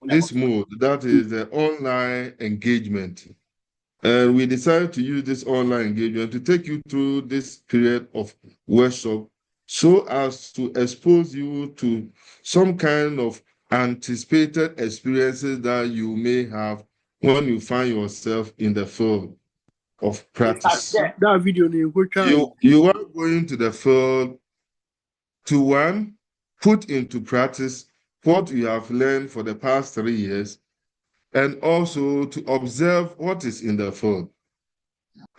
this mode, that is the online engagement. And we decided to use this online engagement to take you through this period of workshop so as to expose you to some kind of anticipated experiences that you may have when you find yourself in the field of practice. That video You are going to the field to one, put into practice what you have learned for the past 3 years, and also to observe what is in the field,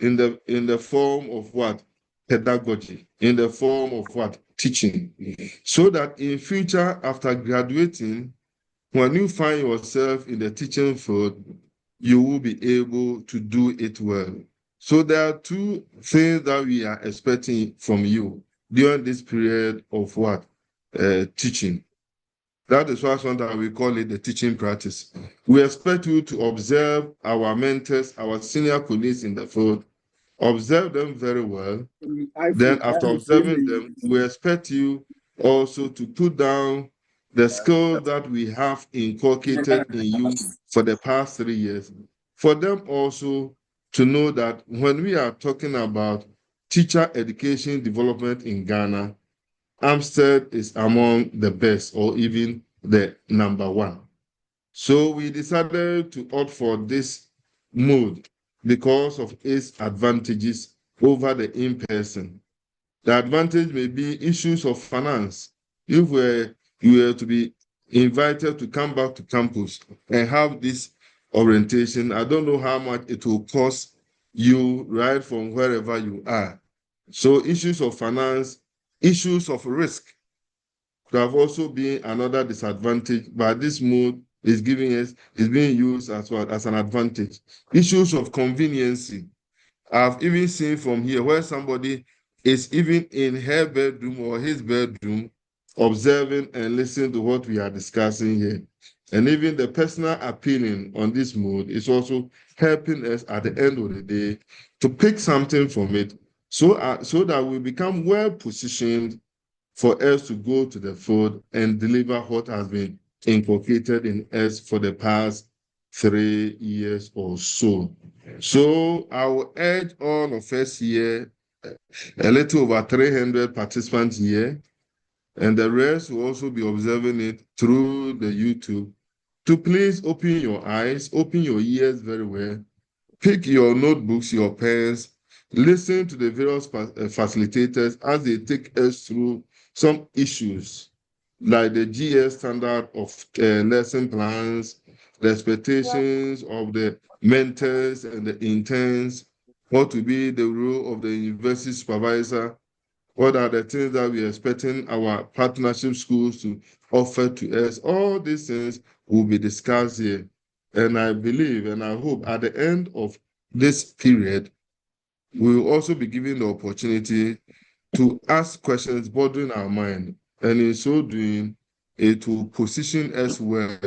in the form of what? Pedagogy, in the form of what? Teaching. So that in future, after graduating, when you find yourself in the teaching field, you will be able to do it well. So there are two things that we are expecting from you during this period of what? Teaching. That is why sometimes we call it the teaching practice. We expect you to observe our mentors, our senior colleagues in the field, observe them very well. Then after observing them, we expect you also to put down the skills that we have inculcated in you for the past 3 years. For them also to know that when we are talking about teacher education development in Ghana, Amstead is among the best or even the number one. So we decided to opt for this mode because of its advantages over the in-person. The advantage may be issues of finance. If you were to be invited to come back to campus and have this orientation, I don't know how much it will cost you right from wherever you are. So issues of finance, issues of risk could have also been another disadvantage, but this mode is being used as well as an advantage. Issues of conveniency. I've even seen from here where somebody is even in her bedroom or his bedroom observing and listening to what we are discussing here. And even the personal appealing on this mode is also helping us at the end of the day to pick something from it so that we become well positioned for us to go to the field and deliver what has been inculcated in us for the past 3 years or so. So I will urge all of us here, a little over 300 participants here, and the rest will also be observing it through the YouTube, to please open your eyes, open your ears very well, pick your notebooks, your pens, listen to the various facilitators as they take us through some issues like the GS standard of lesson plans, the expectations of the mentors and the interns, what will be the role of the university supervisor, what are the things that we are expecting our partnership schools to offer to us. All these things will be discussed here. And I believe and I hope at the end of this period, we will also be given the opportunity to ask questions bothering our mind. And in so doing, it will position us well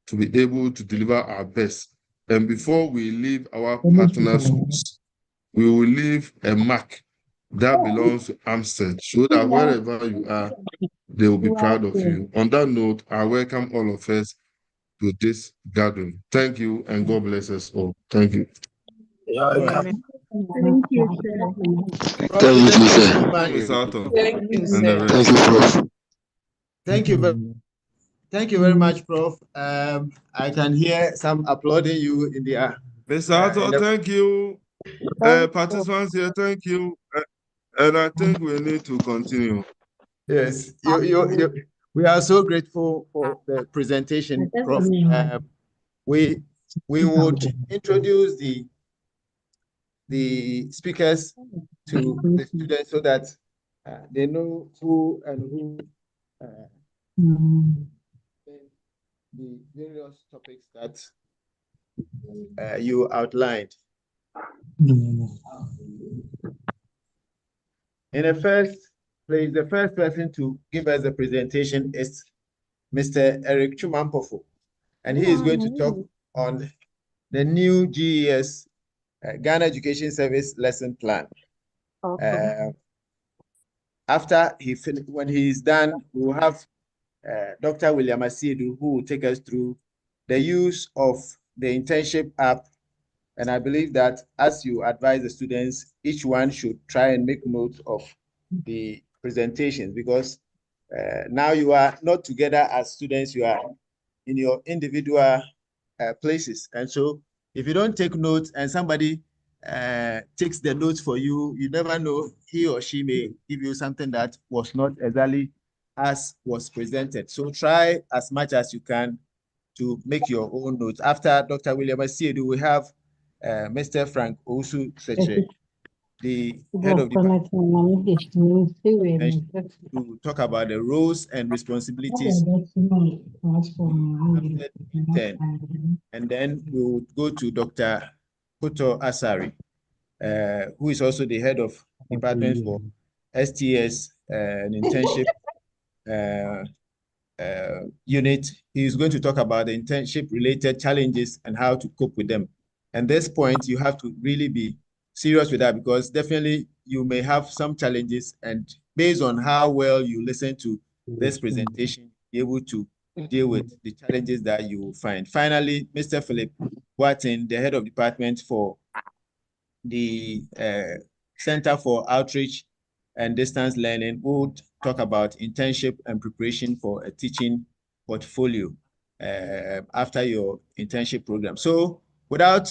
to be able to deliver our best. And before we leave our partner schools, we will leave a mark that belongs to Amstead, so that wherever you are, they will be proud of you. On that note, I welcome all of us to this gathering. Thank you, and God bless us all. Thank you. Thank you, sir. Thank you, sir. Thank you, Sato. Thank you, And the sir. rest. Thank you, Prof. Thank you very much, Prof. I can hear some applauding you in the air. Mr. Sato, thank you. Participants here, thank you. And I think we need to continue. Yes, we are so grateful for the presentation, Prof. We would introduce the speakers to the students so that they know who and who the various topics that you outlined. In the first place, the first person to give us the presentation is Mr. Eric Chumampofo, and he is going to talk on the new GES Ghana Education Service lesson plan. After when he is done, we will have Dr. William Asiedu, who will take us through the use of the internship app. And I believe that as you advise the students, each one should try and make notes of the presentations, because now you are not together as students, you are in your individual places. And so if you don't take notes and somebody takes the notes for you, you never know, he or she may give you something that was not exactly as was presented. So try as much as you can to make your own notes. After Dr. William Asiedu, we have Mr. Frank Osu Seche, the head of department, to talk about the roles and responsibilities of intern. And then we will go to Dr. Koto Asari, who is also the head of department for STS and internship unit. He is going to talk about the internship related challenges and how to cope with them. And this point, you have to really be serious with that, because definitely you may have some challenges, and based on how well you listen to this presentation, be able to deal with the challenges that you will find. Finally, Mr. Philip Watson, the head of department for the Center for Outreach and Distance Learning, would talk about internship and preparation for a teaching portfolio after your internship program. So without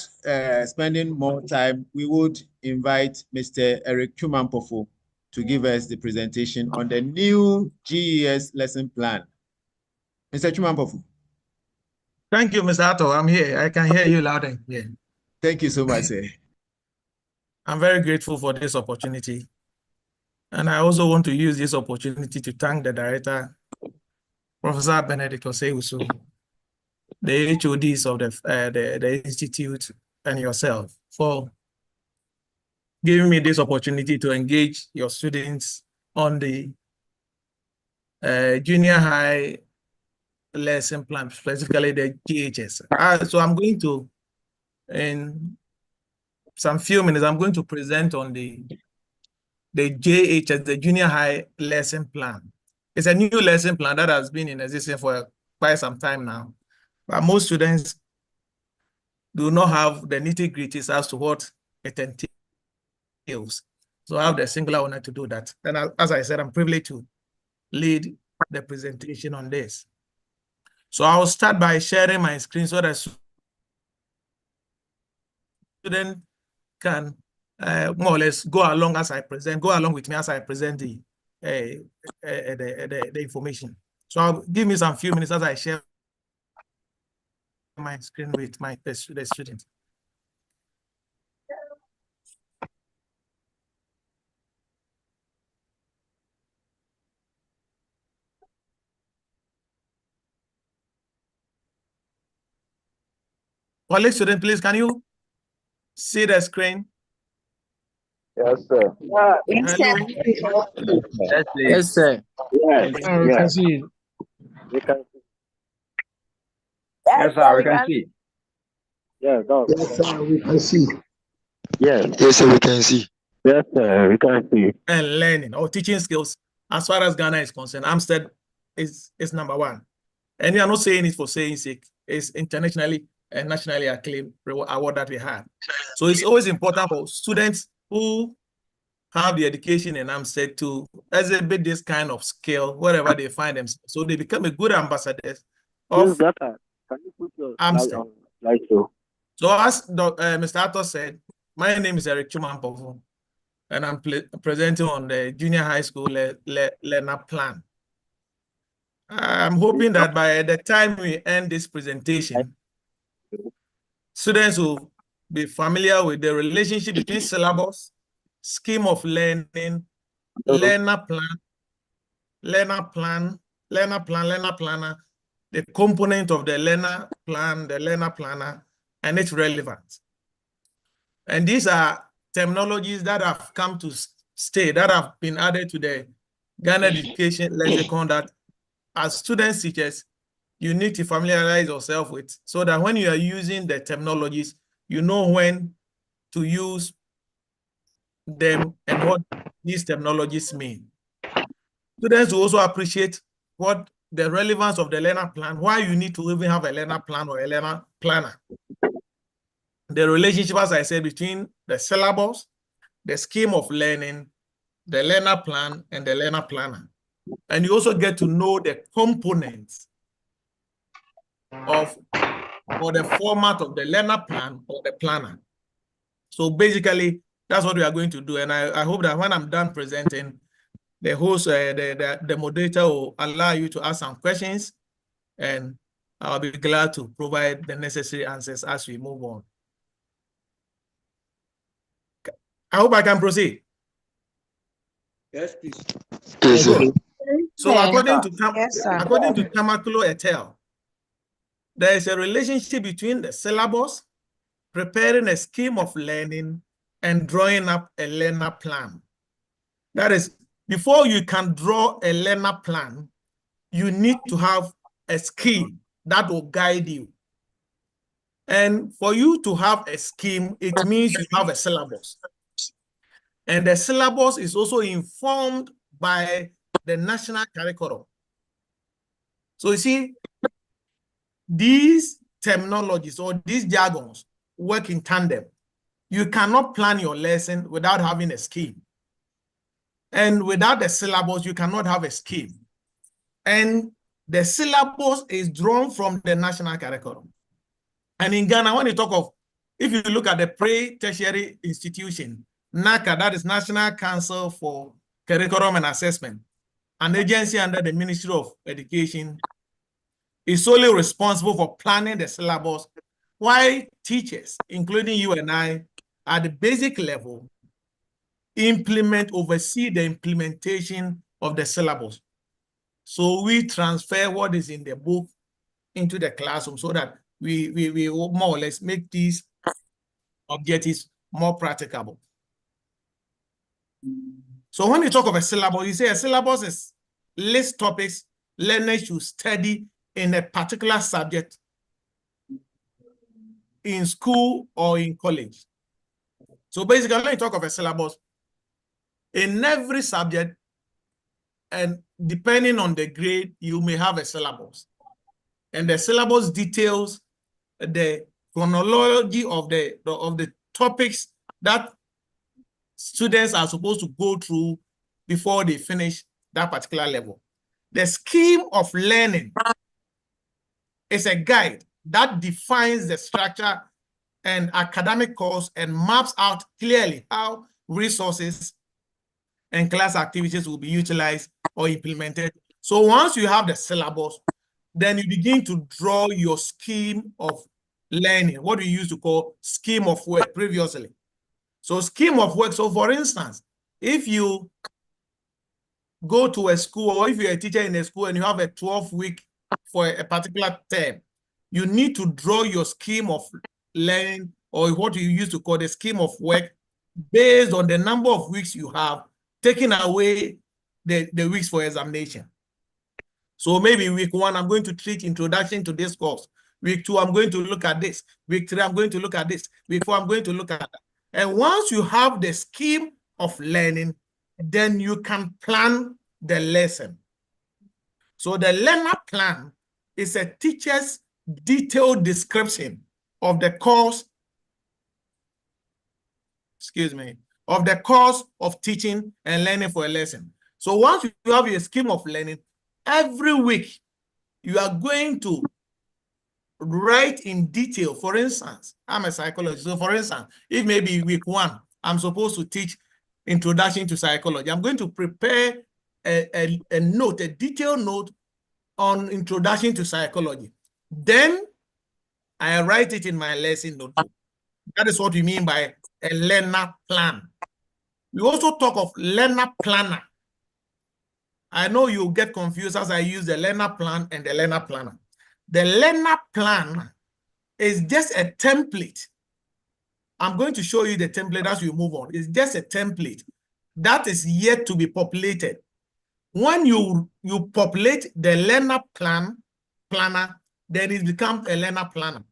spending more time, we would invite Mr. Eric Chumampofo to give us the presentation on the new GES lesson plan. Mr. Chumampofo. Thank you, Mr. Atto. I'm here. I can hear you loud and clear. Thank you so much, sir. I'm very grateful for this opportunity. And I also want to use this opportunity to thank the director, Professor Benedict Oseusu, the HODs of the institute, and yourself for giving me this opportunity to engage your students on the junior high lesson plan, specifically the GHS. So I'm going to, in some few minutes, I'm going to present on the JHS, the junior high lesson plan. It's a new lesson plan that has been in existence for quite some time now. But most students do not have the nitty-gritties as to what it entails. So I have the singular honor to do that. And as I said, I'm privileged to lead the presentation on this. So I'll start by sharing my screen so that students can more or less go along with me as I present the information. So I'll give me some few minutes as I share my screen with the students. College student, please, can you see the screen? Yes, sir. Yes, sir. Yes, sir. Yes, We can see. We can see. yes, sir. We can see. Yes, no. Yes, sir, we can see. Yes. Yes, sir, we can see. Yes, sir. We can see. And learning or teaching skills, as far as Ghana is concerned, Amstead is number one. And we are not saying it for saying sake. It's internationally and nationally acclaimed award that we have. So it's always important for students who have the education in Amstead to exhibit this kind of skill wherever they find themselves. So they become a good ambassadors of Can you put your Amstead. slide show? So as Mr. Atto said, my name is Eric Chumampofo, and I'm presenting on the junior high school learner plan. I'm hoping that by the time we end this presentation, students will be familiar with the relationship between syllabus, scheme of learning, learner planner, the component of the learner plan, the learner planner, and its relevance. And these are terminologies that have come to stay, that have been added to the Ghana education lexicon that as students, teachers, you need to familiarize yourself with, so that when you are using the terminologies, you know when to use them and what these terminologies mean. Students will also appreciate what the relevance of the learner plan, why you need to even have a learner plan or a learner planner. The relationship, as I said, between the syllabus, the scheme of learning, the learner plan, and the learner planner. And you also get to know the components of or the format of the learner plan or the planner. So basically, that's what we are going to do. And I hope that when I'm done presenting, the host, the moderator will allow you to ask some questions, and I'll be glad to provide the necessary answers as we move on. I hope I can proceed. Yes, please. Yes, sir. Good. So according to Yes, sir. according to Tamaklo et al., there is a relationship between the syllabus, preparing a scheme of learning, and drawing up a learner plan. That is, before you can draw a learner plan, you need to have a scheme that will guide you. And for you to have a scheme, it means you have a syllabus. And the syllabus is also informed by the national curriculum. So you see, these terminologies or these jargons work in tandem. You cannot plan your lesson without having a scheme. And without the syllabus, you cannot have a scheme. And the syllabus is drawn from the national curriculum. And in Ghana, when you talk of, if you look at the pre-tertiary institution, NACA, that is National Council for Curriculum and Assessment, an agency under the Ministry of Education, is solely responsible for planning the syllabus, while teachers, including you and I, at the basic level, oversee the implementation of the syllabus. So we transfer what is in the book into the classroom so that we more or less make these objectives more practicable. So when you talk of a syllabus, you say a syllabus is list topics learners should study in a particular subject in school or in college. So basically, when you talk of a syllabus, in every subject, and depending on the grade, you may have a syllabus. And the syllabus details the chronology of the topics that students are supposed to go through before they finish that particular level. The scheme of learning is a guide that defines the structure and academic course and maps out clearly how resources and class activities will be utilized or implemented. So once you have the syllabus, then you begin to draw your scheme of learning, what we used to call scheme of work previously. So scheme of work, so for instance, if you go to a school or if you're a teacher in a school and you have a 12-week for a particular term, you need to draw your scheme of learning or what you used to call the scheme of work based on the number of weeks you have, taking away the weeks for examination. So maybe week 1, I'm going to treat introduction to this course. Week 2, I'm going to look at this. Week 3, I'm going to look at this. Week 4, I'm going to look at that. And once you have the scheme of learning, then you can plan the lesson. So the learner plan is a teacher's detailed description of the course, of the course of teaching and learning for a lesson. So once you have a scheme of learning, every week you are going to write in detail. For instance, I'm a psychologist. So for instance, if maybe week 1, I'm supposed to teach introduction to psychology, I'm going to prepare a note, a detailed note on introduction to psychology. Then I write it in my lesson notebook. That is what we mean by a learner plan. We also talk of learner planner. I know you'll get confused as I use the learner plan and the learner planner. The learner plan is just a template. I'm going to show you the template as we move on. It's just a template that is yet to be populated. When you populate the learner planner, then it becomes a learner plan.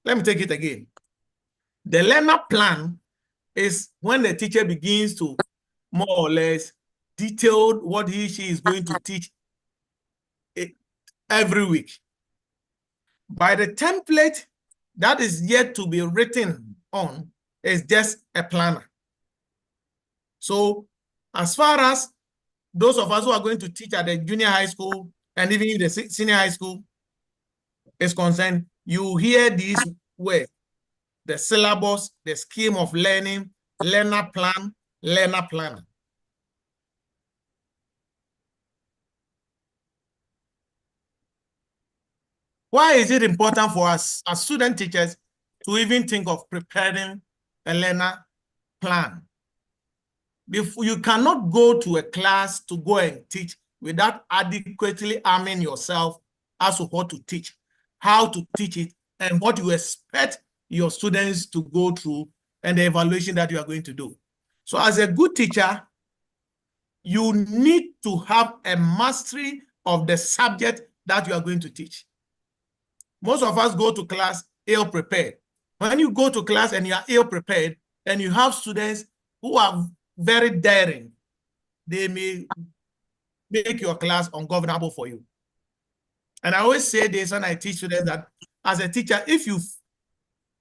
Let me take it again. The learner plan is when the teacher begins to more or less detail what he or she is going to teach every week. By the template that is yet to be written on is just a planner. So as far as those of us who are going to teach at the junior high school and even the senior high school is concerned, you hear these words: the syllabus, the scheme of learning, learner plan, learner planner. Why is it important for us as student teachers to even think of preparing a learner plan? You cannot go to a class to go and teach without adequately arming yourself as to what to teach, how to teach it, and what you expect your students to go through and the evaluation that you are going to do. So as a good teacher, you need to have a mastery of the subject that you are going to teach. Most of us go to class ill-prepared. When you go to class and you are ill-prepared and you have students who are very daring, they may make your class ungovernable for you. And I always say this when I teach students, that as a teacher, if you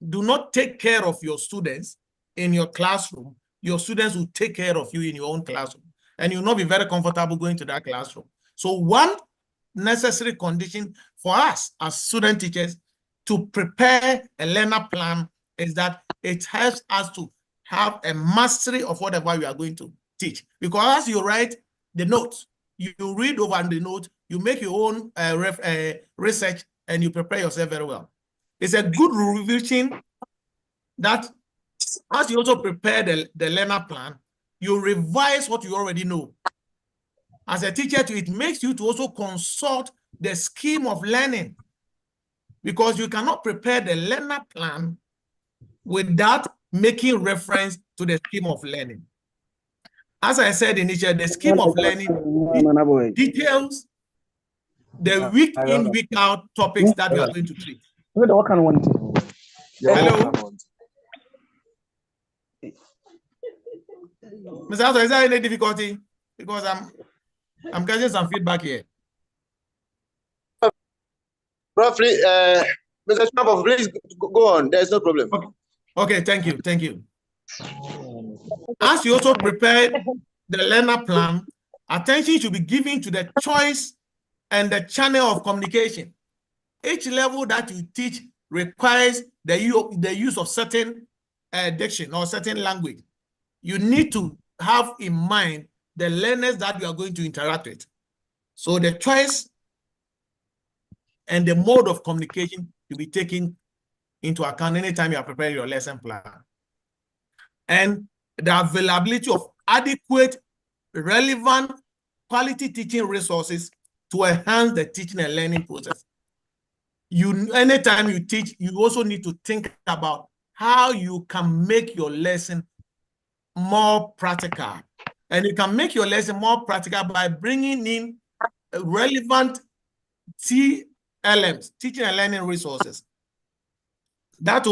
do not take care of your students in your classroom, your students will take care of you in your own classroom, and you'll not be very comfortable going to that classroom. So one necessary condition for us as student teachers to prepare a learner plan is that it helps us to have a mastery of whatever we are going to teach. Because as you write the notes, you read over the note, you make your own research, and you prepare yourself very well. It's a good revision that as you also prepare the learner plan, you revise what you already know. As a teacher, it makes you to also consult the scheme of learning, because you cannot prepare the learner plan without making reference to the scheme of learning. As I said initially, the scheme of learning details the week in, week out topics that we are going to treat. Hello? Mr. Arthur, is there any difficulty? Because I'm getting some feedback here. Roughly, Mr. Chamber, please go on. There's no problem. Okay, thank you. Thank you. As you also prepare the learner plan, attention should be given to the choice and the channel of communication. Each level that you teach requires the use of certain diction or certain language. You need to have in mind the learners that you are going to interact with. So the choice and the mode of communication to be taken into account anytime you are preparing your lesson plan. And the availability of adequate, relevant, quality teaching resources to enhance the teaching and learning process. Anytime you teach, you also need to think about how you can make your lesson more practical. And you can make your lesson more practical by bringing in relevant TLMs, teaching and learning resources, that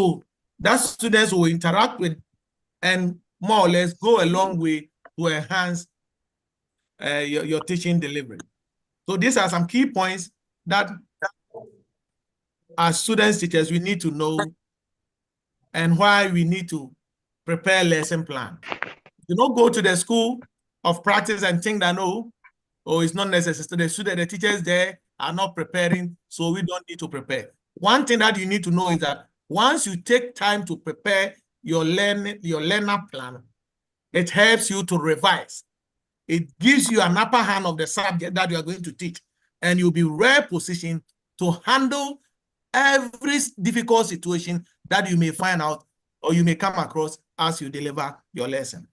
students will interact with and more or less go a long way to enhance your teaching delivery. So these are some key points that as students, teachers, we need to know, and why we need to prepare lesson plan. You don't go to the school of practice and think that, no, it's not necessary. The teachers there are not preparing, so we don't need to prepare. One thing that you need to know is that once you take time to prepare your learner plan, it helps you to revise. It gives you an upper hand of the subject that you are going to teach, and you'll be well positioned to handle every difficult situation that you may find out or you may come across as you deliver your lesson.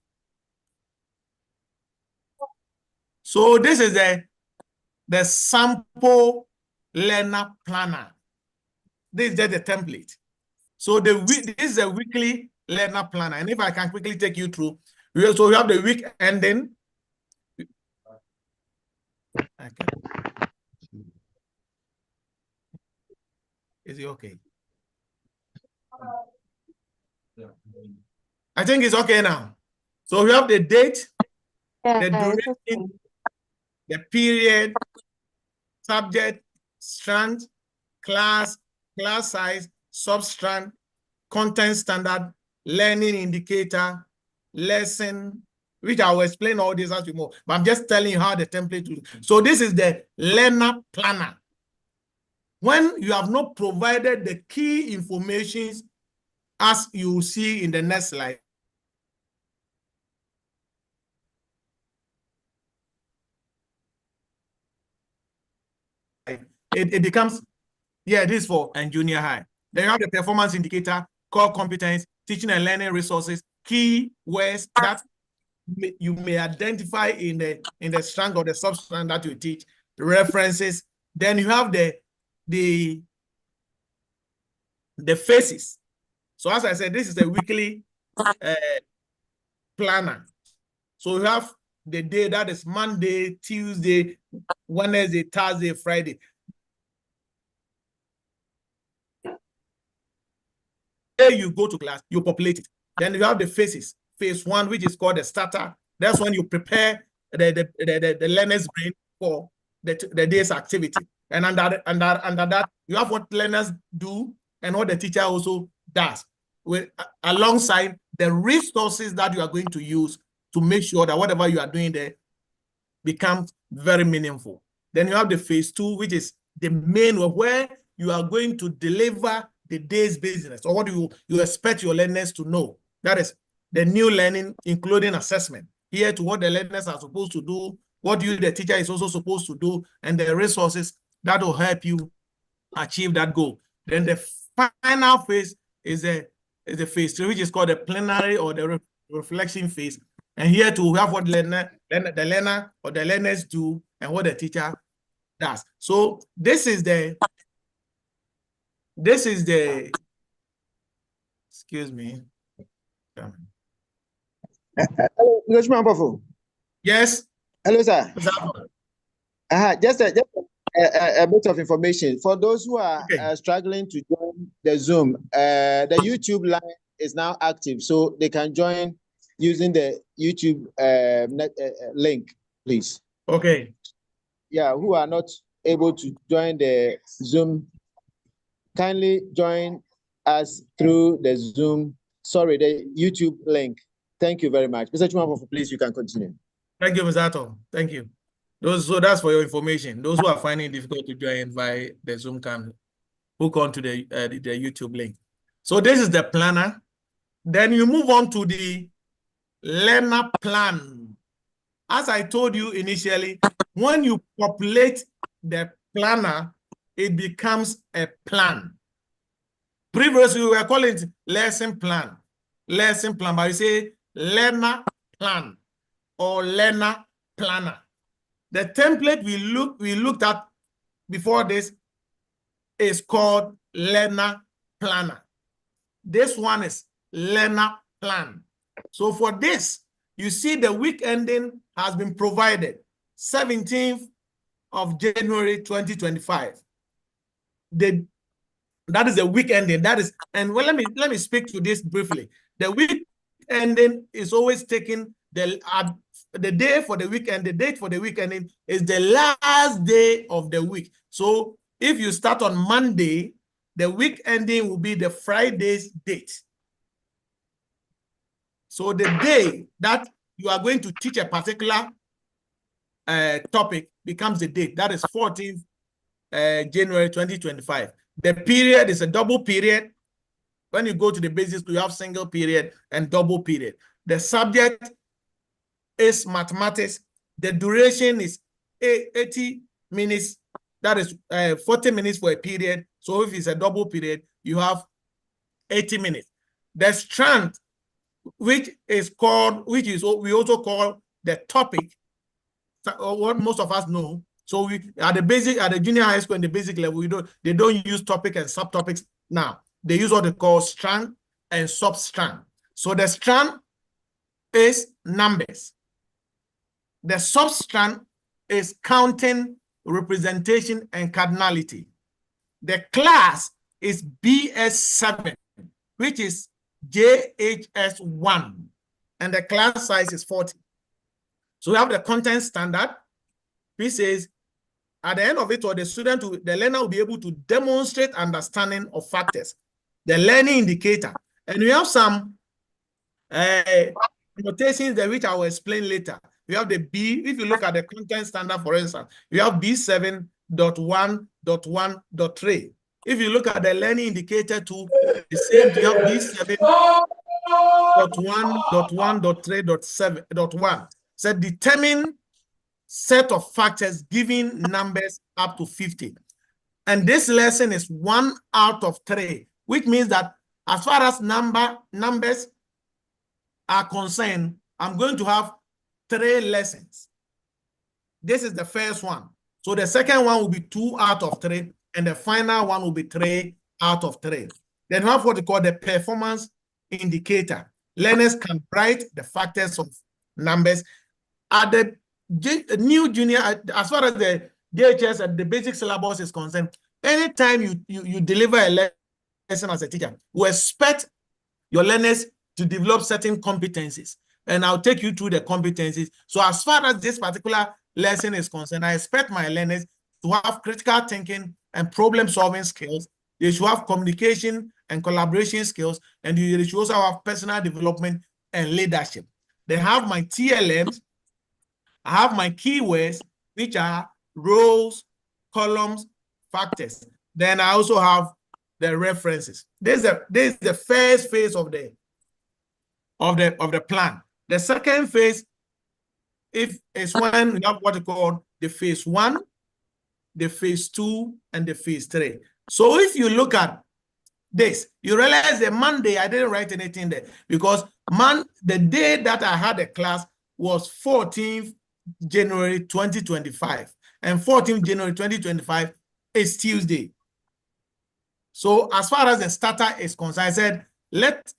So this is the sample learner planner. This is just the template. So this is a weekly learner planner. And if I can quickly take you through, we have the week ending. Okay. Is it okay? I think it's okay now. So we have the date, the duration, the period, subject, strand, class, class size, substrand, content standard, learning indicator, lesson, which I will explain all this as we move. But I'm just telling you how the template will. So this is the learner planner. When you have not provided the key information, as you will see in the next slide, it becomes, yeah, this is for and junior high. Then you have the performance indicator, core competence, teaching and learning resources, key words that you may identify in the strand or the substrand that you teach, the references. Then you have the phases. So as I said, this is a weekly planner. So you have the day that is Monday, Tuesday, Wednesday, Thursday, Friday. There you go to class, you populate it. Then you have the phases. Phase 1, which is called the starter. That's when you prepare the learner's brain for the day's activity. And under that, you have what learners do and what the teacher also does, alongside the resources that you are going to use to make sure that whatever you are doing there becomes very meaningful. Then you have the phase 2, which is the main, where you are going to deliver the day's business, or what you expect your learners to know. That is the new learning, including assessment. Here to what the learners are supposed to do, what you, the teacher, is also supposed to do, and the resources that will help you achieve that goal. Then the final phase is the phase 3, which is called the plenary or the reflection phase. And here to have what the learner or the learners do and what the teacher does. So this is the excuse me. Hello, Mr. Mampofo. Yes. Hello, sir. Just a bit of information for those who are struggling to join the Zoom. The YouTube line is now active, so they can join using the YouTube link, please. Okay. Yeah, who are not able to join the Zoom, kindly join us through the Zoom, the YouTube link. Thank you very much. Mr. Chumapofo, please, you can continue. Thank you, Mr. Atom. Thank you. So that's for your information. Those who are finding it difficult to join via the Zoom can hook on to the YouTube link. So this is the planner. Then you move on to the learner plan. As I told you initially, when you populate the planner, it becomes a plan. Previously, we were calling it lesson plan, but you say learner plan or learner planner. The template we looked at before this is called learner planner. This one is learner plan. So for this, you see the week ending has been provided, 17th of January 2025. That is the week ending. That is, and well, let me speak to this briefly. The week ending is always taking the day for the weekend. The date for the week ending is the last day of the week. So if you start on Monday, the week ending will be the Friday's date. So the day that you are going to teach a particular topic becomes the date. That is 14th January 2025. The period is a double period. When you go to the basics, you have single period and double period. The subject is mathematics. The duration is 80 minutes. That is 40 minutes for a period. So if it's a double period, you have 80 minutes. The strand, which we also call the topic, what most of us know. So we at the junior high school and the basic level, they don't use topic and subtopics now. They use what they call strand and substrand. So the strand is numbers. The substrand is counting, representation, and cardinality. The class is BS7, which is JHS1, and the class size is 40. So we have the content standard, which says at the end of it, or the learner will be able to demonstrate understanding of factors, the learning indicator. And we have some notations there, which I will explain later. We have the B. If you look at the content standard, for instance, you have B7.1.1.3. If you look at the learning indicator too, the same, you have B7.1.1.3.7.1. So determine set of factors giving numbers up to 50. And this lesson is 1 out of 3, which means that as far as numbers are concerned, I'm going to have 3 lessons. This is the first one. So the second one will be 2 out of 3, and the final one will be 3 out of 3. Then we have what we call the performance indicator. Learners can write the factors of numbers. At the new junior, as far as the JHS and the basic syllabus is concerned, anytime you deliver a lesson as a teacher, we expect your learners to develop certain competencies. And I'll take you through the competencies. So as far as this particular lesson is concerned, I expect my learners to have critical thinking and problem-solving skills. They should have communication and collaboration skills, and they should also have personal development and leadership. They have my TLMs. I have my keywords, which are rows, columns, factors. Then I also have the references. This is the first phase of the plan. The second phase is when we have what we call the phase 1, the phase 2, and the phase 3. So if you look at this, you realize that Monday I didn't write anything there, because the day that I had a class was 14th January 2025, and 14th January 2025 is Tuesday. So as far as the starter is concerned, I said, let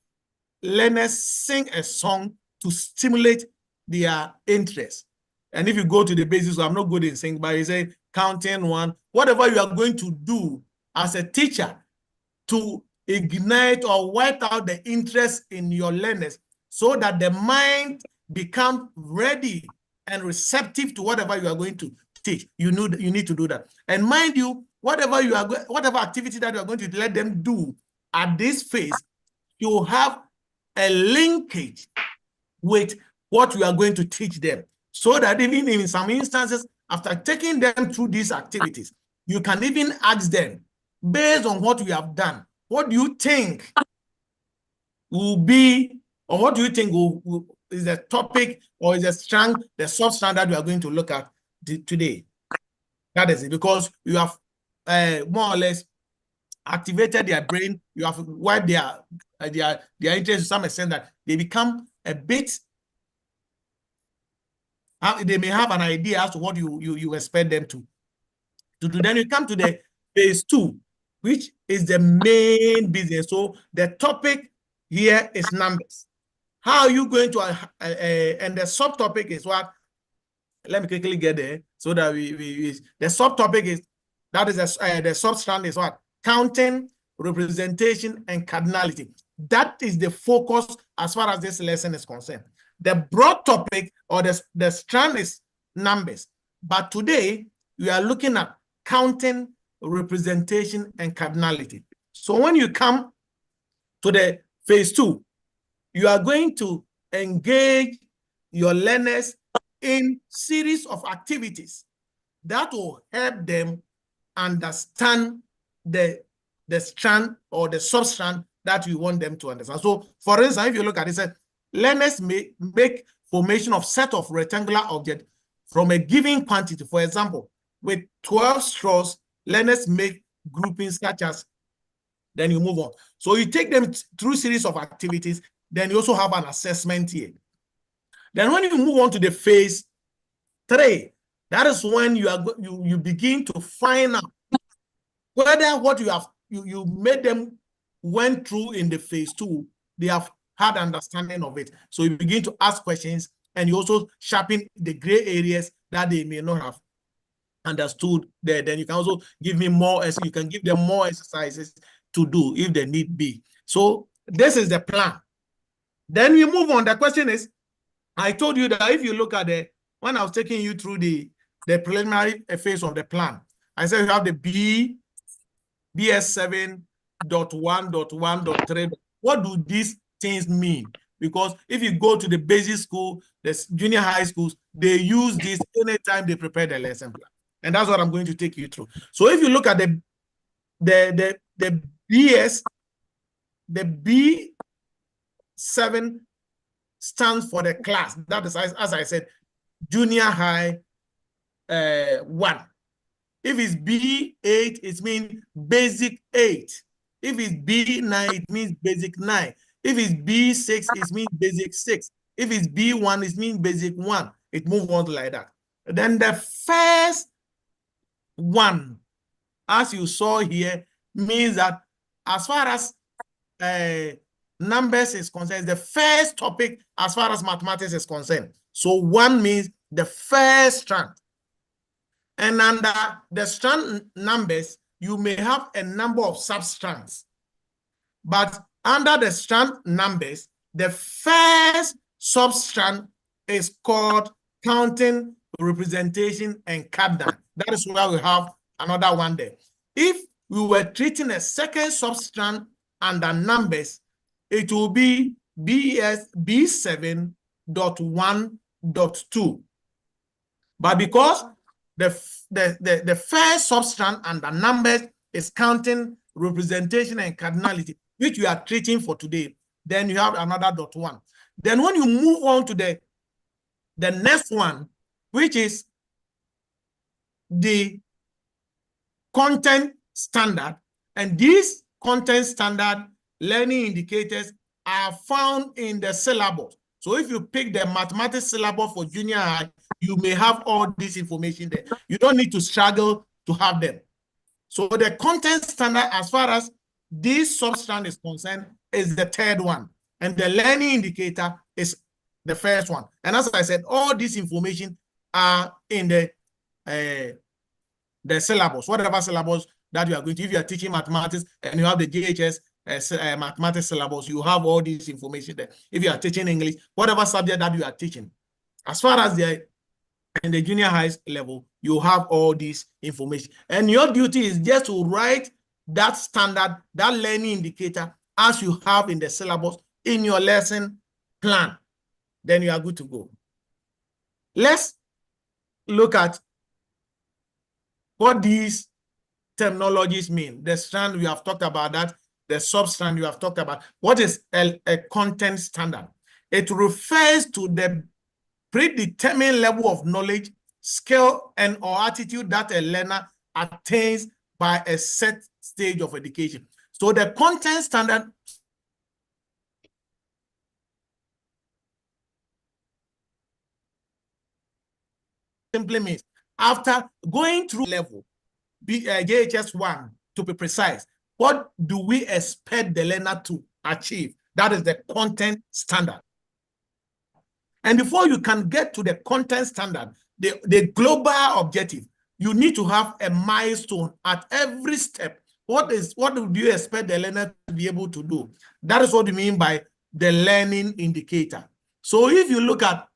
learners sing a song to stimulate their interest. And if you go to the basics, I'm not good in singing, but you say counting 1, whatever you are going to do as a teacher to ignite or wipe out the interest in your learners so that the mind becomes ready and receptive to whatever you are going to teach. You need to do that. And mind you, whatever activity that you are going to let them do at this phase, you have a linkage with what you are going to teach them, so that even in some instances, after taking them through these activities, you can even ask them, based on what you have done, what do you think will be, or what do you think is the topic or is the soft strand that we are going to look at today? That is it, because you have more or less activated their brain. You have wiped their interest to some extent that they become a bit, they may have an idea as to what you expect them to do. Then you come to the phase 2, which is the main business. So the topic here is numbers. How are you going to, and the subtopic is what? Let me quickly get there so that the subtopic is, that is the substrand is what? Counting, representation, and cardinality. That is the focus as far as this lesson is concerned. The broad topic or the strand is numbers. But today, we are looking at counting, representation, and cardinality. So when you come to the phase 2, you are going to engage your learners in series of activities that will help them understand the strand or the substrand that we want them to understand. So, for instance, if you look at it, learners may make formation of set of rectangular objects from a given quantity. For example, with 12 straws, learners make groupings such as, then you move on. So you take them through series of activities, then you also have an assessment here. Then when you move on to the phase 3, that is when you begin to find out whether what you made them went through in the phase 2, they have had understanding of it. So you begin to ask questions, and you also sharpen the gray areas that they may not have understood there. Then you can also give them more exercises to do if they need be. So this is the plan. Then we move on. The question is, I told you that if you look at when I was taking you through the the preliminary phase of the plan. I said you have the BS7.1.1.3. What do these things mean? Because if you go to the basic school, the junior high schools, they use this anytime they prepare the lesson plan. And that's what I'm going to take you through. So if you look at the BS, the B7 stands for the class. That is, as I said, junior high 1. If it's B8, it means basic 8. If it's B9, it means basic 9. If it's B6, it means basic 6. If it's B1, it means basic 1. It moves on like that. Then the first one, as you saw here, means that as far as numbers is concerned, the first topic as far as mathematics is concerned. So 1 means the first strand. And under the strand numbers, you may have a number of substrands. But under the strand numbers, the first substrand is called counting, representation, and cardinal. That is why we have another one there. If we were treating a second substrand under numbers, it will be B7.1.2. But because the first substrand under numbers is counting, representation, and cardinality, which we are treating for today, then you have another .1. Then when you move on to the next one, which is the content standard, and these content standard learning indicators are found in the syllabus. So if you pick the mathematics syllabus for junior high, you may have all this information there. You don't need to struggle to have them. So the content standard, as far as this substrand is concerned, is the third one. And the learning indicator is the first one. And as I said, all this information are in the syllabus, whatever syllabus that you are going to. If you are teaching mathematics and you have the JHS mathematics syllabus, you have all this information there. If you are teaching English, whatever subject that you are teaching, as far as the in the junior high level, you have all this information. And your duty is just to write that standard, that learning indicator, as you have in the syllabus in your lesson plan. Then you are good to go. Let's look at what these terminologies mean. The strand, we have talked about that. The substrand, you have talked about. What is a content standard? It refers to the predetermined level of knowledge, skill, and or attitude that a learner attains by a set stage of education. So the content standard simply means after going through level, JHS 1 to be precise, what do we expect the learner to achieve? That is the content standard. And before you can get to the content standard, the global objective, you need to have a milestone at every step. What do you expect the learner to be able to do? That is what we mean by the learning indicator. So if you look at,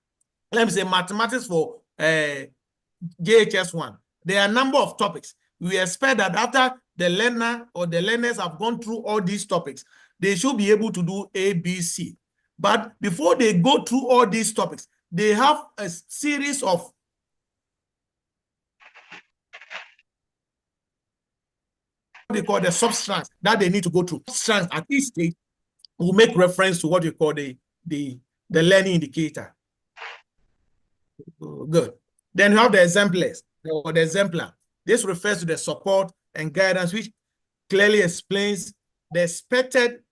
let me say, mathematics for JHS 1, there are a number of topics. We expect that after the learner or the learners have gone through all these topics, they should be able to do A, B, C. But before they go through all these topics, they have a series of what they call the substrands that they need to go through. Substrands at each stage will make reference to what you call the learning indicator. Good. Then you have the exemplars or the exemplar. This refers to the support and guidance, which clearly explains the expected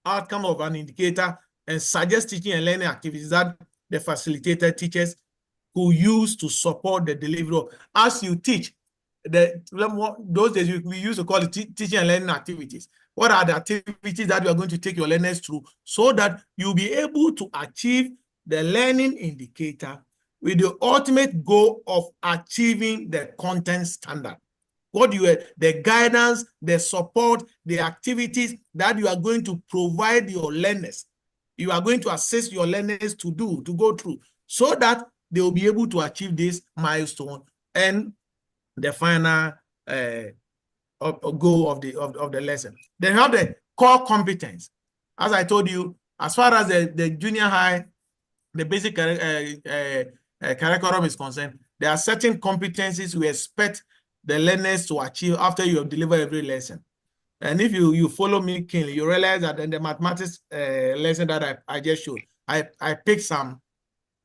outcome of an indicator and suggests teaching and learning activities that the facilitator teachers could use to support the delivery of. As you teach, those days we used to call it teaching and learning activities. What are the activities that you are going to take your learners through so that you'll be able to achieve the learning indicator with the ultimate goal of achieving the content standard? The guidance, the support, the activities that you are going to provide your learners, you are going to assist your learners to go through, so that they will be able to achieve this milestone and the final goal of the lesson. Then you have the core competence. As I told you, as far as the junior high, the basic curriculum is concerned, there are certain competencies we expect the learners to achieve after you have delivered every lesson. And if you follow me keenly, you realize that in the mathematics lesson that I just showed, I picked some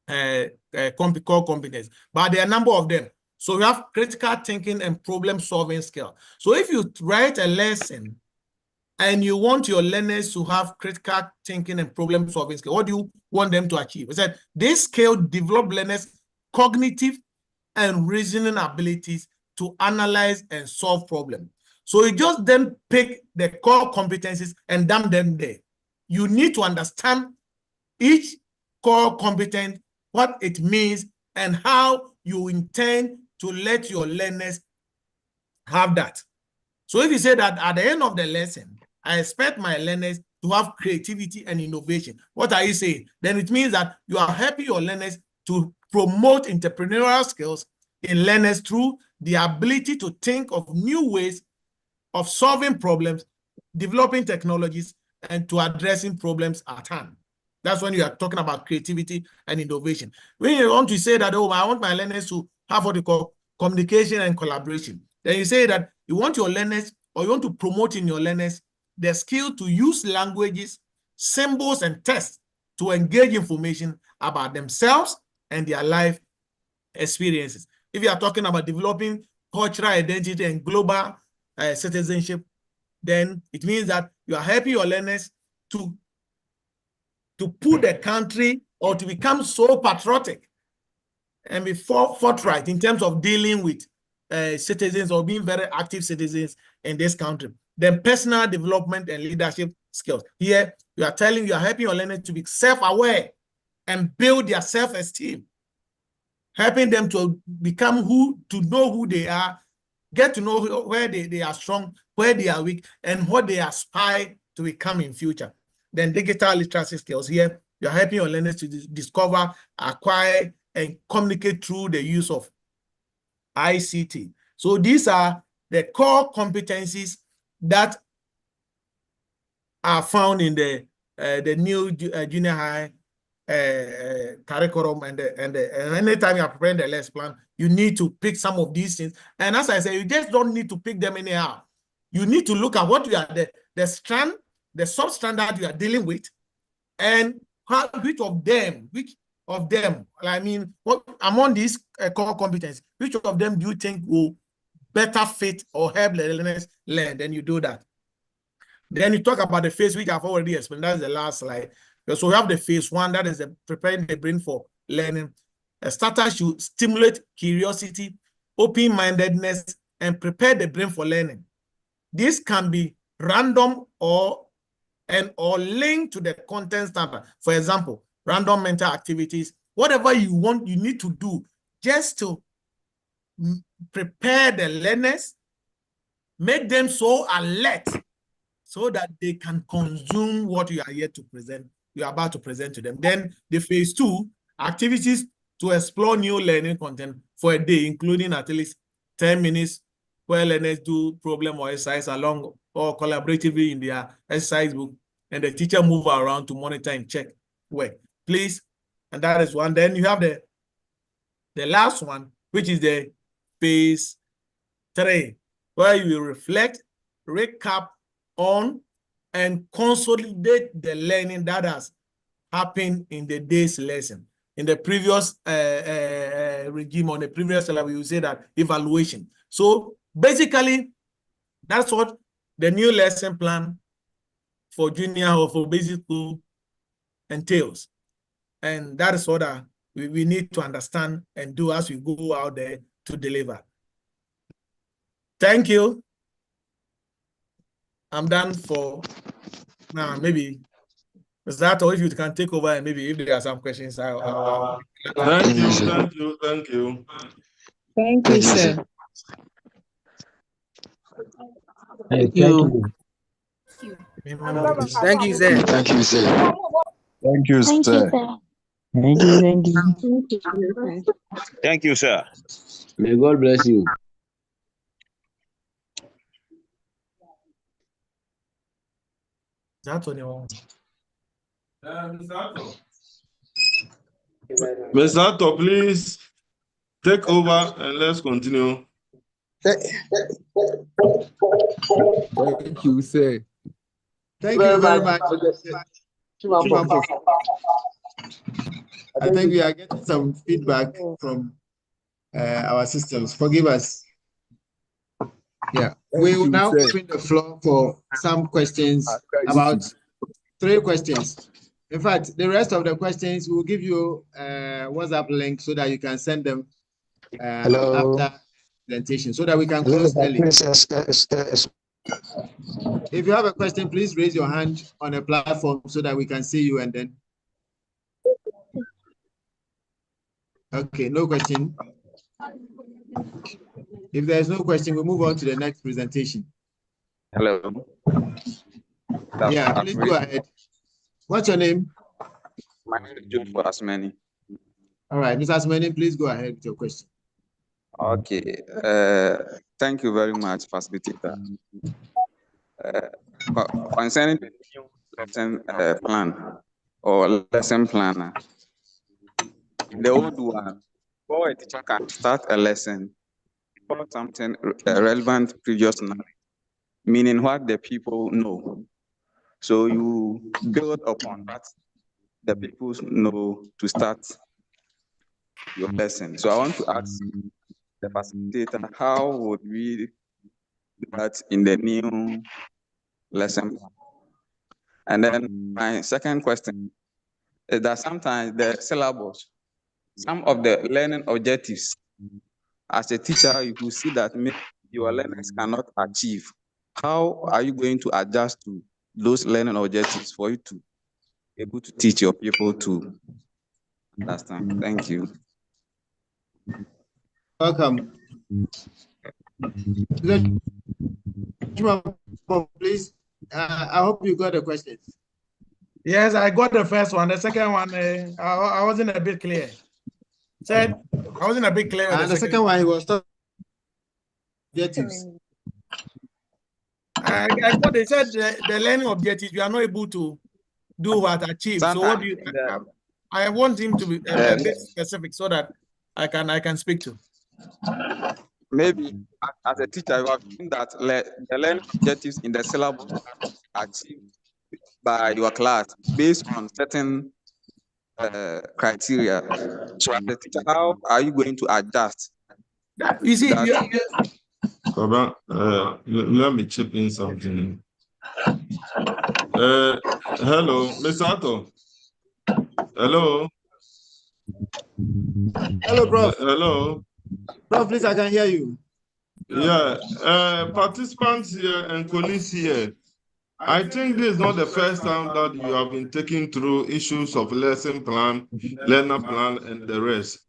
core competence, but there are a number of them. So you have critical thinking and problem solving skill. So if you write a lesson and you want your learners to have critical thinking and problem solving skill, what do you want them to achieve? I said this skill develop learners' cognitive and reasoning abilities to analyze and solve problems. So you just then pick the core competencies and dump them there. You need to understand each core competence, what it means, and how you intend to let your learners have that. So if you say that at the end of the lesson, I expect my learners to have creativity and innovation, what are you saying? Then it means that you are helping your learners to promote entrepreneurial skills in learners through the ability to think of new ways of solving problems, developing technologies, and to addressing problems at hand. That's when you are talking about creativity and innovation. When you want to say that, oh, I want my learners to have what you call communication and collaboration, then you say that you want your learners, or you want to promote in your learners the skill to use languages, symbols, and tests to engage information about themselves and their life experiences. If you are talking about developing cultural identity and global citizenship, then it means that you are helping your learners to put the country or to become so patriotic and be forthright in terms of dealing with citizens or being very active citizens in this country. Then personal development and leadership skills. Here, you are helping your learners to be self-aware and build their self-esteem, helping them to know who they are, get to know where they are strong, where they are weak, and what they aspire to become in future. Then digital literacy skills. Here, you're helping your learners to discover, acquire, and communicate through the use of ICT. So these are the core competencies that are found in the new junior high curriculum, and anytime you are preparing the lesson plan, you need to pick some of these things. And as I say, you just don't need to pick them anyhow. You need to look at what you are the sub-standard you are dealing with, and which of them, I mean, what among these core competencies, which of them do you think will better fit or help the learners learn? Then you do that. Then you talk about the phase, which I've already explained. That's the last slide. So we have the phase one, that is preparing the brain for learning. A starter should stimulate curiosity, open-mindedness, and prepare the brain for learning. This can be random or linked to the content standard. For example, random mental activities, whatever you want, you need to do just to prepare the learners, make them so alert so that they can consume what you are here to present, you are about to present to them. Then the phase two, activities to explore new learning content for a day, including at least 10 minutes where learners do problem or exercise along or collaboratively in their exercise book, and the teacher move around to monitor and check work. Please, and that is one. Then you have the last one, which is the phase three, where you will reflect, recap on, and consolidate the learning that has happened in the day's lesson. In the previous regime, on the previous level, we will say that evaluation. So basically, that's what the new lesson plan for junior or for basic school entails. And that is what we need to understand and do as we go out there to deliver. Thank you. I'm done for now. Maybe is that, or if you can take over, and maybe if there are some questions, I'll... Thank you. Thank you, sir. Thank you. Thank you, sir. Thank you, sir. Thank you, sir. Thank you. Thank you. Thank you, sir. May God bless you. That's what they want. Mr. Ato, please take over and let's continue. Thank you, sir. Thank you very much. I think we are getting some feedback from our systems. Forgive us. Yeah, we will now open the floor for some questions, about 3 questions. In fact, the rest of the questions we'll give you a WhatsApp link so that you can send them after presentation so that we can close early. If you have a question, please raise your hand on a platform so that we can see you and then. Okay, no question. If there's no question, we'll move on to the next presentation. Hello. Yeah, please go ahead. What's your name? My name is Joshua Asmani. All right, Mr. Asmani, please go ahead with your question. Okay. Thank you very much, facilitator. Concerning the new lesson plan or lesson planner, the old one, before a teacher can start a lesson, or something relevant previous knowledge, meaning what the people know. So you build upon that the people know to start your lesson. So I want to ask the facilitator, how would we do that in the new lesson plan? And then my second question is that sometimes the syllabus, some of the learning objectives, as a teacher, you will see that your learners cannot achieve. How are you going to adjust to those learning objectives for you to be able to teach your people to understand? Thank you. Welcome. Please, I hope you got the questions. Yes, I got the first one. The second one, I wasn't a bit clear. Said I wasn't a bit clear. And the second one, he was talking objectives. I thought they said the learning objectives, you are not able to do what achieve. So what do you? I want him to be a bit specific so that I can speak to. Maybe as a teacher, you have seen that the learning objectives in the syllabus are achieved by your class based on certain criteria. So as a teacher, how are you going to adjust? You see, Baba, let me chip in something. Hello, Mr. Ato. Hello. Hello, Prof. Hello. Prof, please, I can hear you. Yeah, participants here and colleagues here. I think this is not the first time that you have been taking through issues of lesson plan, learner plan, and the rest.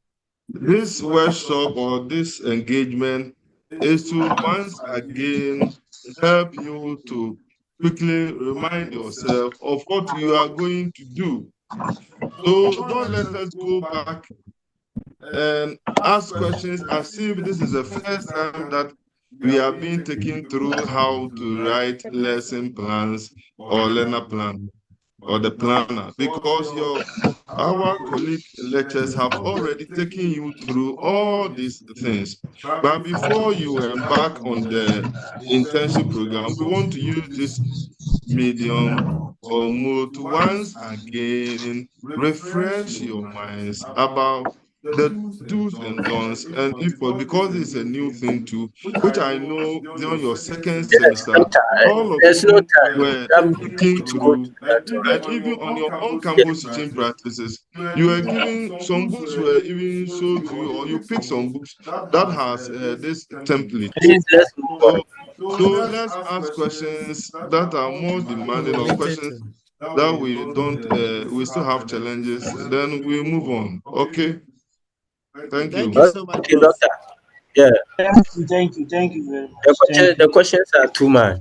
This workshop or this engagement is to once again help you to quickly remind yourself of what you are going to do. So don't let us go back and ask questions as if this is the first time that we have been taken through how to write lesson plans or learner plan or the planner, because our colleague lecturers have already taken you through all these things. But before you embark on the internship program, we want to use this medium or mode to once again refresh your minds about the do's and don'ts, and if because it's a new thing too, which I know during your second semester, all of you were looking through, and even on your own campus teaching practices, you were given some books were even showed to you, or you pick some books that has this template. So let's ask questions that are more demanding, or questions that we don't, we still have challenges. Then we move on. Okay. Thank you. Thank you so much. Okay, doctor. Yeah. Thank you very much. The questions are too much.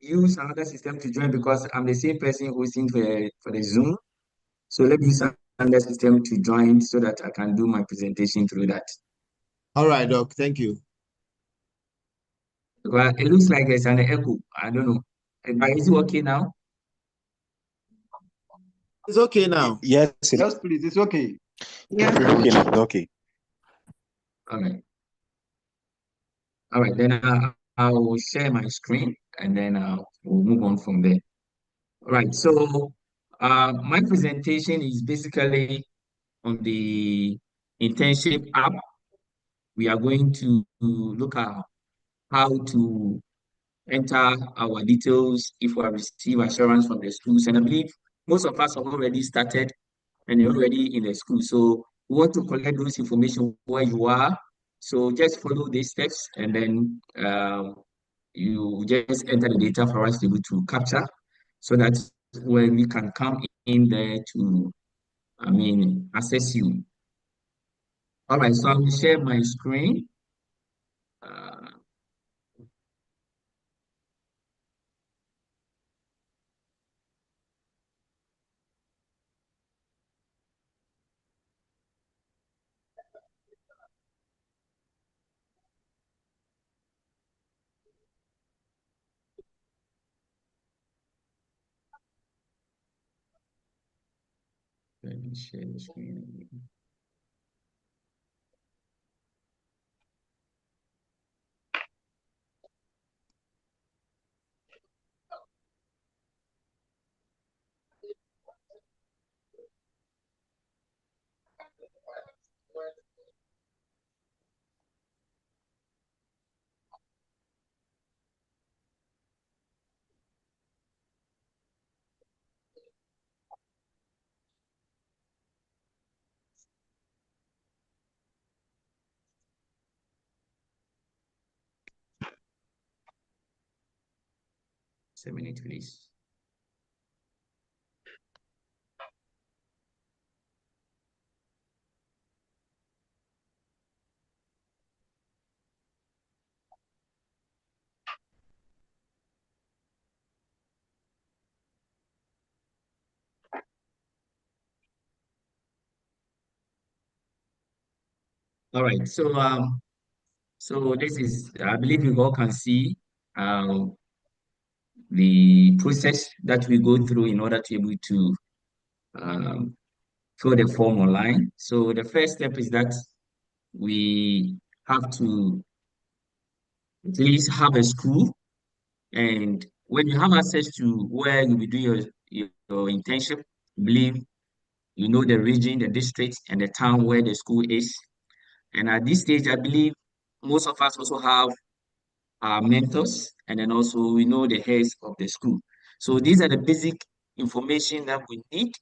use another system to join because I'm the same person hosting for the Zoom. So let me use another system to join so that I can do my presentation through that. All right, Doc. Thank you. Well, it looks like there's an echo. I don't know. But is it okay now? It's okay now. Yes, Yes, please. It's okay. Yes. okay now. Okay. All right. All right. Then I will share my screen and then we'll move on from there. All right. So my presentation is basically on the internship app. We are going to look at how to enter our details if we have received assurance from the schools. And I believe most of us have already started and you're already in the school. So we want to collect those information where you are. So just follow these steps and then you just enter the data for us to be able to capture so that when we can come in there to, assess you. All right, so I will share my screen. Uh, Let me share the screen. Just a minute, please. All right, so this is, I believe you all can see the process that we go through in order to be able to um, fill the form online. So the first step is that we have to at least have a school, and when you have access to where you'll be doing your internship, I believe you know the region, the district, and the town where the school is. And at this stage, I believe most of us also have our mentors, and then also we know the heads of the school. So these are the basic information that we need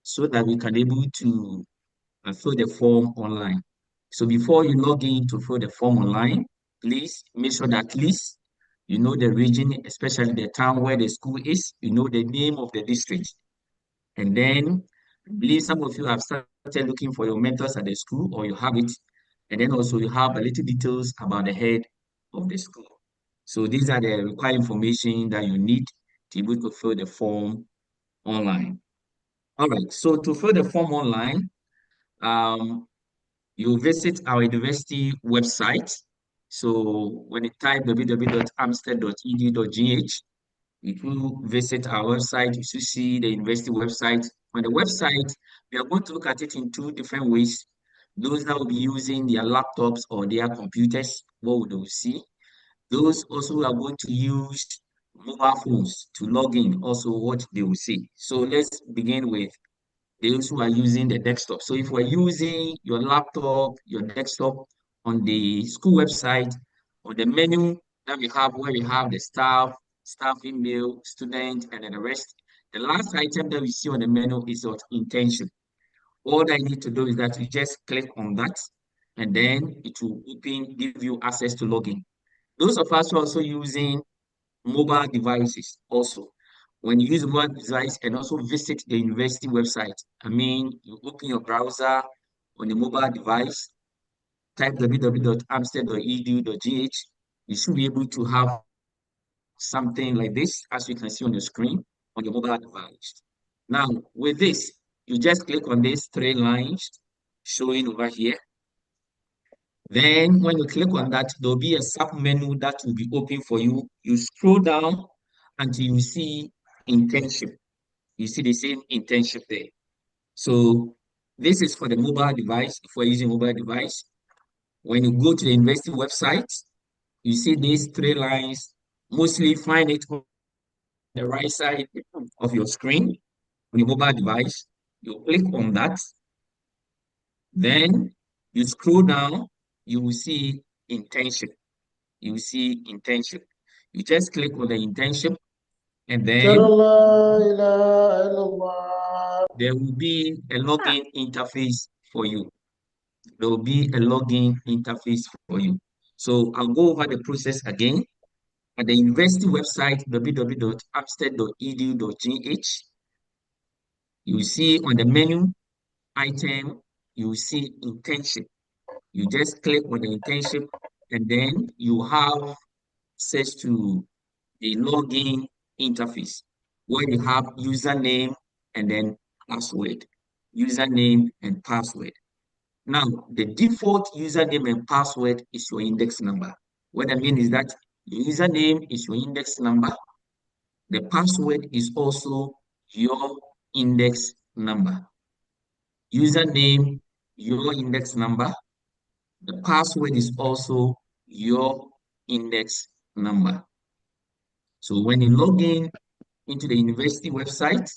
so that we can able to fill the form online. So before you log in to fill the form online, please make sure that at least you know the region, especially the town where the school is, you know the name of the district. And then I believe some of you have started looking for your mentors at the school or you have it. And then also you have a little details about the head of the school. So these are the required information that you need to be able to fill the form online. All right, so to fill the form online, um, you visit our university website. So when you type www.amstead.edu.gh, if you visit our website, you should see the university website. On the website, we are going to look at it in two different ways. Those that will be using their laptops or their computers, what would they see? Those also are going to use mobile phones to log in, also what they will see. So let's begin with those who are using the desktop. So if we're using your laptop, your desktop on the school website, on the menu that we have where we have the staff email, student, and then the rest, the last item that we see on the menu is what internship. All that you need to do is that you just click on that, and then it will open, give you access to login. Those of us who are also using mobile devices also. When you use a mobile device and also visit the university website, you open your browser on the mobile device, type www.amstead.edu.gh, you should be able to have something like this, as you can see on the screen on your mobile device. Now, with this, you just click on these three lines showing over here. Then when you click on that, there'll be a sub menu that will be open for you. You scroll down until you see internship. You see the same internship there. So this is for the mobile device, if we're using mobile device. When you go to the university website, you see these three lines, mostly find it on the right side of your screen on your mobile device. You click on that, then you scroll down, you will see internship. You will see internship. You just click on the internship, and then there will be a login interface for you. There will be a login interface for you. So I'll go over the process again. At the university website, www.amstead.edu.gh, you see on the menu item, you see internship. You just click on the internship, and then you have access to the login interface where you have username and then password. Username and password. Now, the default username and password is your index number. What I mean is that your username is your index number. The password is also your index number. Username, your index number. The password is also your index number. So when you log in into the university website,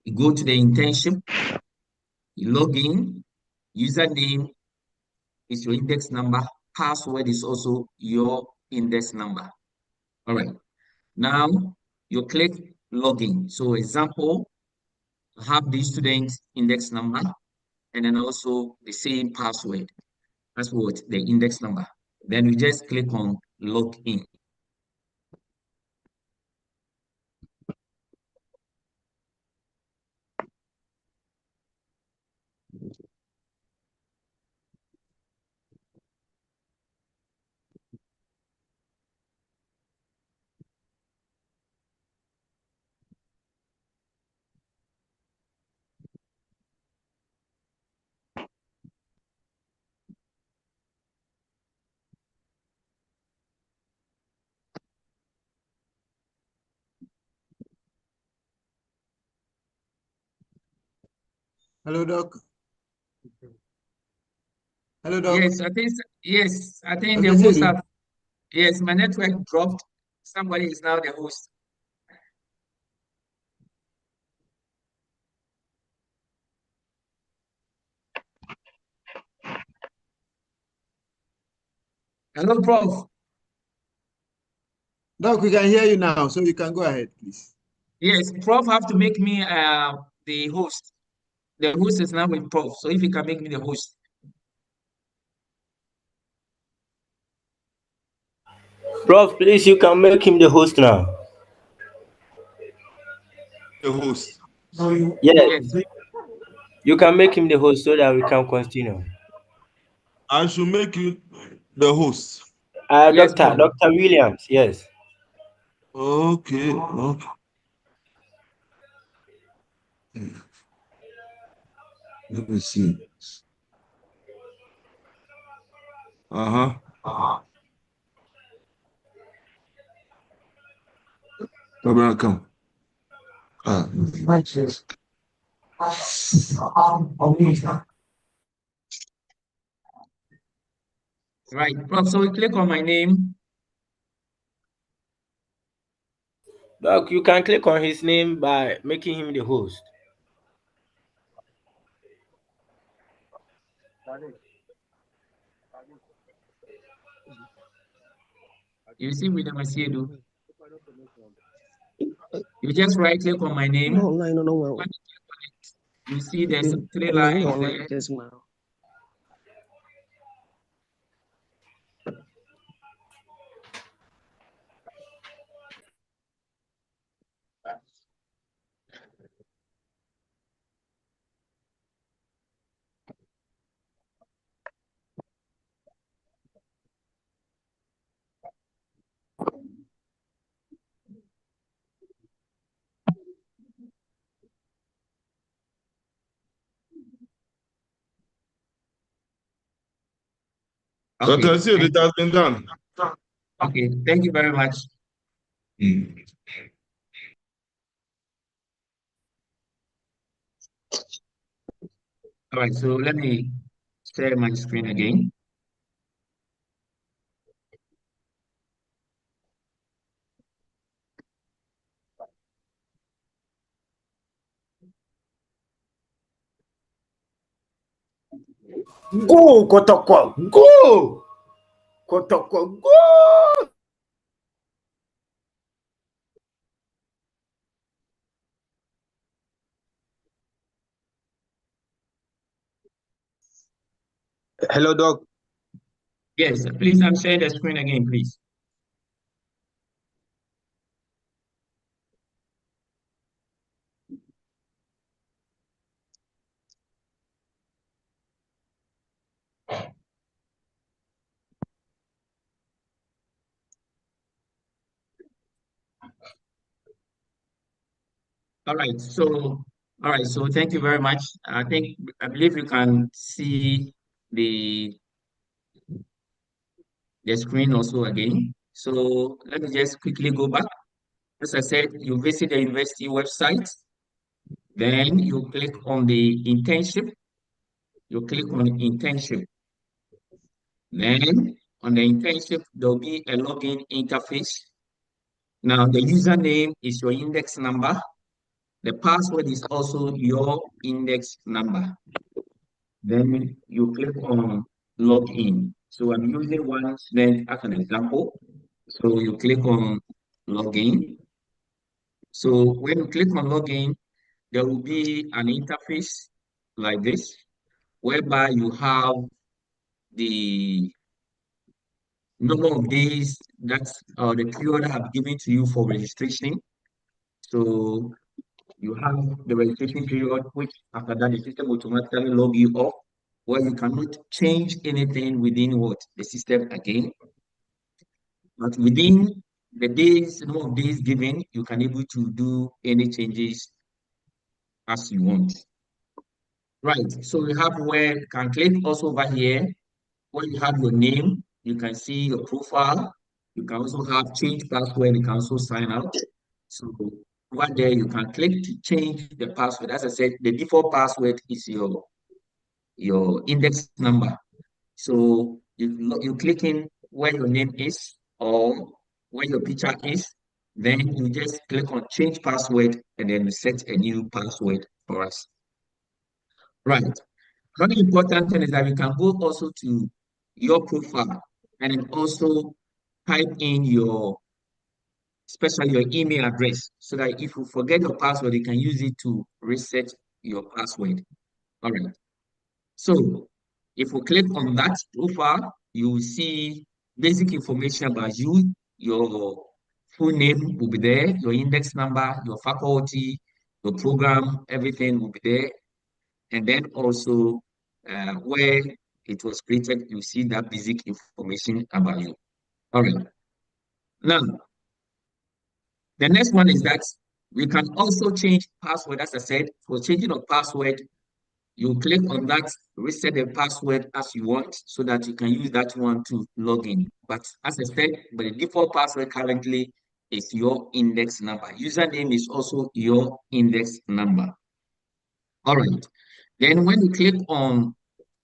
you go to the internship, you log in, username is your index number, password is also your index number. All right. Now you click login. So example, have the student index number and then also the same password. That's what the index number. Then we just click on login. Hello, Doc. Hello, Doc. Yes, I think the Okay, host Siri. have, yes, my network dropped. Somebody is now the host. Hello, Prof. Doc, we can hear you now, so you can go ahead, please. Yes, Prof have to make me the host. The host is now with Prof. So if you can make me the host. Prof, please, you can make him the host now. The host. Yes, you can make him the host so that we can continue. I should make you the host. Yes, Dr. Prof. Williams, yes. Okay. Okay. Let me see. Uh-huh. Come. Right, Prof. So we click on my name. Doc, you can click on his name by making him the host. You see with the Masiedu. You just right click on my name. You see there's three lines there. So Okay. that's it. It has been done. Okay. Thank you very much. All right. So let me share my screen again. Go, Kotoko, go! Kotoko, go! Hello, Doc. Yes. Please, I'm sharing the screen again, please. All right. So thank you very much. I believe you can see the the screen also again. So let me just quickly go back. As I said, you visit the university website, then you click on the internship. You click on internship. Then on the internship, there'll be a login interface. Now the username is your index number. The password is also your index number. Then you click on login. So I'm using one student as an example. So you click on login. So when you click on login, there will be an interface like this, whereby you have the number of days that's the period I have given to you for registration. So you have the registration period, which after that the system automatically log you off, where you cannot change anything within what the system again. But within the days, number of days given, you can able to do any changes as you want. Right. So we have where you can click also over here, where you have your name, you can see your profile. You can also have change password, you can also sign out. So over there, you can click to change the password. As I said, the default password is your index number. So you click in where your name is or where your picture is, then you just click on change password and then set a new password for us. Right. Very important thing is that you can go also to your profile and then also type in your, especially your email address, so that if you forget your password, you can use it to reset your password. All right. So if we click on that profile, you will see basic information about you. Your full name will be there, your index number, your faculty, your program, everything will be there. And then also where it was created, you see that basic information about you. All right. Now, the next one is that we can also change password. As I said, for changing of password, you click on that, reset the password as you want so that you can use that one to log in. But as I said, the default password currently is your index number. Username is also your index number. All right. Then when you click on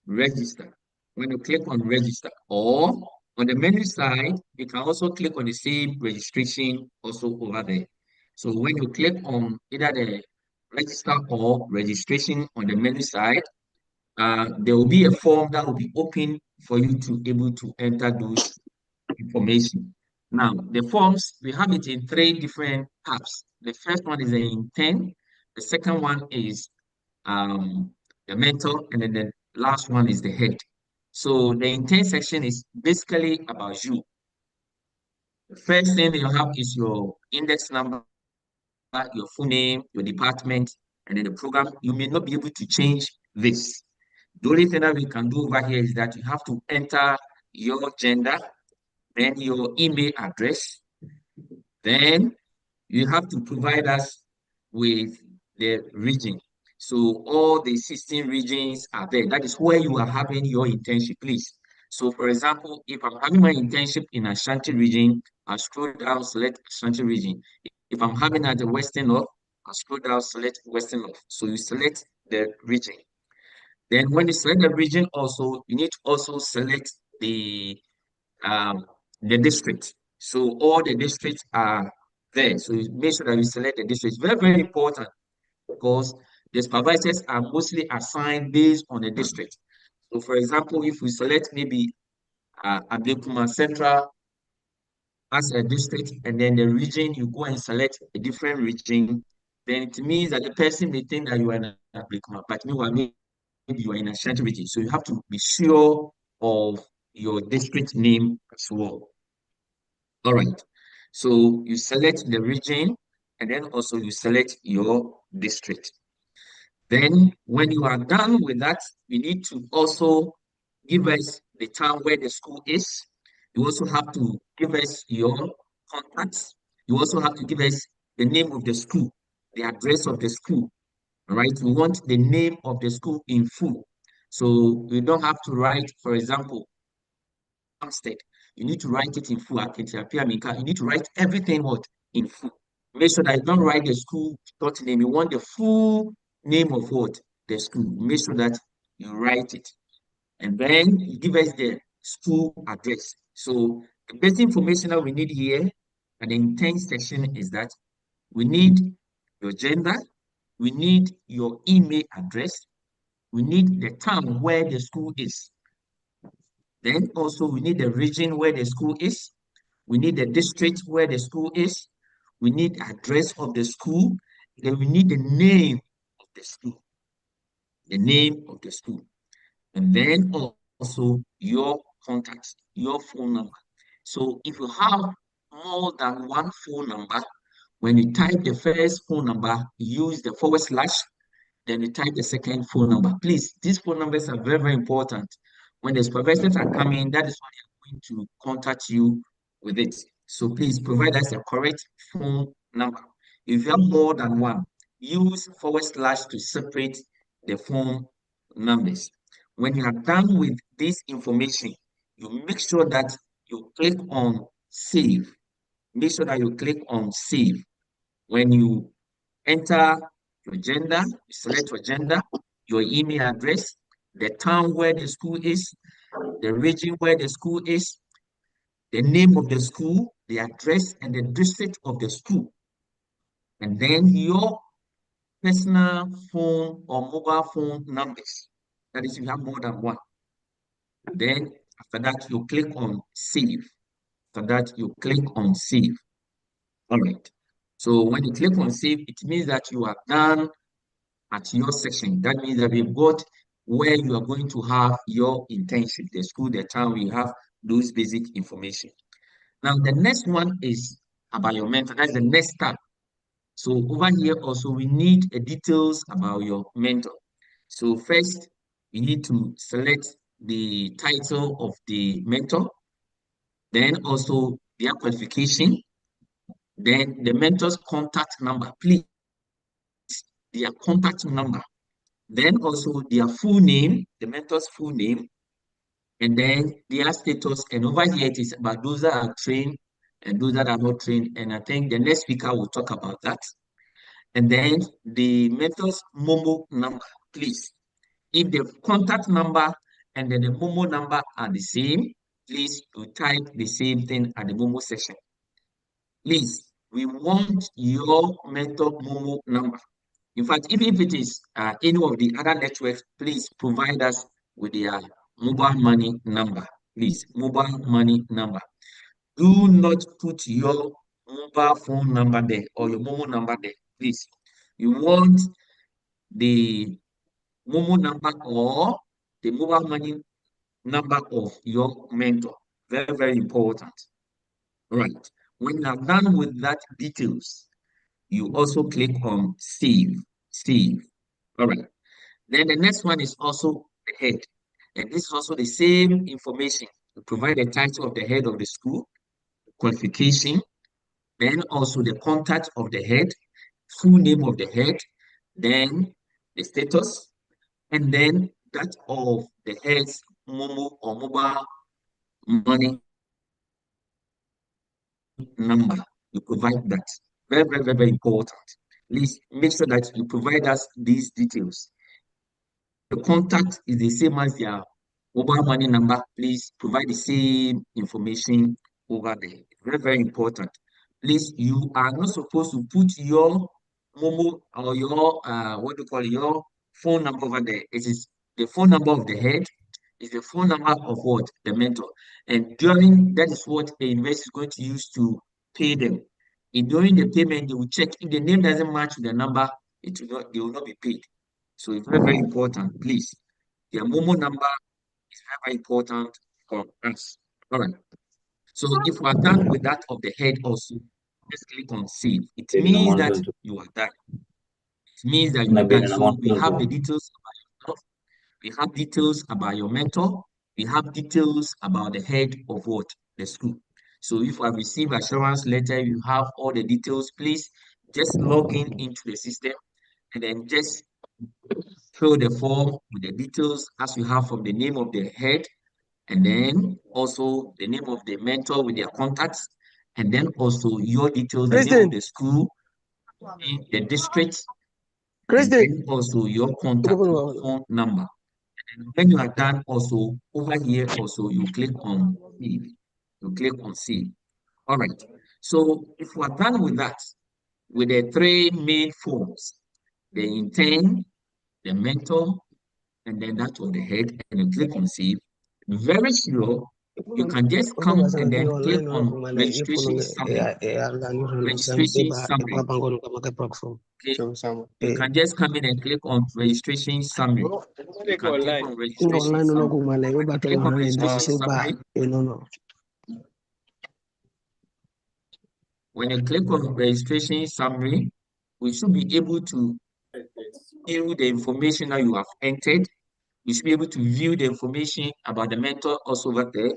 register, when you click on register, or on the menu side, you can also click on the same registration also over there. So when you click on either the register or registration on the menu side, there will be a form that will be open for you to able to enter those information. Now, the forms, we have it in three different tabs. The first one is the intent, the second one is um, the mentor, and then the last one is the head. So the intent section is basically about you. The first thing you have is your index number, your full name, your department, and then the program. You may not be able to change this. The only thing that we can do over here is that you have to enter your gender, then your email address, then you have to provide us with the region. So all the 16 regions are there. That is where you are having your internship, please. So for example, if I'm having my internship in Ashanti region, I scroll down, select Ashanti region. If I'm having at the Western North, I scroll down, select Western North. So you select the region. Then when you select the region also, you need to also select the district. So all the districts are there. So you make sure that you select the district. It's very, very important because the supervisors are mostly assigned based on the district. So for example, if we select maybe Ablekuma Central as a district, and then the region, you go and select a different region, then it means that the person may think that you are in Ablekuma, but meanwhile, maybe you are in a Ashanti region. So you have to be sure of your district name as well. All right. So you select the region, and then also you select your district. Then when you are done with that, you need to also give us the town where the school is. You also have to give us your contacts. You also have to give us the name of the school, the address of the school. All right. We want the name of the school in full. So you don't have to write, for example, Amstead. You need to write it in full. You need to write everything what in full. Make sure that you don't write the school dot name. You want the full name of what? The school. Make sure that you write it. And then you give us the school address. So the basic information that we need here at the intent section is that we need your gender, we need your email address, we need the town where the school is. Then also we need the region where the school is, we need the district where the school is, we need the address of the school, then we need the name of the school, the name of the school, and then also your contact, your phone number. So if you have more than one phone number, when you type the first phone number, use the /, then you type the second phone number. Please, these phone numbers are very, very important. When the supervisors are coming, that is when they are going to contact you with it. So please provide us a correct phone number. If you have more than one, use / to separate the phone numbers. When you are done with this information, you make sure that you click on save. Make sure that you click on save. When you enter your gender, you select your gender, your email address, the town where the school is, the region where the school is, the name of the school, the address, and the district of the school. And then your personal phone or mobile phone numbers. That is, if you have more than one. Then after that, you click on save. After that, you click on save. All right. So when you click on save, it means that you are done at your section. That means that we've got where you are going to have your internship, the school, the town, we have those basic information. Now, the next one is about your mentor. That's the next step. So over here also, we need details about your mentor. So first, we need to select the title of the mentor, then also their qualification, then the mentor's contact number, please, their contact number, then also their full name, the mentor's full name, and then their status. And over here it is about those that are trained and those that are not trained. And I think the next speaker will talk about that. And then the mentor's Momo number, please. If the contact number and then the Momo number are the same, please you type the same thing at the Momo section. Please, we want your mentor Momo number. In fact, even if it is any of the other networks, please provide us with their mobile money number. Please, mobile money number. Do not put your mobile phone number there or your Momo number there, please. You want the Momo number or the mobile money number of your mentor. Very, very important. Right. When you are done with that details, you also click on save. Save. All right. Then the next one is also the head. And this is also the same information. You provide the title of the head of the school, qualification, then also the contact of the head, full name of the head, then the status, and then that of the head's Momo or mobile money number. You provide that. Very, very, very, very important. Please make sure that you provide us these details. The contact is the same as their mobile money number. Please provide the same information over there. Very, very important. Please, you are not supposed to put your Momo or your what do you call it, your phone number over there. It is the phone number of the head, is the phone number of what? The mentor. And during that is what the investor is going to use to pay them. And during the payment, they will check if the name doesn't match the number, they will not be paid. So it's very, very important. Please, their Momo number is very, very important for us. All right. So if we are done with that of the head also, just click on save. It means that you are done. It means that you are done. So we have the details about yourself. We have details about your mentor. We have details about the head of what? The school. So if I receive assurance letter, you have all the details. Please just log in into the system and then just fill the form with the details as you have from the name of the head, and then also the name of the mentor with their contacts, and then also your details, the name of the school, the district, and then also your contact phone number. And when you are done, also over here, also you click on save. You click on save. All right. So if we are done with that, with the three main forms, the intern, the mentor, and then that of the head, and you click on save. Very sure you can just come and then click on registration summary. Registration summary. Okay. You can just come in and click on registration summary. You can click on registration summary. Click on registration summary. When you click on registration summary, we should be able to view the information that you have entered. You should be able to view the information about the mentor also over there.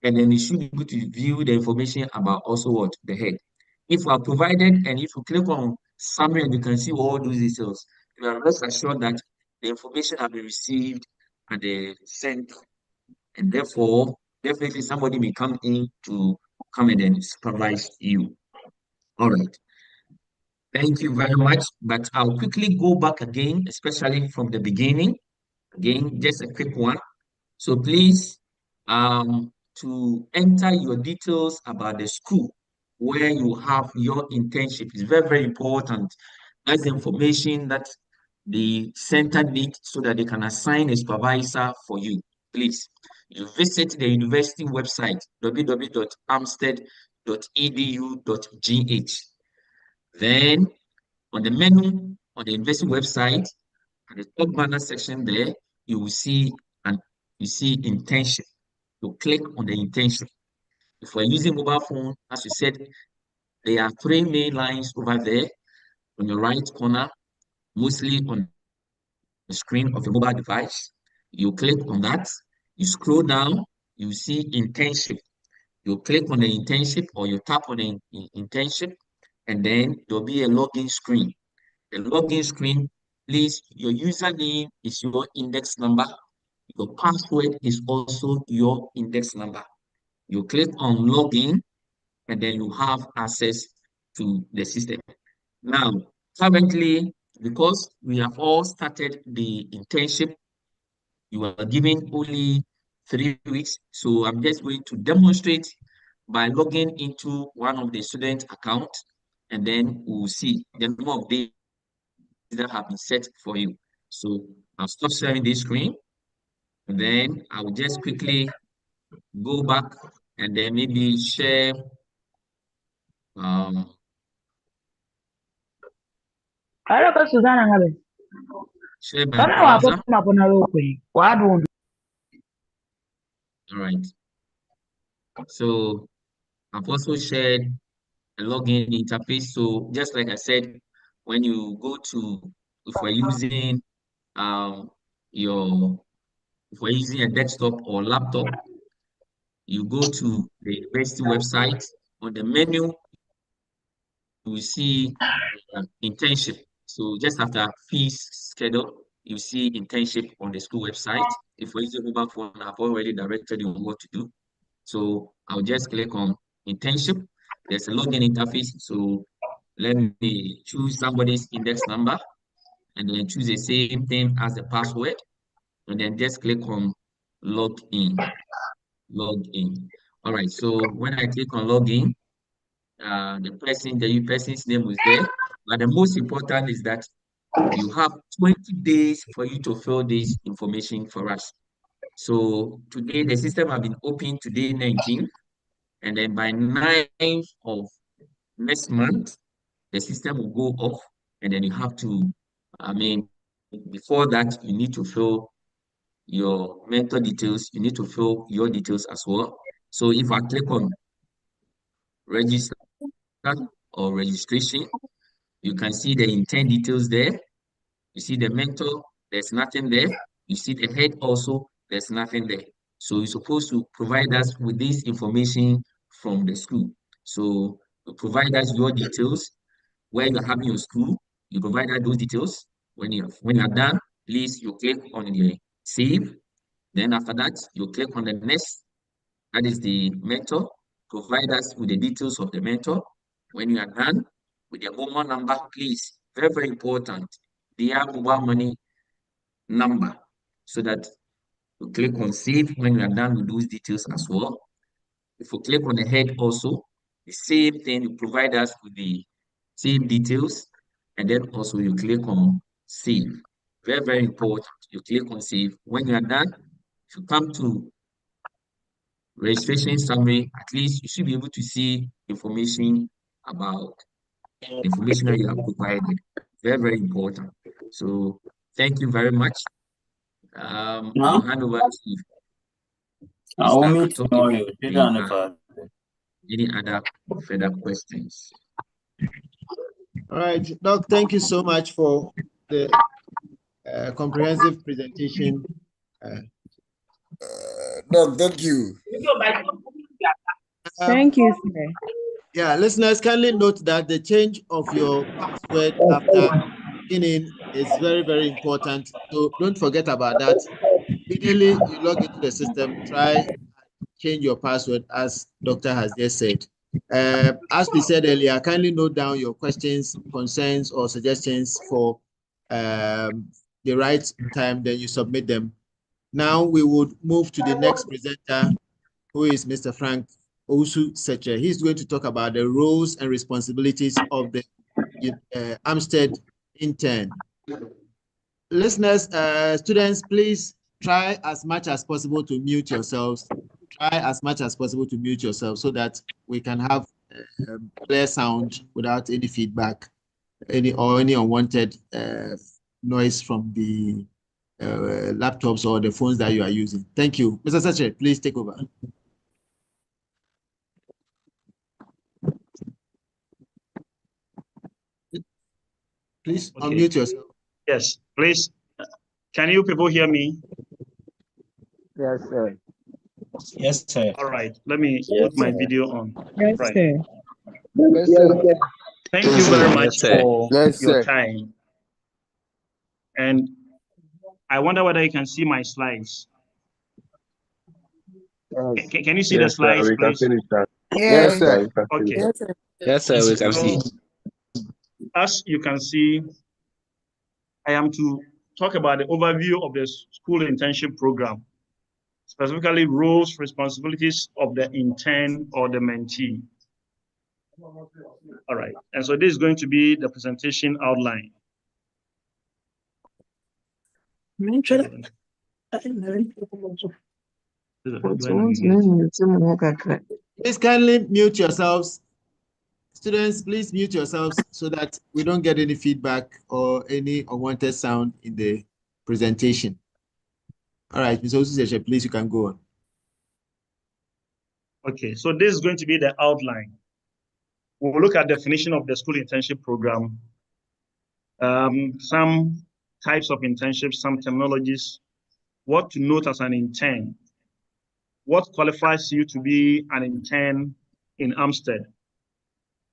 And then you should be able to view the information about also what? The head. If you are provided and if you click on summary and you can see all those details, you are rest assured that the information has been received at the center. And therefore, definitely somebody may come in to come and then supervise you. All right. Thank you very much. But I'll quickly go back again, especially from the beginning. Again, just a quick one. So please, to enter your details about the school where you have your internship is very, very important. That's the information that the center needs so that they can assign a supervisor for you. Please, you visit the university website, www.amstead.edu.gh. Then on the menu on the university website, at the top banner section there, you will see internship. You click on the internship. If we're using mobile phone, as you said, there are three main lines over there on your right corner, mostly on the screen of your mobile device. You click on that. You scroll down, you see internship. You click on the internship or you tap on the internship, and then there'll be a login screen. The login screen, please, your username is your index number. Your password is also your index number. You click on login, and then you have access to the system. Now, currently, because we have all started the internship, you are given only 3 weeks. So I'm just going to demonstrate by logging into one of the student accounts, and then we'll see the number of days that have been set for you. So I'll stop sharing this screen, and then I will just quickly go back and then maybe share share my browser. All right. So I've also shared a login interface. So just like I said, when you go to, if we're using your, if we're using a desktop or laptop, you go to the university website. On the menu, you will see internship. So just after fees schedule, you see internship on the school website. If we're using mobile phone, I've already directed you on what to do. So I'll just click on internship. There's a login interface. So let me choose somebody's index number and then choose the same thing as the password. And then just click on log in. Log in. All right. So when I click on login, the person's name is there. But the most important is that you have 20 days for you to fill this information for us. So today the system has been open today 19th, and then by 9th of next month, the system will go off, and then you have to, before that, you need to fill your mentor details, you need to fill your details as well. So if I click on register or registration, you can see the intern details there. You see the mentor, there's nothing there. You see the head also, there's nothing there. So you're supposed to provide us with this information from the school. So you provide us your details, where you're having your school, you provide us those details. When you're done, please you click on the save. Then after that, you click on the next, that is the mentor. Provide us with the details of the mentor. When you are done with your mobile number, please, very, very important, their mobile money number, so that you click on save when you are done with those details as well. If you click on the head also, the same thing, you provide us with the same details, and then also you click on save. Very, very important. You click on save. When you are done, if you come to registration summary, at least you should be able to see information about the information that you have provided. Very, very important. So thank you very much. I'll hand over to Mr. Atoki if you have any other further questions. All right, Doc, thank you so much for the comprehensive presentation. Doc, thank you. Thank you, sir. Yeah, listeners, kindly note that the change of your password after beginning is very, very important. So don't forget about that. Immediately you log into the system, try and change your password as Doctor has just said. As we said earlier, kindly note down your questions, concerns, or suggestions for the right time, then you submit them. Now we would move to the next presenter, who is Mr. Frank Owusu-Sechere. He's going to talk about the roles and responsibilities of the Amstead intern. Listeners, students, please try as much as possible to mute yourselves. Try as much as possible to mute yourselves so that we can have clear sound without any feedback, any unwanted noise from the laptops or the phones that you are using. Thank you. Mr. Sechere, please take over. Please unmute yourself. Yes, please. Can you people hear me? Yes, sir. Yes, sir. All right. Let me put my video on. Yes, Right. sir. Yes, sir. Thank you very much for Yes, your sir. time. And I wonder whether you can see my slides. Yes. Can you see the slides, please? Yes, sir. Okay. Yes, sir. Yes, sir, we can see. As you can see, I am to talk about the overview of the school internship program, specifically roles, responsibilities of the intern or the mentee. All right, and so this is going to be the presentation outline. Please kindly mute yourselves. Students, please mute yourselves so that we don't get any feedback or any unwanted sound in the presentation. All right, Mr. Owusu-Sechere, please, you can go on. Okay, so this is going to be the outline. We'll look at definition of the school internship program, some types of internships, some terminologies, what to note as an intern, what qualifies you to be an intern in Amstead,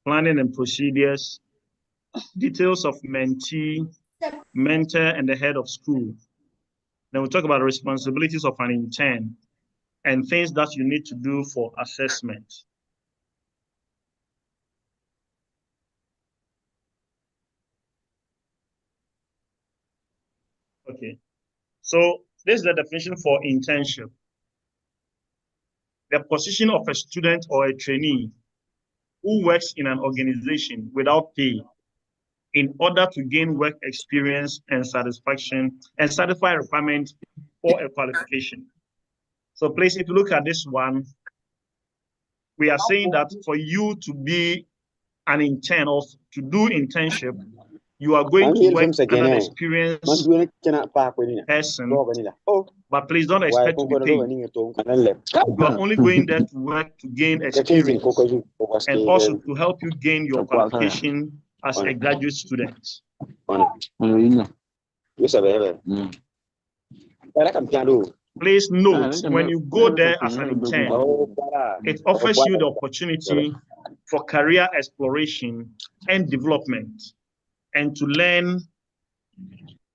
planning and procedures, details of mentee, mentor, and the head of school. Then we'll talk about responsibilities of an intern, and things that you need to do for assessment. Okay, so this is the definition for internship. The position of a student or a trainee who works in an organization without pay in order to gain work experience and satisfaction and satisfy requirements for a qualification. So please, if you look at this one, we are saying that for you to be an intern or to do internship, you are going to work under an experienced person, but please don't expect to be paid. You are only going there to work to gain experience and also to help you gain your qualification as a graduate student. Please note, when you go there as an intern, it offers you the opportunity for career exploration and development, and to learn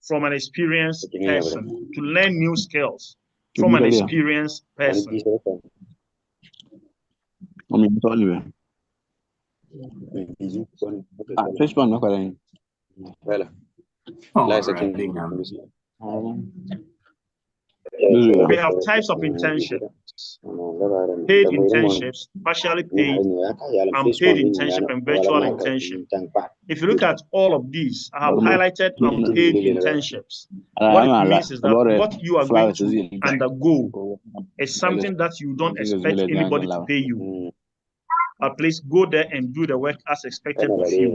from an experienced person, to learn new skills from an experienced person. We have types of internships: paid internships, partially paid, unpaid internship, and virtual internship. If you look at all of these, I have highlighted unpaid internships. What it means is that what you are going to undergo is something that you don't expect anybody to pay you. Please go there and do the work as expected of you.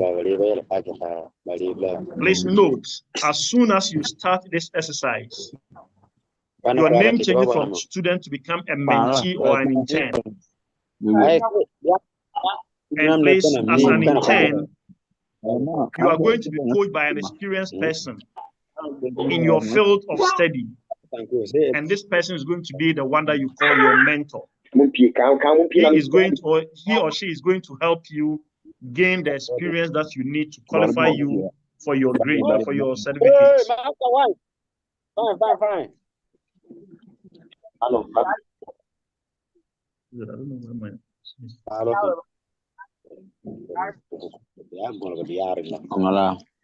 Please note, as soon as you start this exercise, your name changes from student to become a mentee or an intern. And please, as an intern, you are going to be coached by an experienced person in your field of study. And this person is going to be the one that you call your mentor. He is going to, or he or she is going to help you gain the experience that you need to qualify you for your grade, for your certificate. Fine. Hello.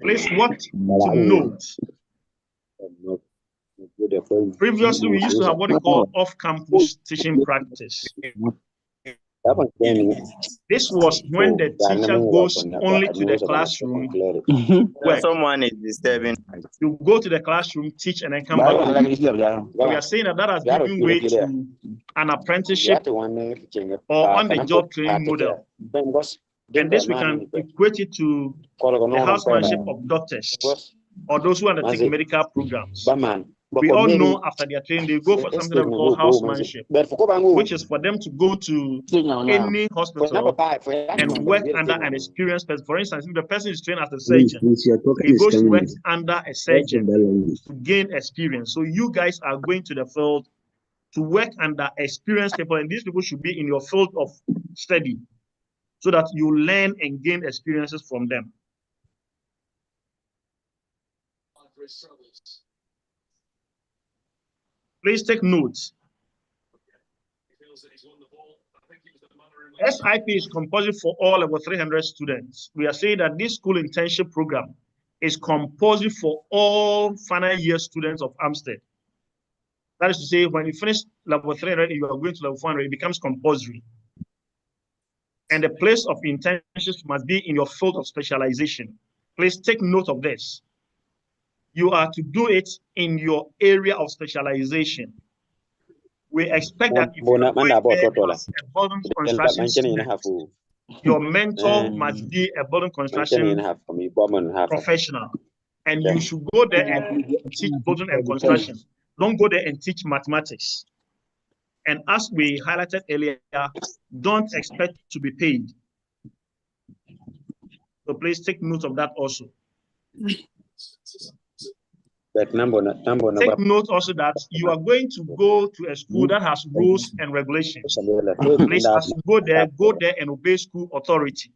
Please, what to note? Previously, we used to have what we call off-campus teaching practice. This was when the teacher goes only to the classroom. Someone is disturbing. You go to the classroom, teach, and then come back home. We are saying that has given way to an apprenticeship or on-the-job training model. And this we can equate it to the housemanship of doctors or those who undertake medical programs. We all know after their training, they go for something that we call housemanship, which is for them to go to any hospital and work under an experienced person. For instance, if the person is trained as a surgeon, he goes to work under a surgeon to gain experience. So you guys are going to the field to work under experienced people, and these people should be in your field of study so that you learn and gain experiences from them. Please take notes. SIP is compulsory for all over 300 students. We are saying that this school internship program is compulsory for all final year students of Amstead. That is to say, when you finish level 300, you are going to level 400, it becomes compulsory. And the place of internships must be in your field of specialization. Please take note of this. You are to do it in your area of specialization. We expect that if you are going there as a building construction student, your mentor must be a building construction professional. And you should go there and teach building and construction. Don't go there and teach mathematics. And as we highlighted earlier, don't expect to be paid. So please take note of that also. Take note also that you are going to go to a school that has rules and regulations. Please, as you go there and obey school authority.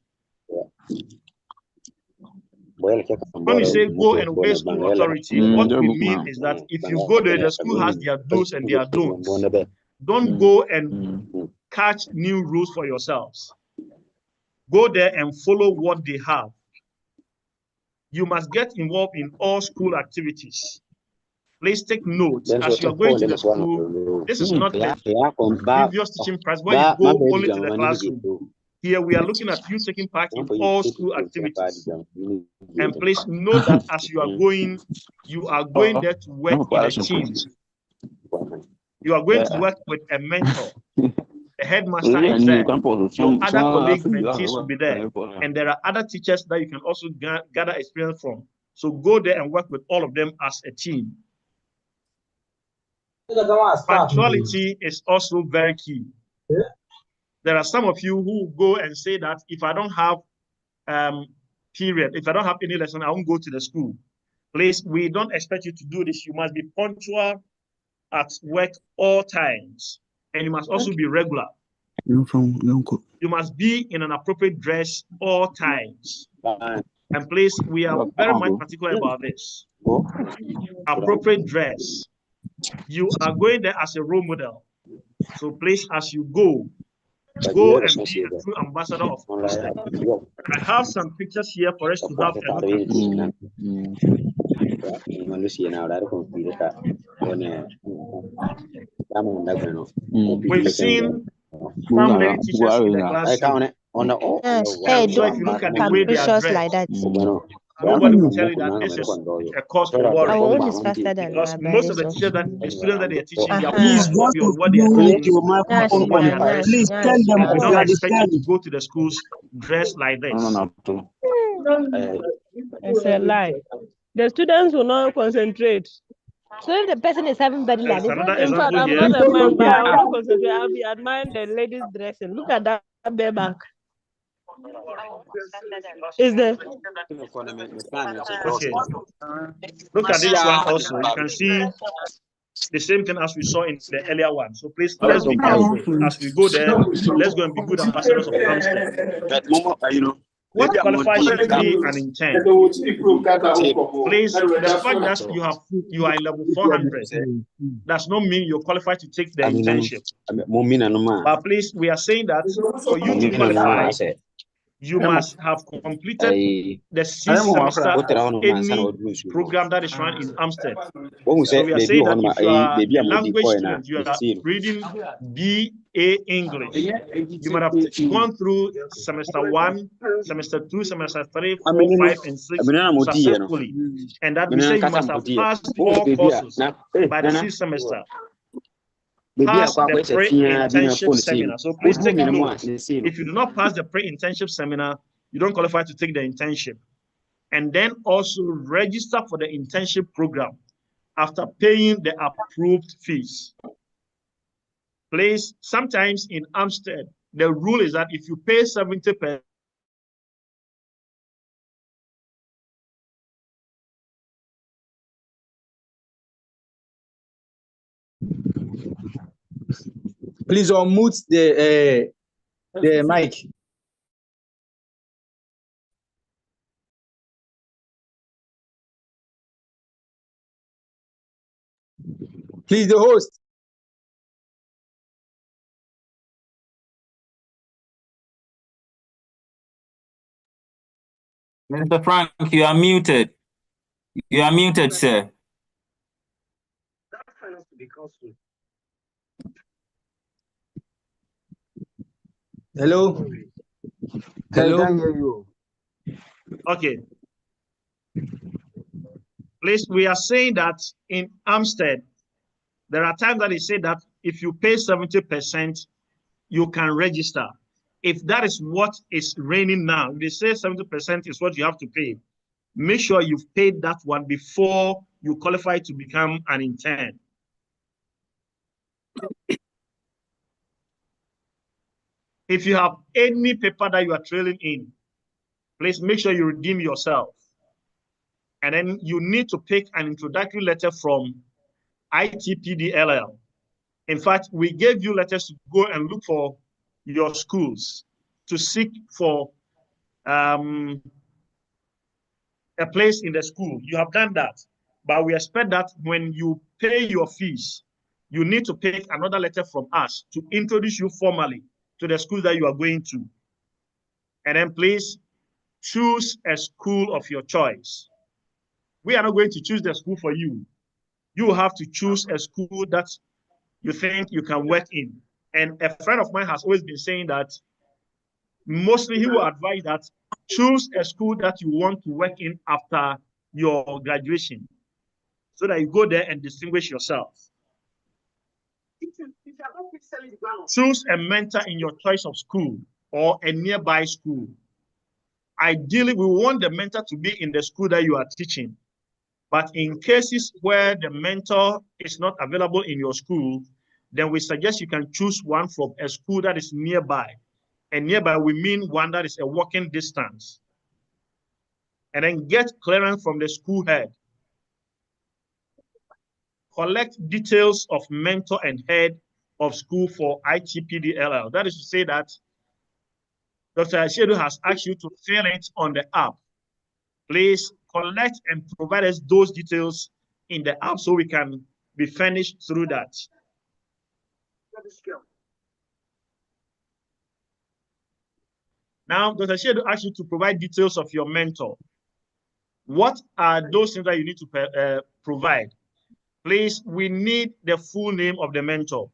When we say go and obey school authority, what we mean is that if you go there, the school has their do's and their don'ts. Don't go and catch new rules for yourselves. Go there and follow what they have. You must get involved in all school activities. Please take note as you are going to the school. This is not the previous teaching practice where you go only to the classroom. Here we are looking at you taking part in all school activities. And please know that as you are going there to work in a team. You are going to work with a mentor. The headmaster is there. Your other colleagues, mentees will be there. And there are other teachers that you can also gather experience from. So go there and work with all of them as a team. Punctuality is also very key. There are some of you who go and say that if I don't have if I don't have any lesson, I won't go to the school. Please, we don't expect you to do this. You must be punctual at work all times. And you must also be regular. You must be in an appropriate dress all times. And please, we are very much particular about this. Appropriate dress. You are going there as a role model. So please, as you go and be a true ambassador of Amsterdam. I have some pictures here for us to have a look at. We've seen some lady teachers in the classroom. So if you look at the way they are dressed, like that. Nobody will tell you that this is a cause for worry. Because most of the teachers the students that they are teaching, they are focused on what they are teaching or what they are dressing. And we don't expect you to go to the schools dressed like this. It's a lie. The students will not concentrate. So if the person is having body like this, in fact, I'm not a man, but I will not concentrate. I'll be admiring the ladies dressing. Look at that bareback. Is there? Okay. Look at this one also. You can see the same thing as we saw in the earlier one. So please, let's be careful. As we go there, let's go and be good ambassadors of Amsterdam. What qualifies you to be an intern? Please, the fact that you are in level 400 does not mean you're qualified to take the internship. But please, we are saying that for you to qualify, you must have completed the 6th semester of any program that is run in Amsterdam. So we are saying that if you are a language student, you are reading BA English, you might have gone through semester 1, semester 2, semester 3, 4, 5, and 6 successfully. And that we say you must have passed all courses by the 6th semester. Pass the pre-internship seminar. So please take note. If you do not pass the pre-internship seminar, you don't qualify to take the internship. And then also register for the internship program after paying the approved fees. Please, sometimes in Amsterdam, the rule is that if you pay 70%, please unmute the mic. Please, the host. Mr. Frank, you are muted. You are muted, sir. Hello. Hello. Okay. Please, we are saying that in Amsterdam, there are times that they say that if you pay 70%, you can register. If that is what is reigning now, they say 70% is what you have to pay. Make sure you've paid that one before you qualify to become an intern. If you have any paper that you are trailing in, please make sure you redeem yourself. And then you need to pick an introductory letter from ITPDLL. In fact, we gave you letters to go and look for your schools to seek for a place in the school. You have done that, but we expect that when you pay your fees, you need to pick another letter from us to introduce you formally to the school that you are going to. And then please choose a school of your choice. We are not going to choose the school for you. You have to choose a school that you think you can work in. And a friend of mine has always been saying that mostly he will advise that choose a school that you want to work in after your graduation so that you go there and distinguish yourself. Choose a mentor in your choice of school or a nearby school. Ideally, we want the mentor to be in the school that you are teaching. But in cases where the mentor is not available in your school, then we suggest you can choose one from a school that is nearby. And nearby, we mean one that is a walking distance. And then get clearance from the school head. Collect details of mentor and head of school for ITPDLL. That is to say that Dr. Ashedu has asked you to fill it on the app. Please collect and provide us those details in the app so we can be furnished through that. Now, Dr. Ashedu asked you to provide details of your mentor. What are those things that you need to provide? Please, we need the full name of the mentor.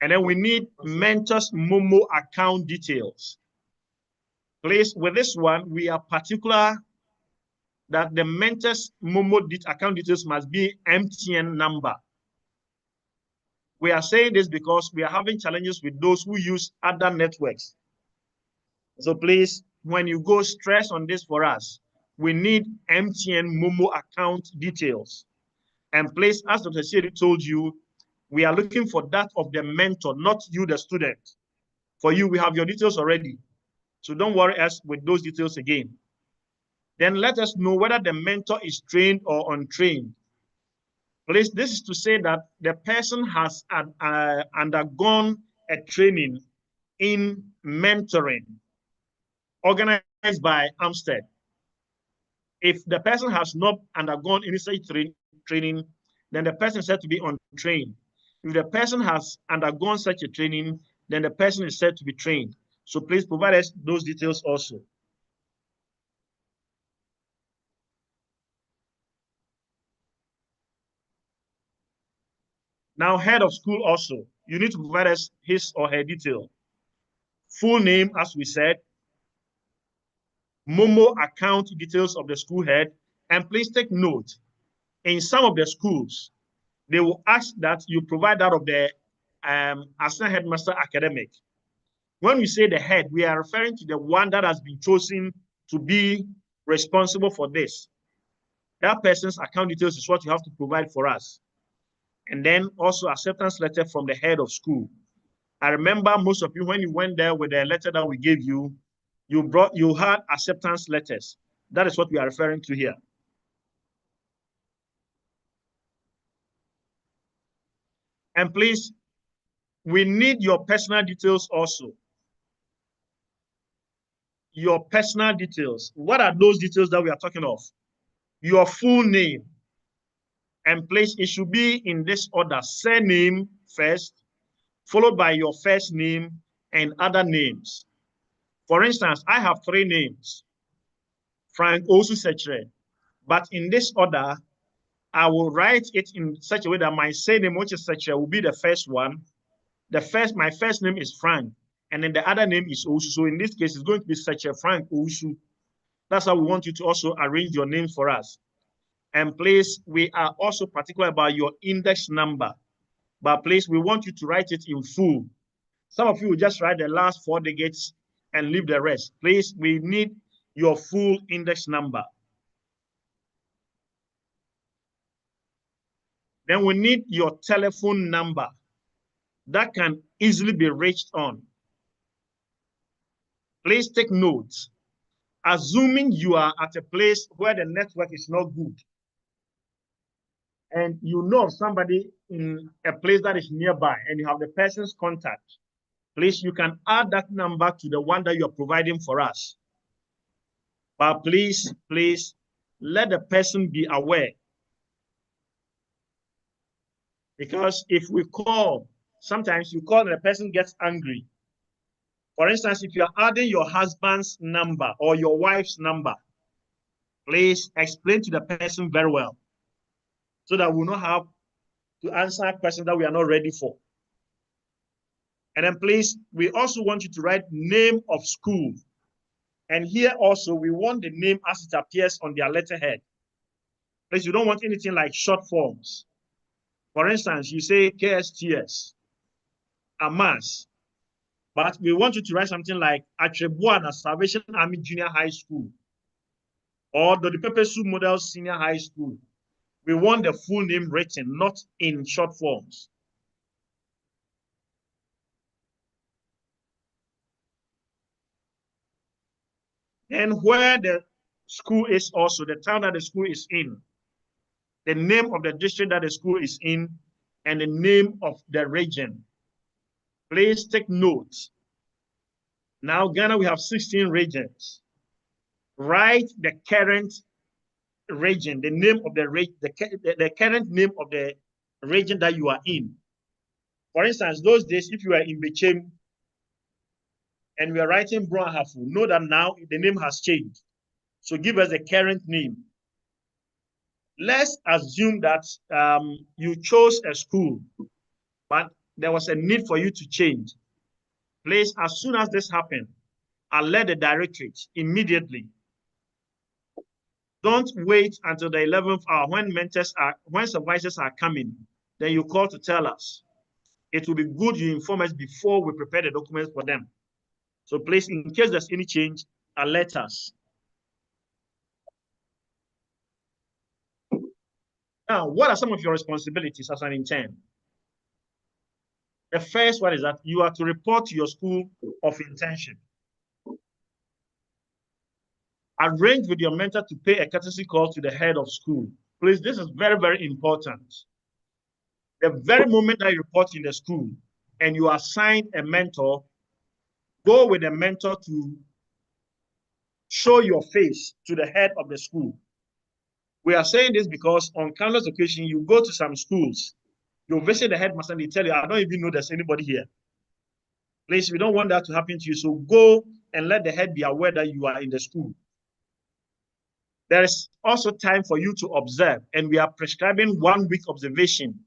And then we need mentor's Momo account details. Please, with this one, we are particular that the mentor's Momo account details must be MTN number. We are saying this because we are having challenges with those who use other networks. So please, when you go stress on this for us, we need MTN Momo account details. And please, as Dr. Siri told you, we are looking for that of the mentor, not you, the student. For you, we have your details already. So don't worry us with those details again. Then let us know whether the mentor is trained or untrained. Please, this is to say that the person has undergone a training in mentoring organized by Amstead. If the person has not undergone any such training, then the person is said to be untrained. If the person has undergone such a training, then the person is said to be trained. So please provide us those details also. Now, head of school also, you need to provide us his or her detail. Full name, as we said, Momo account details of the school head, and please take note, in some of the schools, they will ask that you provide that of the assistant headmaster academic. When we say the head, we are referring to the one that has been chosen to be responsible for this. That person's account details is what you have to provide for us. And then also acceptance letter from the head of school. I remember most of you, when you went there with the letter that we gave you, you had acceptance letters. That is what we are referring to here. And please, we need your personal details also. Your personal details. What are those details that we are talking of? Your full name. And please, it should be in this order: surname first, followed by your first name and other names. For instance, I have 3 names, Frank Osu Sechere, but in this order, I will write it in such a way that my surname, which is Sechere, will be the first one. My first name is Frank, and then the other name is Osu. So in this case, it's going to be Sechere Frank Osu. That's how we want you to also arrange your names for us. And please, we are also particular about your index number, but please, we want you to write it in full. Some of you will just write the last 4 digits and leave the rest. Please, we need your full index number. Then we need your telephone number that can easily be reached on. Please take notes. Assuming you are at a place where the network is not good, and you know of somebody in a place that is nearby, and you have the person's contact, please, you can add that number to the one that you are providing for us. But please, let the person be aware Because if we call, sometimes you call and the person gets angry. For instance, if you are adding your husband's number or your wife's number, please explain to the person very well so that we will not have to answer questions that we are not ready for. And then please, we also want you to write name of school. And here also, we want the name as it appears on their letterhead. Please, you don't want anything like short forms. For instance, you say KSTS, AMAS, but we want you to write something like Atrebuana Salvation Army Junior High School or the Pepesu Model Senior High School. We want the full name written, not in short forms. And where the school is also, the town that the school is in, the name of the district that the school is in, and the name of the region. Please take note. Now, Ghana, we have 16 regions. Write the current region, the name of the region, the current name of the region that you are in. For instance, those days, if you are in Bechem and we are writing Broahafu, know that now the name has changed. So give us the current name. Let's assume that you chose a school, but there was a need for you to change. Please, as soon as this happened, alert the directorate immediately. Don't wait until the 11th hour when supervisors are coming, then you call to tell us. It will be good you inform us before we prepare the documents for them. So please, in case there's any change, alert us. Now, what are some of your responsibilities as an intern? The first one is that you are to report to your school of internship. Arrange with your mentor to pay a courtesy call to the head of school. Please, this is very, very important. The very moment that you report in the school and you assign a mentor, go with the mentor to show your face to the head of the school. We are saying this because on countless occasions, you go to some schools, you visit the headmaster and they tell you, I don't even know there's anybody here. Please, we don't want that to happen to you. So go and let the head be aware that you are in the school. There is also time for you to observe, and we are prescribing 1 week observation.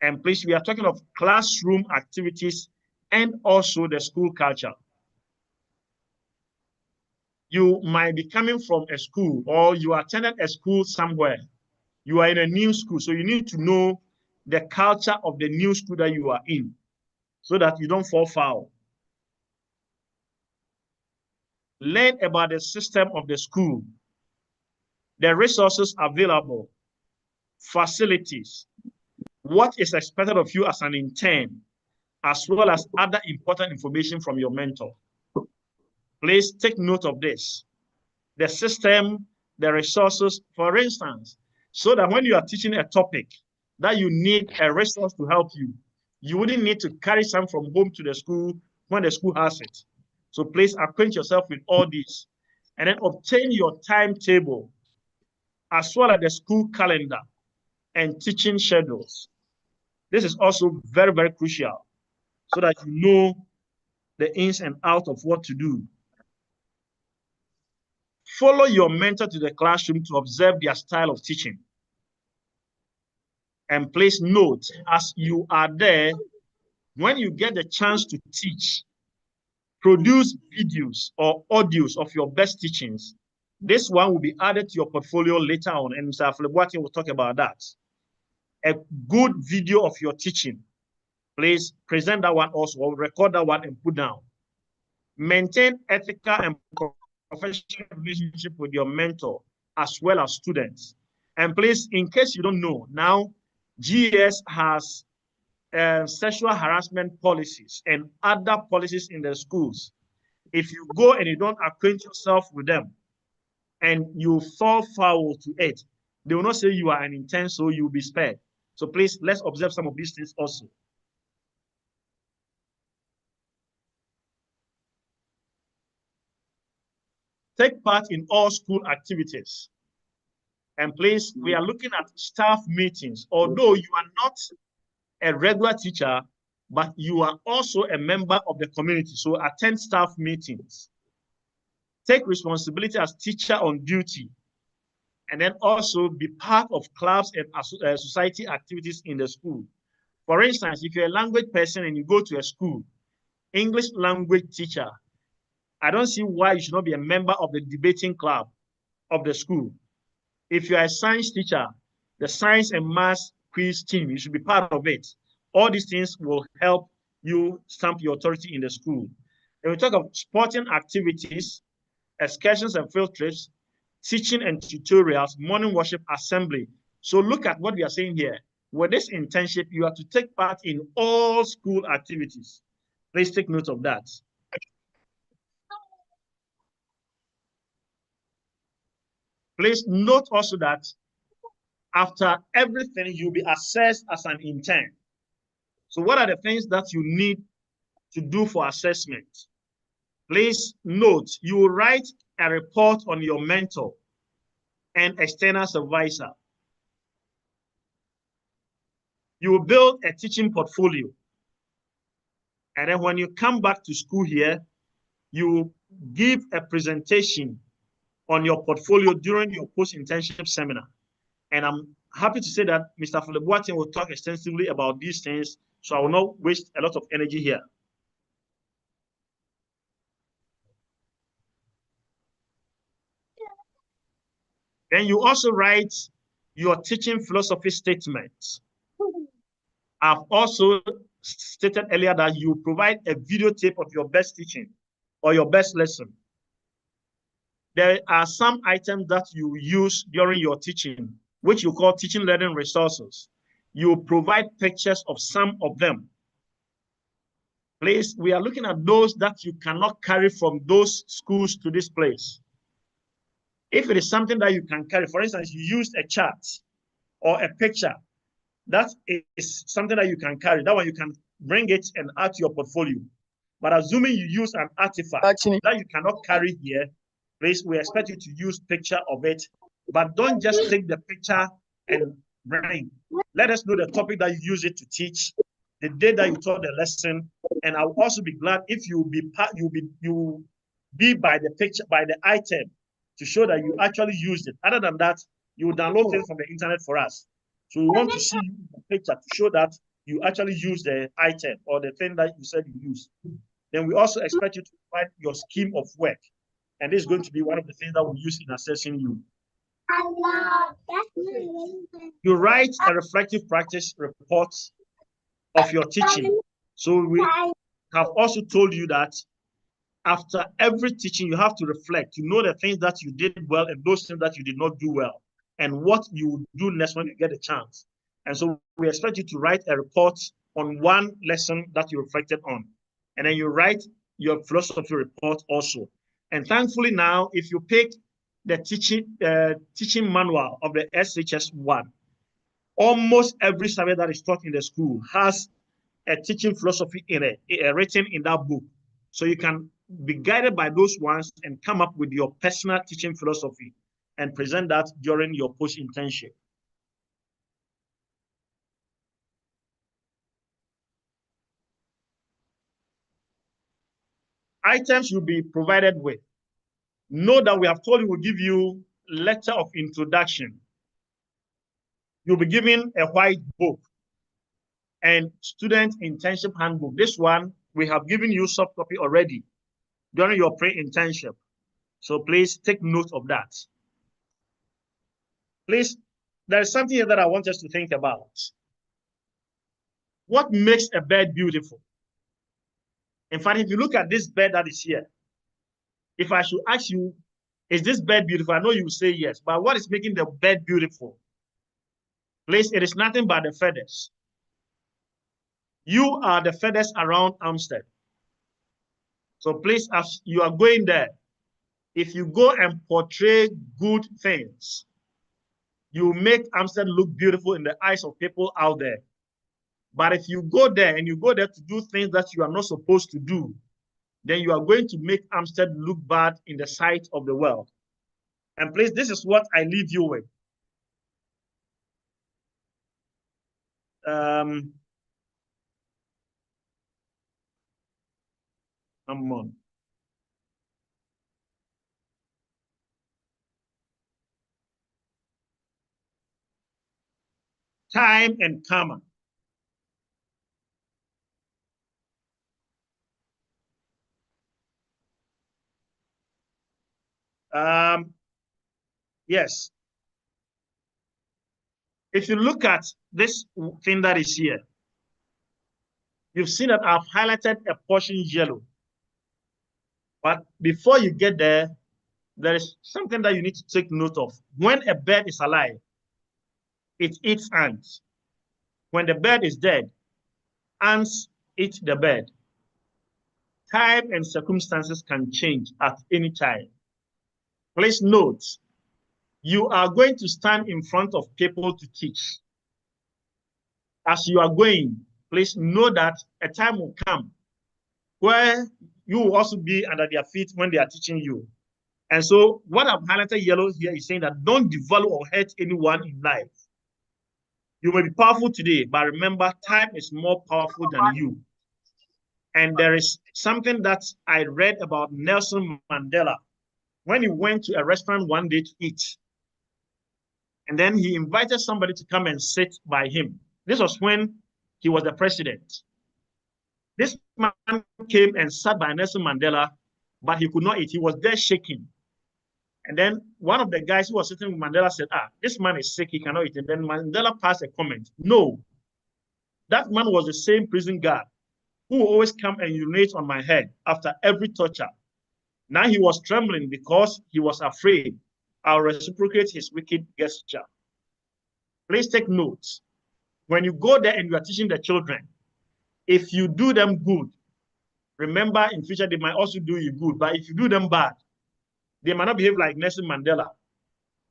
And please, we are talking of classroom activities and also the school culture. You might be coming from a school or you attended a school somewhere. You are in a new school, so you need to know the culture of the new school that you are in so that you don't fall foul. Learn about the system of the school, the resources available, facilities, what is expected of you as an intern, as well as other important information from your mentor. Please take note of this. The system, the resources, for instance, so that when you are teaching a topic that you need a resource to help you, you wouldn't need to carry some from home to the school when the school has it. So please acquaint yourself with all this and then obtain your timetable as well as the school calendar and teaching schedules. This is also very, very crucial so that you know the ins and outs of what to do. Follow your mentor to the classroom to observe their style of teaching. And please note, as you are there, when you get the chance to teach, produce videos or audios of your best teachings. This one will be added to your portfolio later on, and Mr. Aflebwati will talk about that. A good video of your teaching. Please present that one also, or record that one and put down. Maintain ethical and professional relationship with your mentor as well as students. And please, in case you don't know, now GES has sexual harassment policies and other policies in the schools. If you go and you don't acquaint yourself with them and you fall foul to it, they will not say you are an intern, so you'll be spared. So please, let's observe some of these things also. Take part in all school activities. And please, we are looking at staff meetings. Although you are not a regular teacher, but you are also a member of the community. So attend staff meetings. Take responsibility as teacher on duty. And then also be part of clubs and society activities in the school. For instance, if you're a language person and you go to a school, English language teacher, I don't see why you should not be a member of the debating club of the school. If you are a science teacher, the science and maths quiz team, you should be part of it. All these things will help you stamp your authority in the school. When we talk of sporting activities, excursions and field trips, teaching and tutorials, morning worship, assembly. So look at what we are saying here. With this internship, you have to take part in all school activities. Please take note of that. Please note also that after everything, you'll be assessed as an intern. So what are the things that you need to do for assessment? Please note, you will write a report on your mentor and external supervisor. You will build a teaching portfolio. And then when you come back to school here, you give a presentation on your portfolio during your post-internship seminar. And I'm happy to say that Mr. Fulebwati will talk extensively about these things, so I will not waste a lot of energy here. Then you also write your teaching philosophy statement. I've also stated earlier that you provide a videotape of your best teaching or your best lesson. There are some items that you use during your teaching, which you call teaching learning resources. You provide pictures of some of them. Please, we are looking at those that you cannot carry from those schools to this place. If it is something that you can carry, for instance, you used a chart or a picture, that is something that you can carry. That one you can bring it and add to your portfolio. But assuming you use an artifact that you cannot carry here, please, we expect you to use picture of it. But don't just take the picture and bring. Let us know the topic that you use it to teach, the day that you taught the lesson, and I'll also be glad if you be by the picture, by the item, to show that you actually used it. Other than that, you will download things from the internet for us. So we want to see the picture to show that you actually use the item or the thing that you said you used. Then we also expect you to provide your scheme of work. And this is going to be one of the things that we use in assessing you. You write a reflective practice report of your teaching. So we have also told you that after every teaching, you have to reflect. You know the things that you did well and those things that you did not do well, and what you will do next when you get a chance. And so we expect you to write a report on one lesson that you reflected on. And then you write your philosophy report also. And thankfully now, if you pick the teaching manual of the SHS1, almost every subject that is taught in the school has a teaching philosophy in it, written in that book. So you can be guided by those ones and come up with your personal teaching philosophy and present that during your post-internship. Items you'll be provided with. Know that we have told you we'll give you letter of introduction. You'll be given a white book and student internship handbook. This one, we have given you soft copy already during your pre-internship. So please take note of that. Please, there is something here that I want us to think about. What makes a bed beautiful? In fact, if you look at this bed that is here, if I should ask you, is this bed beautiful? I know you will say yes, but what is making the bed beautiful? Please, it is nothing but the feathers. You are the feathers around Amstead. So please, as you are going there, if you go and portray good things, you make Amstead look beautiful in the eyes of people out there. But if you go there and you go there to do things that you are not supposed to do, then you are going to make Amstead look bad in the sight of the world. And please, this is what I leave you with. Ammon. Time and karma. Yes. If you look at this thing that is here, you've seen that I've highlighted a portion yellow. But before you get there, there is something that you need to take note of. When a bird is alive, it eats ants. When the bird is dead, ants eat the bird. Time and circumstances can change at any time. Please note, you are going to stand in front of people to teach. As you are going, please know that a time will come where you will also be under their feet when they are teaching you. And so what I've highlighted yellow here is saying that don't devalue or hurt anyone in life. You may be powerful today, but remember, time is more powerful than you. And there is something that I read about Nelson Mandela when he went to a restaurant one day to eat. And then he invited somebody to come and sit by him. This was when he was the president. This man came and sat by Nelson Mandela, but he could not eat. He was there shaking. And then one of the guys who was sitting with Mandela said, this man is sick, he cannot eat. And then Mandela passed a comment. No, that man was the same prison guard who will always come and urinate on my head after every torture. Now he was trembling because he was afraid I'll reciprocate his wicked gesture. Please take note. When you go there and you are teaching the children, if you do them good, remember in future they might also do you good. But if you do them bad, they might not behave like Nelson Mandela.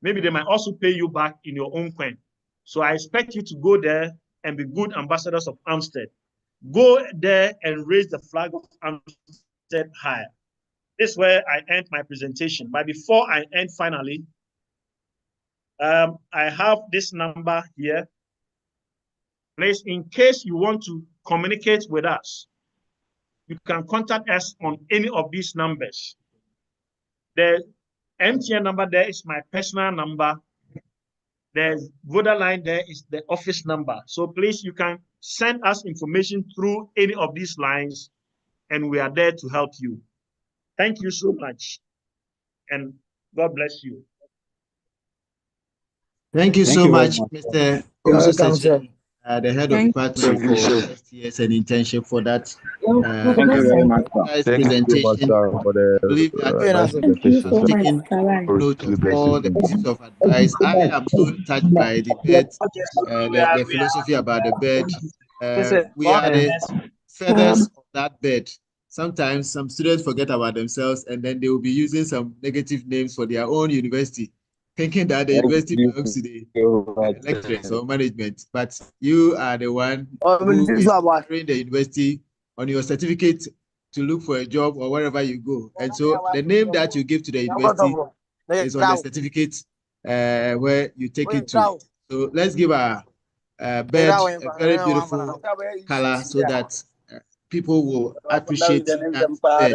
Maybe they might also pay you back in your own coin. So I expect you to go there and be good ambassadors of Amstead. Go there and raise the flag of Amstead higher. This is where I end my presentation. But before I end finally, I have this number here. Please, in case you want to communicate with us, you can contact us on any of these numbers. The MTN number there is my personal number. The Voda line there is the office number. So please, you can send us information through any of these lines, and we are there to help you. Thank you so much, and God bless you. Thank you so much, Mr. Owusu, the head of department for STS and internship, for that Thank you very much, nice presentation. I believe that taking note of all the pieces of advice. I am so touched by the bird, the philosophy about the bird. We are the feathers of that bird. Sometimes some students forget about themselves, and then they will be using some negative names for their own university, thinking that the university belongs to the lecturers or management. But you are the one who is carrying the university on your certificate to look for a job or wherever you go. And so the name that you give to the university is on the certificate where you take it to. So let's give a bird a very beautiful color so that people will appreciate that bird.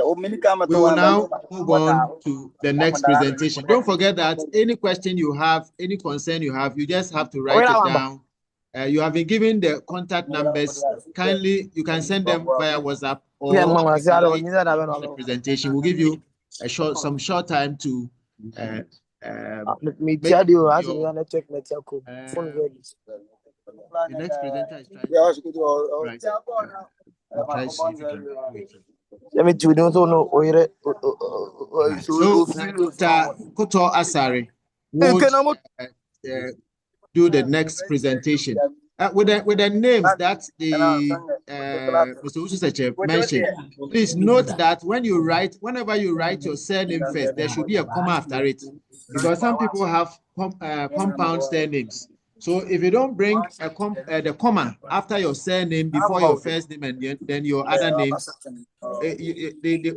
We will now move on to the next presentation. Don't forget that any question you have, any concern you have, you just have to write it down. You have been given the contact numbers. Kindly, you can send them via WhatsApp or the presentation. We'll give you some short time to make your, the next presenter is trying to right. Try to see if you can do it. So, Dr. Koto Asare would do the next presentation. With the names that the Mr. Ususeche mentioned, please note that when you write, whenever you write your surname first, there should be a comma after it, because some people have compound surnames. So if you don't bring the comma after your surname before your first name and then your other names,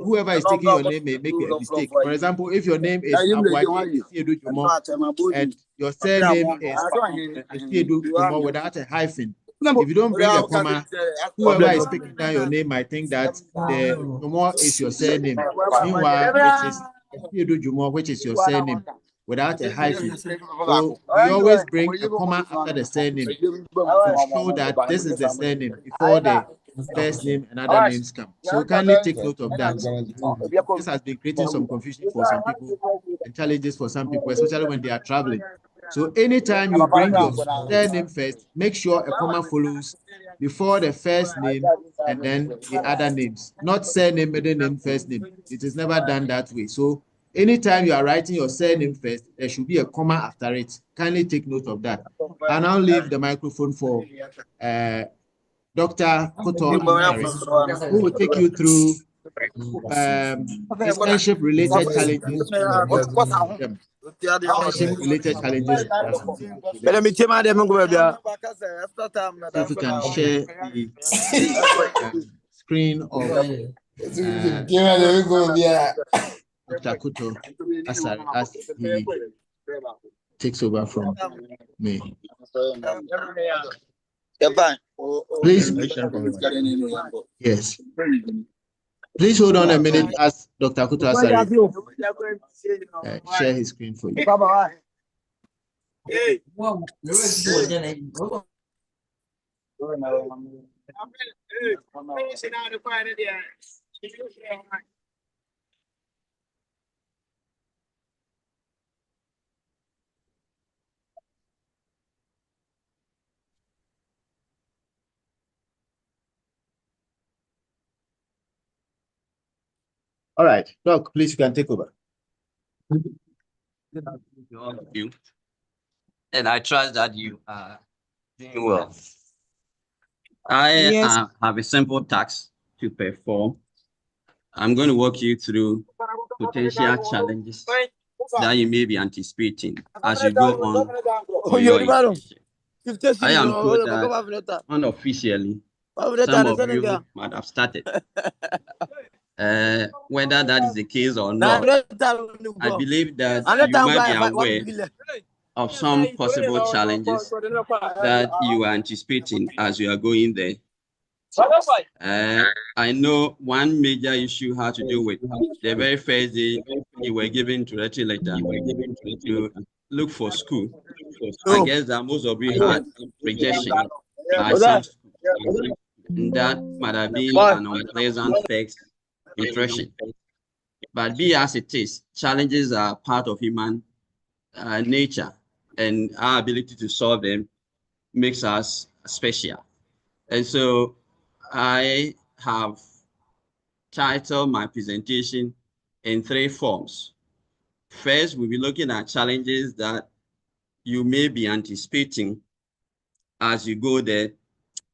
whoever is taking your name may make a mistake. For example, if your name is Abwadi and your surname is Jumo without a hyphen, If you don't bring a comma, whoever is picking down your name might think that the Jumo is your surname. Meanwhile, it is Edu Jumo, which is your surname, without a hyphen. So we always bring a comma after the surname to show that this is the surname before the first name and other names come. So kindly take note of that. This has been creating some confusion for some people and challenges for some people, especially when they are traveling. So anytime you bring your surname first, make sure a comma follows before the first name and then the other names, not surname, middle name, first name. It is never done that way. So anytime you are writing your surname first, there should be a comma after it. Kindly take note of that. I now leave the microphone for Dr. Koto, who will take you through internship-related challenges. Internship-related challenges. If you can share the screen of Dr. Kuto as he takes over from me. Please. Yes. Please hold on a minute as Dr. Kuto Asari share his screen for you. All right, Doc, please, you can take over. Good afternoon to all of you, and I trust that you are doing well. I have a simple task to perform. I'm going to walk you through potential challenges that you may be anticipating as you go on for your internship. I am told that unofficially, some of you might have started. Whether that is the case or not, I believe that you might be aware of some possible challenges that you are anticipating as you are going there. I know one major issue had to do with the very first day you were given introductory letter to look for school. I guess that most of you had rejection by some schools, and that might have been an unpleasant first impression. But be as it is, challenges are part of human nature, and our ability to solve them makes us special. And so I have titled my presentation in 3 forms. First, we'll be looking at challenges that you may be anticipating as you go there.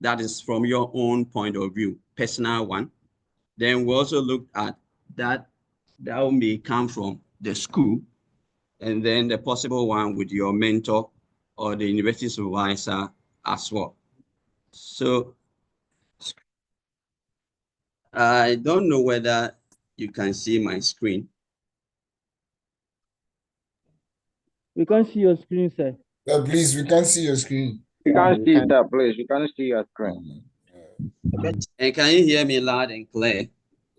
That is from your own point of view, personal one. Then we also look at that may come from the school, and then the possible one with your mentor or the university supervisor as well. So I don't know whether you can see my screen. We can't see your screen, sir. Please, we can't see your screen. We can't see it, please. We can't see your screen. And can you hear me loud and clear?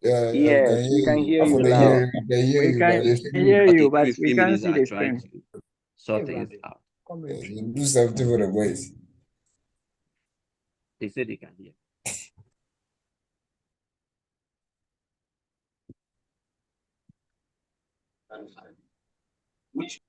Yeah, Yes, we can hear you loud. We can hear you, but we can't see the screen. Sort things out. Do something for the boys. They said they can hear. Which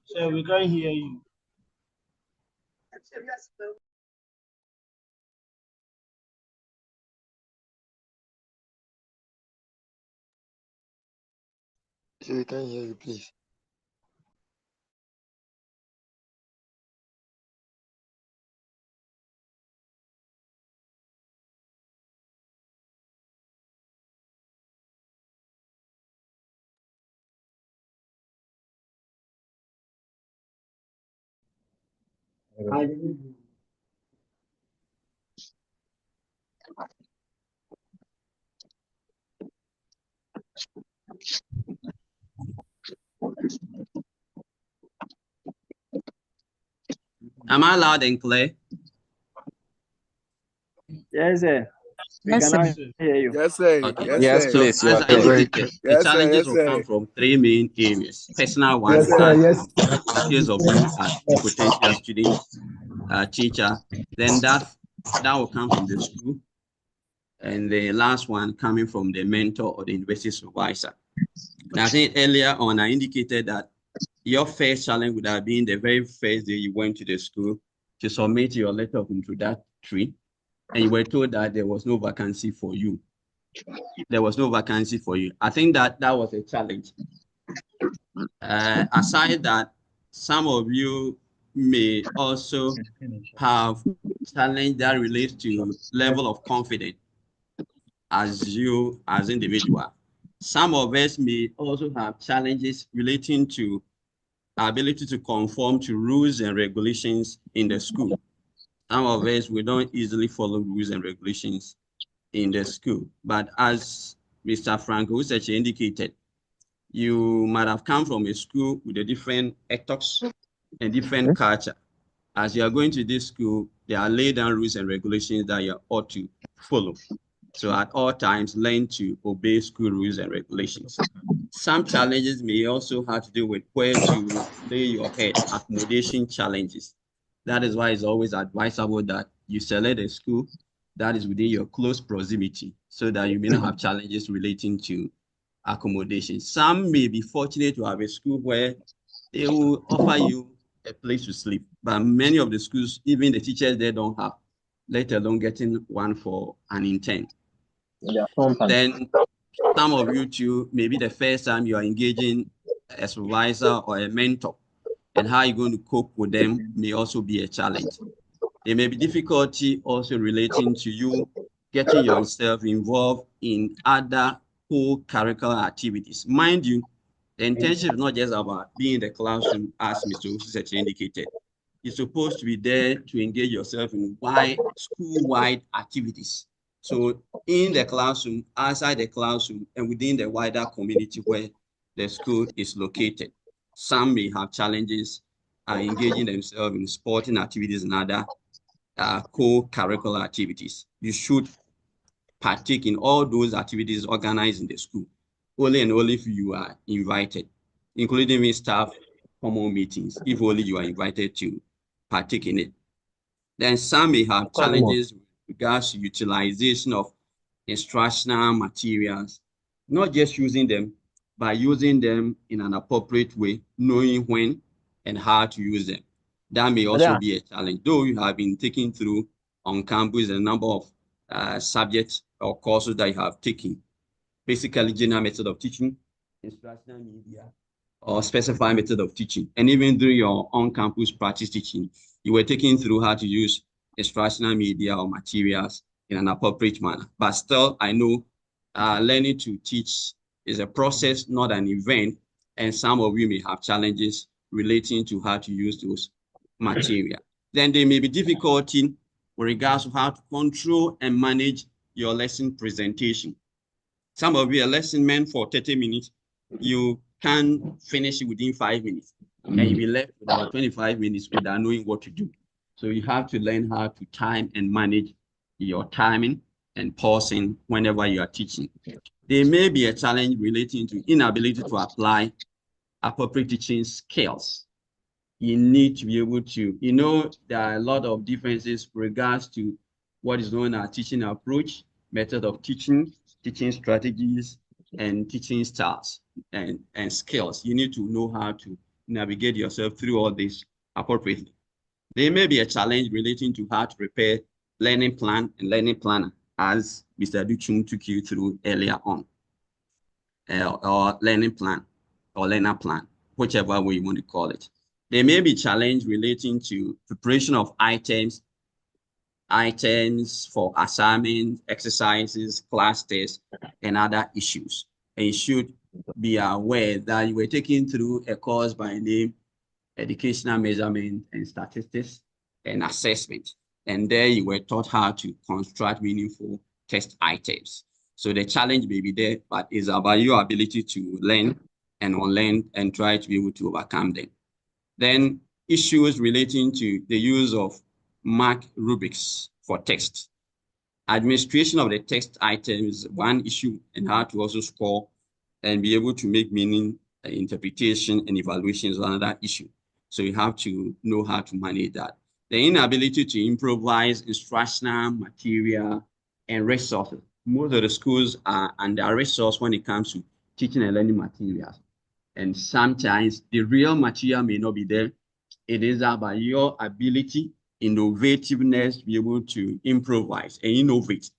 Sir, we can't hear you. So we can't hear you, please. Am I loud and clear? Yes, sir. We Yes, cannot sir. hear you. Yes, sir. Okay. Yes, Yes, sir. So please. You as are I clear. indicated, the Yes, sir. challenges Yes, will come sir. from three main areas. Personal one, Yes, sir. as Yes. in case of you as a potential student, teacher. Then that will come from the school. And the last one coming from the mentor or the university supervisor. Now, I think earlier on I indicated that your first challenge would have been the very first day you went to the school to submit your letter of introductory, and you were told that there was no vacancy for you. There was no vacancy for you. I think that was a challenge. Aside that, some of you may also have challenge that relates to level of confidence as you as individual. Some of us may also have challenges relating to our ability to conform to rules and regulations in the school. Some of us, we don't easily follow rules and regulations in the school. But as Mr. Franco Research indicated, you might have come from a school with a different ethos and different culture. As you are going to this school, there are laid down rules and regulations that you ought to follow. So at all times, learn to obey school rules and regulations. Some challenges may also have to do with where to lay your head, accommodation challenges. That is why it's always advisable that you select a school that is within your close proximity so that you may not have challenges relating to accommodation. Some may be fortunate to have a school where they will offer you a place to sleep, but many of the schools, even the teachers there don't have, let alone getting one for an intern. Yeah. Then some of you too, maybe the first time you are engaging a supervisor or a mentor, and how you're going to cope with them may also be a challenge. There may be difficulty also relating to you getting yourself involved in other co-curricular activities. Mind you, the internship is not just about being in the classroom, as Mr. Ususechi indicated. You're supposed to be there to engage yourself in school-wide activities. So in the classroom, outside the classroom, and within the wider community where the school is located. Some may have challenges engaging themselves in sporting activities and other co-curricular activities. You should partake in all those activities organized in the school, only and only if you are invited, including staff common meetings, if only you are invited to partake in it. Then some may have challenges with regards to utilization of instructional materials, not just using them, but using them in an appropriate way, knowing when and how to use them. That may also be a challenge, though you have been taking through on campus a number of subjects or courses that you have taken, basically general method of teaching, instructional media, or specified method of teaching. And even through your on-campus practice teaching, you were taking through how to use instructional media or materials in an appropriate manner. But still, I know learning to teach is a process, not an event. And some of you may have challenges relating to how to use those materials. Then there may be difficulty with regards to how to control and manage your lesson presentation. Some of you are lesson meant for 30 minutes. You can finish it within 5 minutes. And you'll be left with about 25 minutes without knowing what to do. So you have to learn how to time and manage your timing and pausing whenever you are teaching. There may be a challenge relating to inability to apply appropriate teaching skills. You need to be able to, there are a lot of differences with regards to what is known as teaching approach, method of teaching, teaching strategies, and teaching styles and skills. You need to know how to navigate yourself through all this appropriately. There may be a challenge relating to how to prepare learning plan and learning planner, as Mr. Duchung took you through earlier on, or learning plan or learner plan, whichever way you want to call it. There may be challenge relating to preparation of items for assignments, exercises, class tests, and other issues. And you should be aware that you were taken through a course by name Educational Measurement and Statistics and Assessment. And there you were taught how to construct meaningful test items. So the challenge may be there, but it's about your ability to learn and unlearn and try to be able to overcome them. Then issues relating to the use of mark rubrics for text. Administration of the text items, one issue, and how to also score and be able to make meaning, interpretation, and evaluation is another issue. So you have to know how to manage that. The inability to improvise instructional material and resources. Most of the schools are under-resourced when it comes to teaching and learning materials. And sometimes the real material may not be there. It is about your ability, innovativeness, to be able to improvise and innovate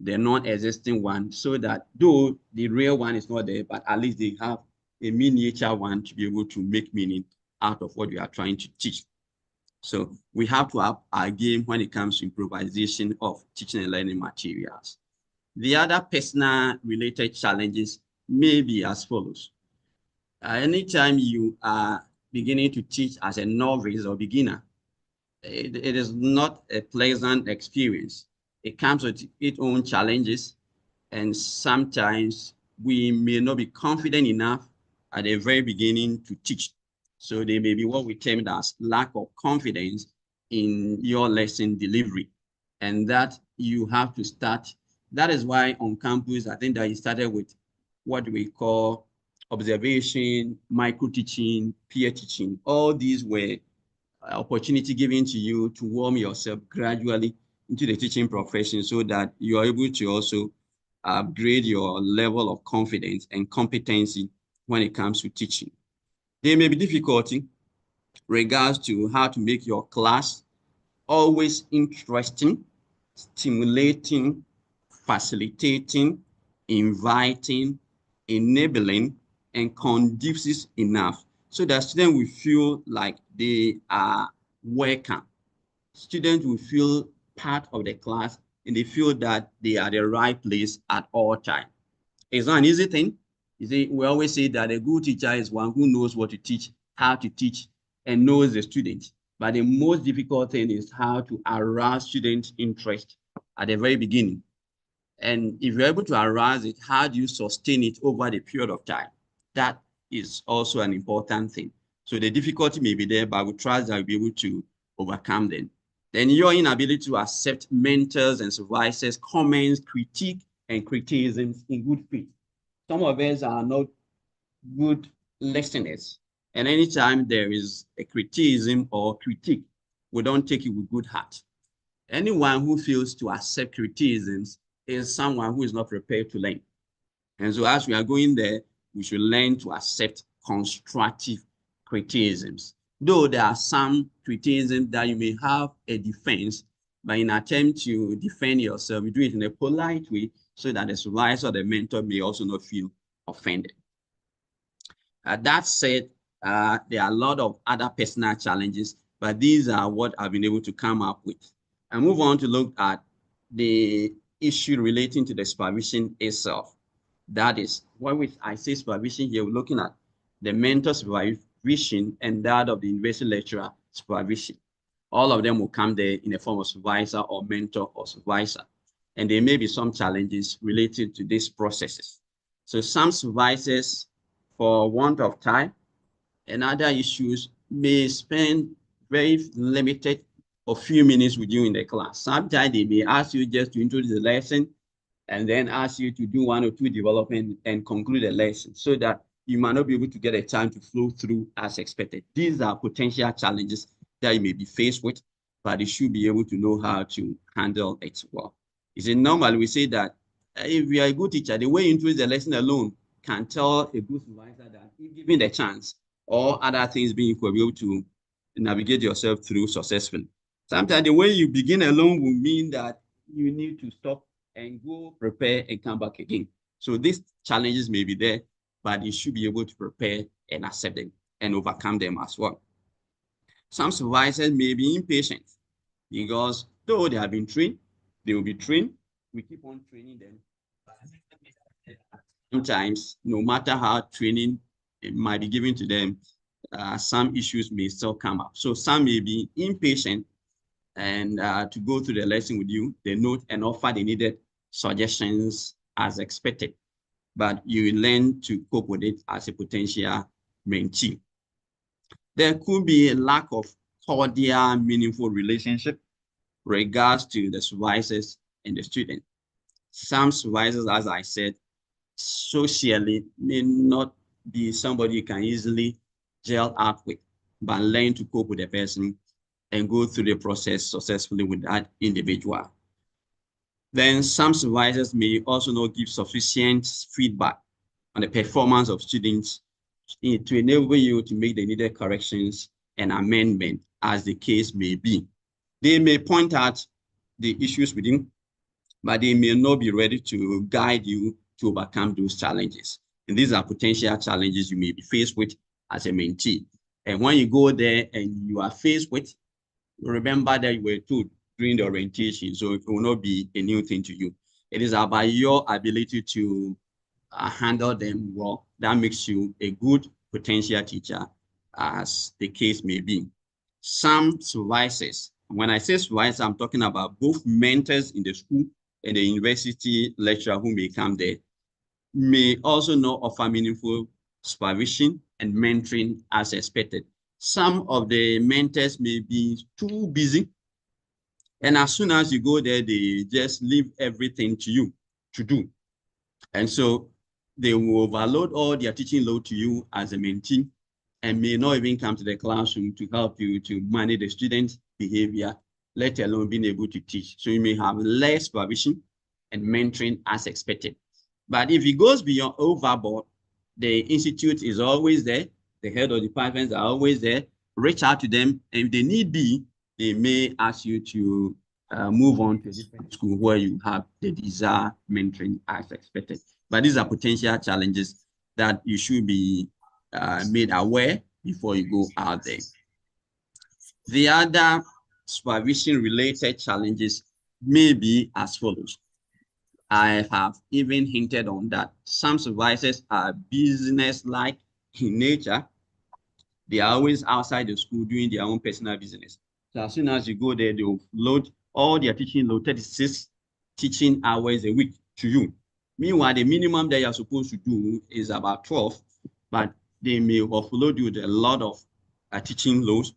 the non-existing one, so that though the real one is not there, but at least they have a miniature one to be able to make meaning out of what you are trying to teach. So we have to up our game when it comes to improvisation of teaching and learning materials. The other personal related challenges may be as follows. Anytime you are beginning to teach as a novice or beginner, it is not a pleasant experience. It comes with its own challenges, and sometimes we may not be confident enough at the very beginning to teach. So there may be what we term as lack of confidence in your lesson delivery, and that you have to start. That is why on campus, I think that you started with what we call observation, micro-teaching, peer teaching. All these were opportunity given to you to warm yourself gradually into the teaching profession, so that you are able to also upgrade your level of confidence and competency when it comes to teaching. There may be difficulty regards to how to make your class always interesting, stimulating, facilitating, inviting, enabling, and conducive enough, so that students will feel like they are welcome. Students will feel part of the class, and they feel that they are the right place at all times. It's not an easy thing. You see, we always say that a good teacher is one who knows what to teach, how to teach, and knows the student. But the most difficult thing is how to arouse students' interest at the very beginning. And if you're able to arouse it, how do you sustain it over the period of time? That is also an important thing. So the difficulty may be there, but we trust that we'll be able to overcome them. Then your inability to accept mentors and supervisors' comments, critique, and criticisms in good faith. Some of us are not good listeners. And anytime there is a criticism or critique, we don't take it with good heart. Anyone who fails to accept criticisms is someone who is not prepared to learn. And so as we are going there, we should learn to accept constructive criticisms. Though there are some criticisms that you may have a defense, but in an attempt to defend yourself, you do it in a polite way so that the supervisor or the mentor may also not feel offended. That said, there are a lot of other personal challenges, but these are what I've been able to come up with. I move on to look at the issue relating to the supervision itself. That is, when I say supervision here, we're looking at the mentor supervision and that of the university lecturer supervision. All of them will come there in the form of supervisor or mentor or supervisor. And there may be some challenges related to these processes. So some supervisors, for want of time and other issues, may spend very limited or few minutes with you in the class. Sometimes they may ask you just to introduce the lesson and then ask you to do 1 or 2 development and conclude the lesson, so that you might not be able to get a time to flow through as expected. These are potential challenges that you may be faced with, but you should be able to know how to handle it well. You see, normally we say that if you are a good teacher, the way you introduce the lesson alone can tell a good supervisor that if given the chance, or other things being equal, be able to navigate yourself through successfully. Sometimes the way you begin alone will mean that you need to stop and go prepare and come back again. So these challenges may be there, but you should be able to prepare and accept them and overcome them as well. Some supervisors may be impatient because though they have been trained, they will be trained. We keep on training them. Sometimes, no matter how training it might be given to them, some issues may still come up. So some may be impatient and to go through the lesson with you, they note and offer the needed suggestions as expected, but you learn to cope with it as a potential mentee. There could be a lack of cordial, meaningful relationship regards to the supervisors and the student. Some supervisors, as I said, socially may not be somebody you can easily gel up with, but learn to cope with the person and go through the process successfully with that individual. Then some supervisors may also not give sufficient feedback on the performance of students to enable you to make the needed corrections and amendment as the case may be. They may point out the issues within, but they may not be ready to guide you to overcome those challenges. And these are potential challenges you may be faced with as a mentee. And when you go there and you are faced with, remember that you were told during the orientation, so it will not be a new thing to you. It is about your ability to handle them well. That makes you a good potential teacher, as the case may be. Some supervisors, when I say supervisors, I'm talking about both mentors in the school and the university lecturer who may come there, may also not offer meaningful supervision and mentoring as expected. Some of the mentors may be too busy, and as soon as you go there, they just leave everything to you to do. And so they will overload all their teaching load to you as a mentee and may not even come to the classroom to help you to manage the student's behavior, let alone being able to teach. So you may have less supervision and mentoring as expected. But if it goes beyond overboard, the institute is always there. The head of departments are always there. Reach out to them. And if they need be, they may ask you to move on to a different school where you have the desired mentoring as expected. But these are potential challenges that you should be made aware before you go out there. The other supervision-related challenges may be as follows. I have even hinted on that. Some supervisors are business-like in nature. They are always outside the school doing their own personal business. So as soon as you go there, they will load all their teaching load, 36 teaching hours a week to you. Meanwhile, the minimum that you're supposed to do is about 12, but they may offload you with a lot of teaching loads.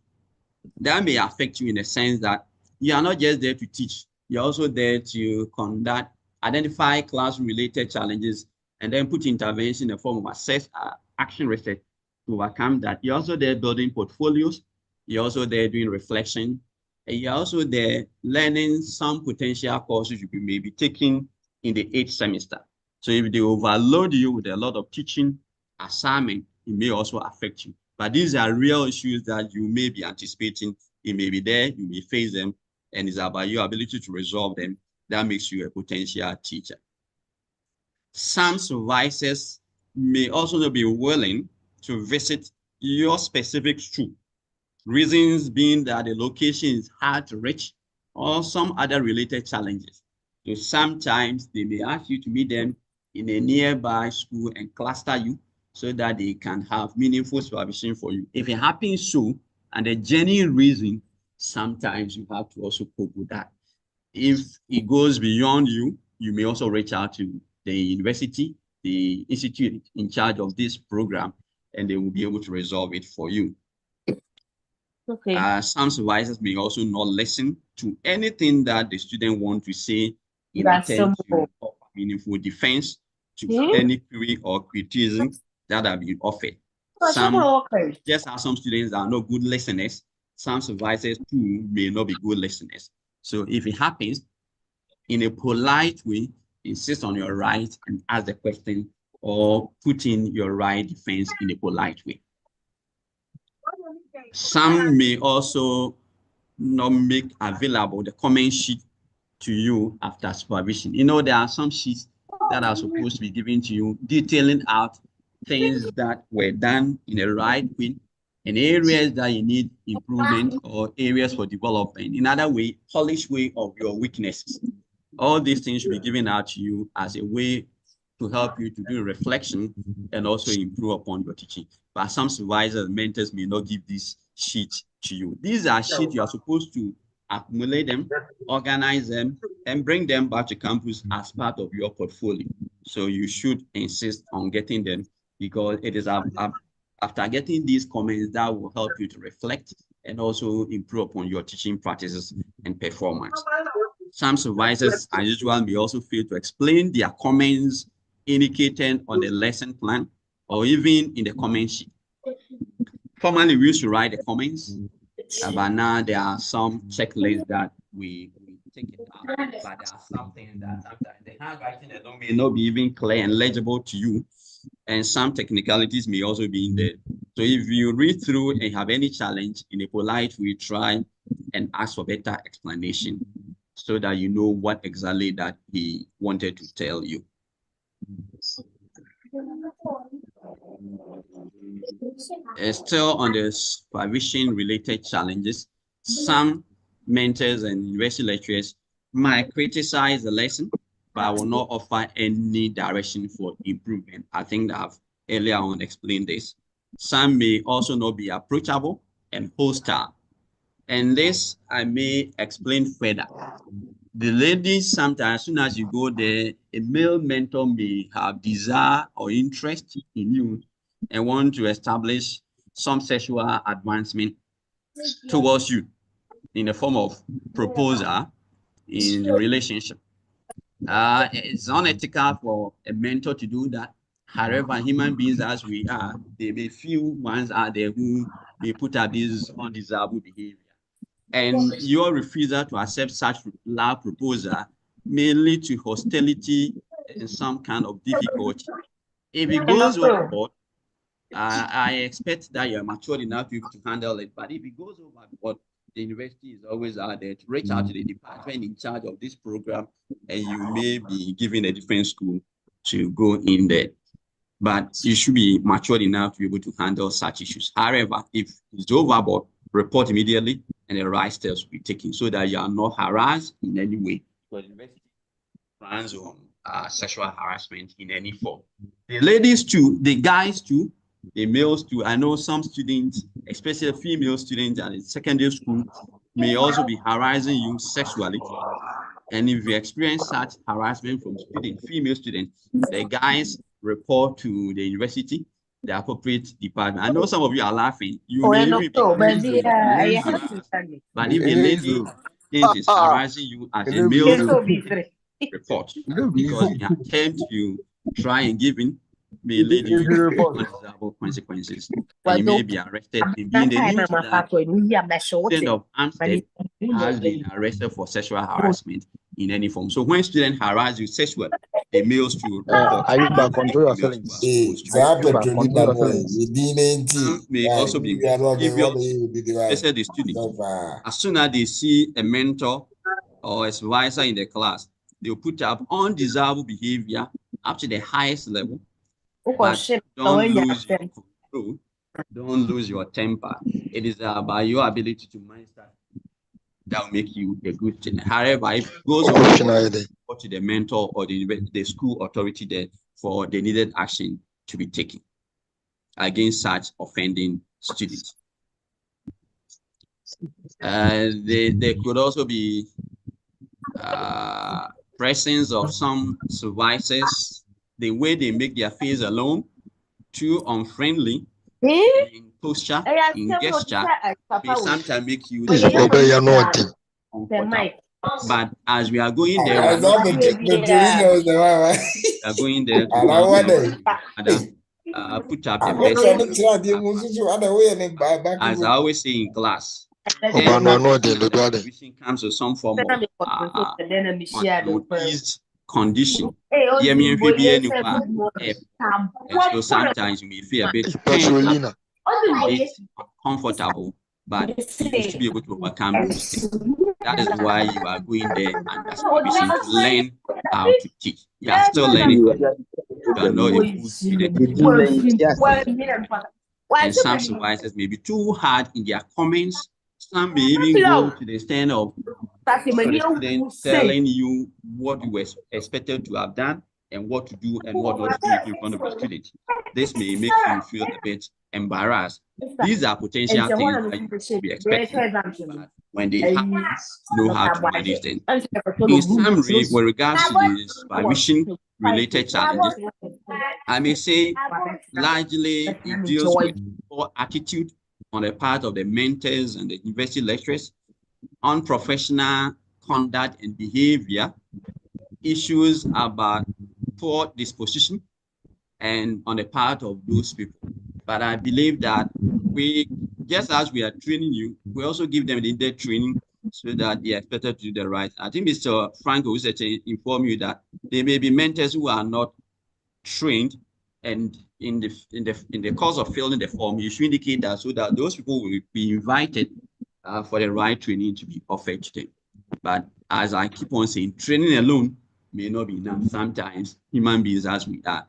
That may affect you in the sense that you are not just there to teach, you're also there to conduct, identify class-related challenges, and then put intervention in the form of action research to overcome that. You're also there building portfolios, you're also there doing reflection, and you're also there learning some potential courses you may be taking in the 8th semester. So if they overload you with a lot of teaching assignment, it may also affect you. But these are real issues that you may be anticipating. It may be there, you may face them, and it's about your ability to resolve them. That makes you a potential teacher. Some supervisors may also not be willing to visit your specific school. Reasons being that the location is hard to reach or some other related challenges. So sometimes they may ask you to meet them in a nearby school and cluster you so that they can have meaningful supervision for you. If it happens so, and the genuine reason, sometimes you have to also cope with that. If it goes beyond you, you may also reach out to the university, the institute in charge of this program, and they will be able to resolve it for you. Okay. Some supervisors may also not listen to anything that the student wants to say in attempt to offer meaningful defense to any query or criticism that have been offered. Just as some students are not good listeners, some supervisors too may not be good listeners. So if it happens, in a polite way, insist on your right and ask the question or put in your right defense in a polite way. Some may also not make available the comment sheet to you after supervision. You know, there are some sheets that are supposed to be given to you detailing out things that were done in the right way and areas that you need improvement or areas for development. In other way, polished way of your weaknesses. All these things should be given out to you as a way to help you to do reflection and also improve upon your teaching. But some supervisors and mentors may not give this sheet to you. These are sheets you are supposed to accumulate them, organize them, and bring them back to campus as part of your portfolio. So you should insist on getting them because it is after getting these comments that will help you to reflect and also improve upon your teaching practices and performance. Some supervisors, as usual, may also fail to explain their comments indicated on the lesson plan or even in the comment sheet. Formerly, we used to write the comments, but now there are some checklists that we take it out. But there are some things that sometimes the handwriting alone may not be even clear and legible to you, and some technicalities may also be in there. So if you read through and have any challenge, in a polite way, try and ask for better explanation so that you know what exactly that he wanted to tell you. Still on the supervision related challenges, some mentors and university lecturers might criticize the lesson, but will not offer any direction for improvement. I think that I've earlier on explained this. Some may also not be approachable and hostile. And this I may explain further. The ladies, sometimes as soon as you go there, a male mentor may have desire or interest in you and want to establish some sexual advancement towards you in the form of proposal in the relationship. It's unethical for a mentor to do that. However, human beings as we are, there may few ones out there who may put up this undesirable behavior. And your refusal to accept such love proposal may lead to hostility and some kind of difficulty. If it goes overboard, I expect that you're mature enough to handle it. But if it goes overboard, the university is always out there to reach out to the department in charge of this program, and you may be given a different school to go in there. But you should be mature enough to be able to handle such issues. However, if it's overboard, report immediately and the right steps will be taken so that you are not harassed in any way. Because the university plans on sexual harassment in any form. The ladies too, the guys too, the males too. I know some students, especially female students at secondary school, may also be harassing you sexually. And if you experience such harassment from female students, the guys report to the university, the appropriate department. I know some of you are laughing. You may even be but if the lady is harassing you as a male, report, because the attempt to try and give in may lead you to undesirable consequences. And you may be arrested. And being the news that student of Amstead has been arrested for sexual harassment in any form. So when students harass you sexually, the males to report. Control your feelings. May also be especially the students. As soon as they see a mentor or a supervisor in the class, they'll put up undesirable behavior up to the highest level. But don't lose your control. Don't lose your temper. It is about your ability to master that will make you a good student. However, if it goes on to the mentor or the school authority there for the needed action to be taken against such offending students. There could also be presence of some supervisors, the way they make their face alone, too unfriendly in posture, in gesture, may sometimes make you but as we are going there, we are going there to put up the best. As I always say in class, every comes to some form of eased condition. And so sometimes you may feel a bit tense bit uncomfortable, but you should be able to overcome those things. That is why you are going there under supervision to learn how to teach. You are still learning. You are not a full student. And some supervisors may be too hard in their comments. Some may even go to the extent of the student telling you what you were expected to have done and what to do and what not to do in front of the student. This may make you feel a bit embarrassed. These are potential things that you should be expecting, but when they happen, know how to manage them. In summary, with regards to the supervision-related challenges, I may say largely it deals with poor attitude on the part of the mentors and the university lecturers, unprofessional conduct and behavior, issues about poor disposition, and on the part of those people. But I believe that we, just as we are training you, we also give them the needed training so that they are expected to do the right. I think Mr. Franco informed you that there may be mentors who are not trained, and in the course of filling the form, you should indicate that so that those people will be invited for the right training to be offered to them. But as I keep on saying, training alone may not be enough. Sometimes human beings, as we are,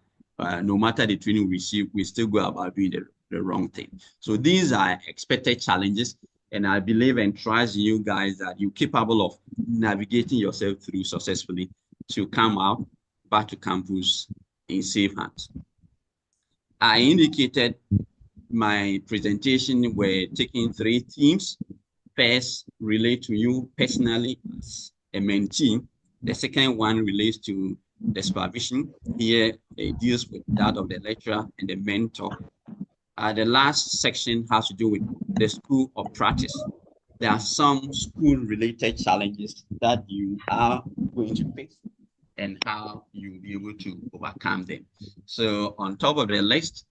no matter the training we receive, we still go about doing the wrong thing. So these are expected challenges, and I believe and trust in you guys that you're capable of navigating yourself through successfully to come out back to campus in safe hands. I indicated my presentation were taking 3 themes. First, relate to you personally as a mentee. The second one relates to the supervision. Here, it deals with that of the lecturer and the mentor. The last section has to do with the school of practice. There are some school-related challenges that you are going to face and how you'll be able to overcome them. So on top of the list,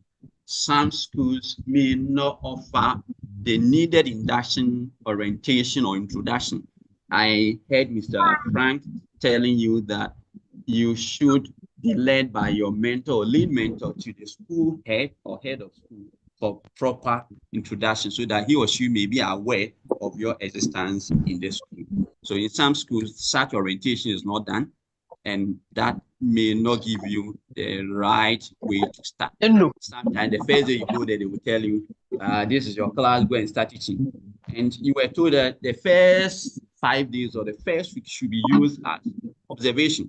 some schools may not offer the needed induction, orientation, or introduction. I heard Mr. Frank telling you that you should be led by your mentor or lead mentor to the school head or head of school for proper introduction so that he or she may be aware of your existence in the school. So in some schools, such orientation is not done, and that may not give you the right way to start. Sometimes the first day you go there, they will tell you, this is your class, go and start teaching. And you were told that the first 5 days or the first week should be used as observation.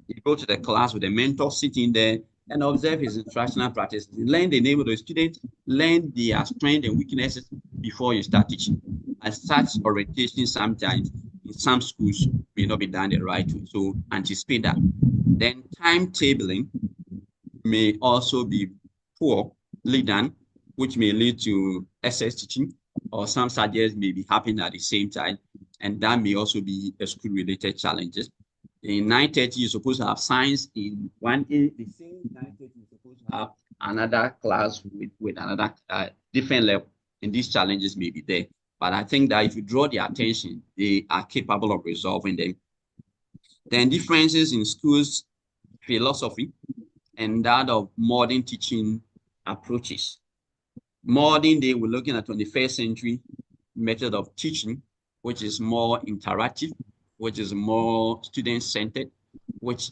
You go to the class with a mentor sitting there and observe his instructional practice. Learn the name of the student, learn their strengths and weaknesses before you start teaching. And such orientation sometimes in some schools may not be done the right way. So anticipate that. Then timetabling may also be poorly done, which may lead to excess teaching, or some subjects may be happening at the same time, and that may also be a school-related challenges. In 9:30, you're supposed to have science. In 1A, the same 9:30, you're supposed to have another class with another different level, and these challenges may be there. But I think that if you draw their attention, they are capable of resolving them. Then differences in schools' philosophy and that of modern teaching approaches. Modern day, we're looking at 21st century method of teaching, which is more interactive, which is more student-centered, which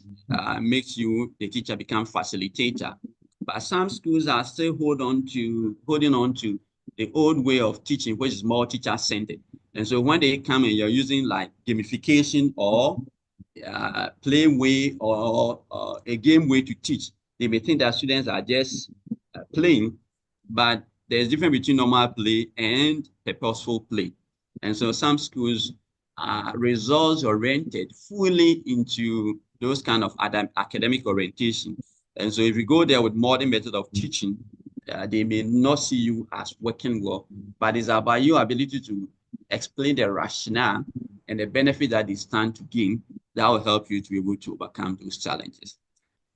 makes you, the teacher, become facilitator. But some schools are still holding on to the old way of teaching, which is more teacher-centered. And so when they come and you're using like gamification or play way or a game way to teach, they may think that students are just playing, but there's a difference between normal play and purposeful play. And so some schools are results-oriented fully into those kind of academic orientation. And so if you go there with modern method of teaching, they may not see you as working well, but it's about your ability to explain the rationale and the benefit that they stand to gain that will help you to be able to overcome those challenges.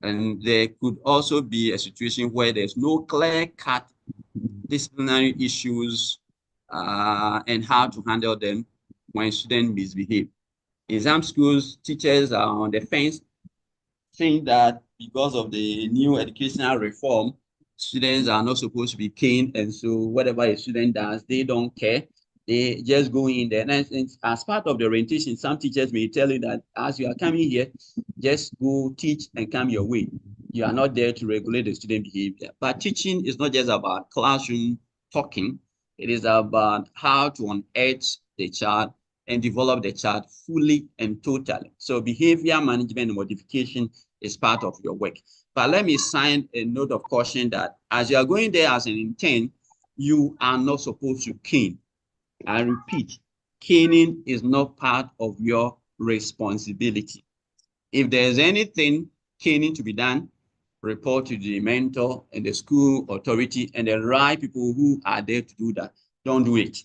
And there could also be a situation where there's no clear-cut disciplinary issues and how to handle them when students misbehave. In some schools, teachers are on the fence, saying that because of the new educational reform, Students are not supposed to be caned, and so whatever a student does, they don't care. They just go in there. And as part of the orientation, some teachers may tell you that as you are coming here, just go teach and come your way. You are not there to regulate the student behavior. But teaching is not just about classroom talking. It is about how to unearth the child and develop the child fully and totally. So behavior management and modification is part of your work. But let me sign a note of caution that as you are going there as an intern, you are not supposed to cane. I repeat, caning is not part of your responsibility. If there's anything caning to be done, report to the mentor and the school authority and the right people who are there to do that. Don't do it.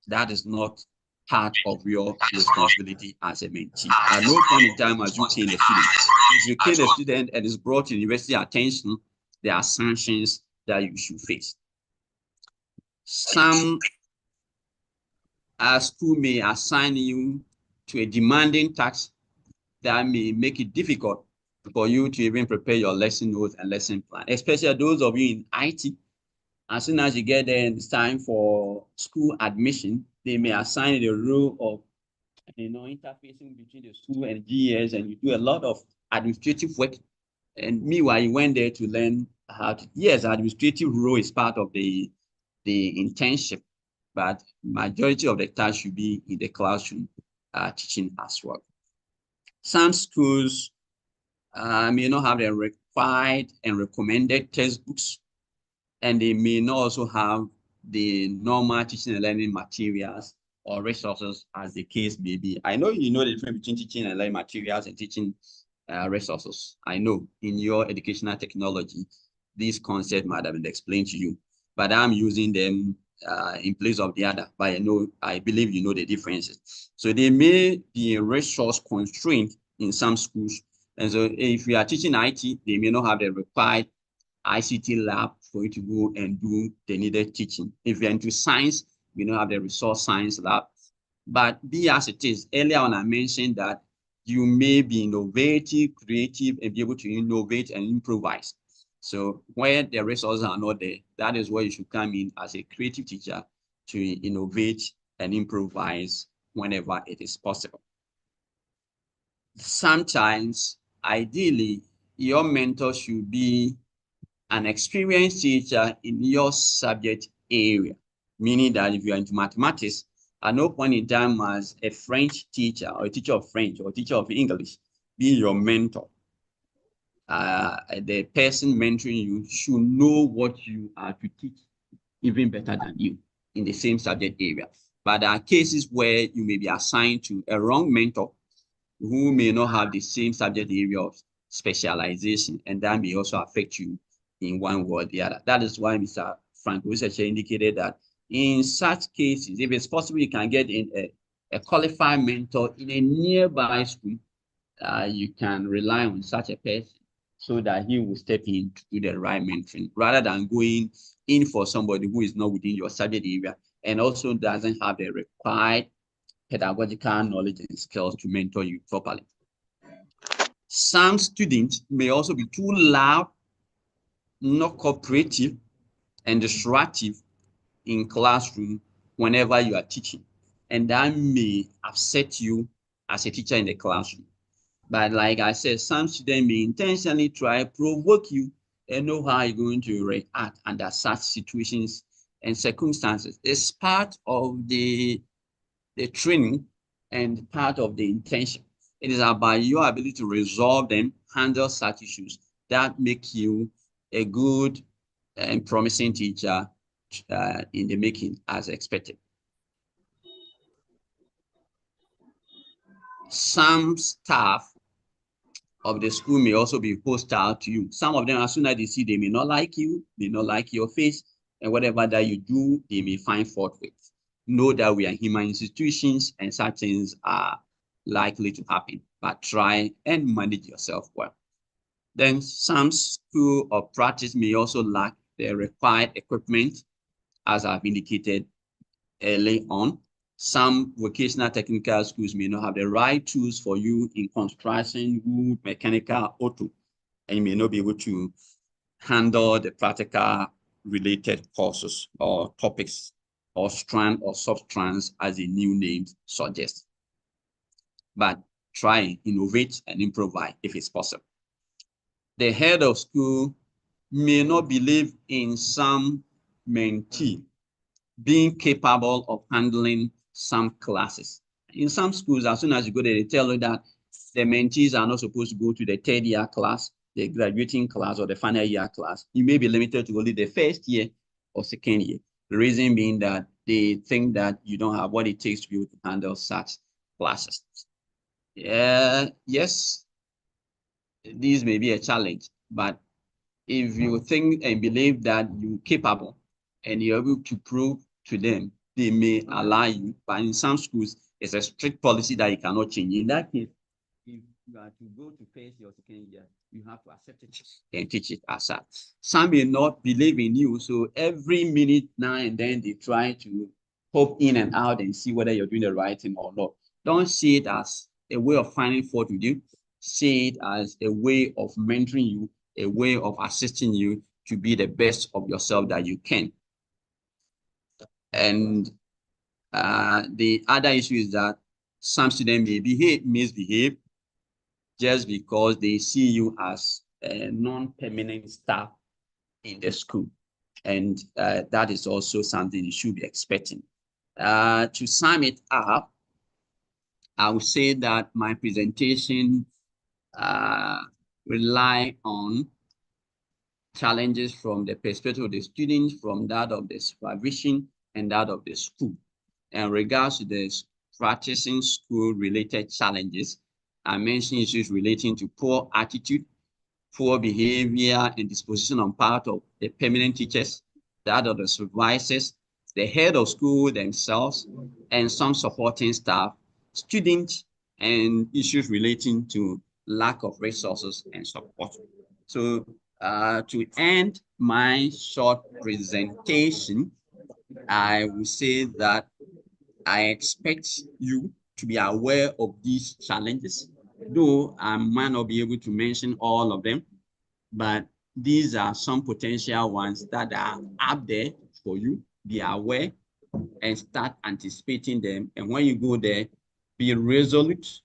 That is not part of your responsibility as a mentee. At no point in time as you cane a student. If you cane a student and it's brought to university attention, there are sanctions that you should face. Some school may assign you to a demanding task that may make it difficult for you to even prepare your lesson notes and lesson plan, especially those of you in IT. As soon as you get there and it's time for school admission, they may assign the role of interfacing between the school and GES, and you do a lot of administrative work. And meanwhile, you went there to learn how to, yes, administrative role is part of the internship, but majority of the time should be in the classroom teaching as well. Some schools may not have the required and recommended textbooks, and they may not also have the normal teaching and learning materials or resources as the case may be. I know you know the difference between teaching and learning materials and teaching resources. I know in your educational technology, these concepts might have been explained to you, but I'm using them in place of the other. But I believe you know the differences. So they may be resource constrained in some schools. And so if you are teaching IT, they may not have the required ICT lab for you to go and do the needed teaching. If you're into science, we don't have the resource science lab. But be as it is, earlier on I mentioned that you may be innovative, creative, and be able to innovate and improvise. So where the resources are not there, that is where you should come in as a creative teacher to innovate and improvise whenever it is possible. Sometimes, ideally, your mentor should be an experienced teacher in your subject area, meaning that if you are into mathematics, at no point in time as a French teacher or a teacher of French or a teacher of English be your mentor. The person mentoring you should know what you are to teach even better than you in the same subject area. But there are cases where you may be assigned to a wrong mentor who may not have the same subject area of specialization, and that may also affect you in one way or the other. That is why Mr. Frank researcher indicated that in such cases, if it's possible, you can get in a qualified mentor in a nearby school. You can rely on such a person so that he will step in to do the right mentoring, rather than going in for somebody who is not within your subject area and also doesn't have the required pedagogical knowledge and skills to mentor you properly. Some students may also be too loud, not cooperative, and disruptive in classroom whenever you are teaching, and that may upset you as a teacher in the classroom. But like I said, some students may intentionally try to provoke you and know how you're going to react under such situations and circumstances. It's part of the training and part of the intention. It is about your ability to resolve them, handle such issues that make you a good and promising teacher in the making as expected. Some staff of the school may also be hostile to you. Some of them, as soon as they see, they may not like you, may not like your face, and whatever that you do, they may find fault with. Know that we are human institutions and such things are likely to happen, but try and manage yourself well. Then some school or practice may also lack the required equipment, as I've indicated early on. Some vocational technical schools may not have the right tools for you in construction, wood, mechanical, auto, and you may not be able to handle the practical related courses or topics or strand or sub-strands as the new name suggests. But try, innovate, and improvise if it's possible. The head of school may not believe in some mentee being capable of handling some classes. In some schools, as soon as you go there, they tell you that the mentees are not supposed to go to the third year class, the graduating class, or the final year class. You may be limited to only the first year or second year. The reason being that they think that you don't have what it takes to be able to handle such classes. Yes, these may be a challenge, but if you think and believe that you're capable and you're able to prove to them, they may allow you. But in some schools, it's a strict policy that you cannot change. In that case, if you are to go to first year or second year, you have to accept it and teach it as such. Some may not believe in you, so every minute now and then they try to pop in and out and see whether you're doing the right thing or not. Don't see it as a way of finding fault with you. See it as a way of mentoring you, a way of assisting you to be the best of yourself that you can. And the other issue is that some students may misbehave just because they see you as a non-permanent staff in the school. And that is also something you should be expecting. To sum it up, I would say that my presentation rely on challenges from the perspective of the students, from that of the supervision, and that of the school. In regards to the practicing school-related challenges, I mentioned issues relating to poor attitude, poor behavior, and disposition on part of the permanent teachers, that of the supervisors, the head of school themselves, and some supporting staff, students, and issues relating to lack of resources and support. So to end my short presentation, I will say that I expect you to be aware of these challenges, though I might not be able to mention all of them, but these are some potential ones that are up there for you. Be aware and start anticipating them. And when you go there, be resolute,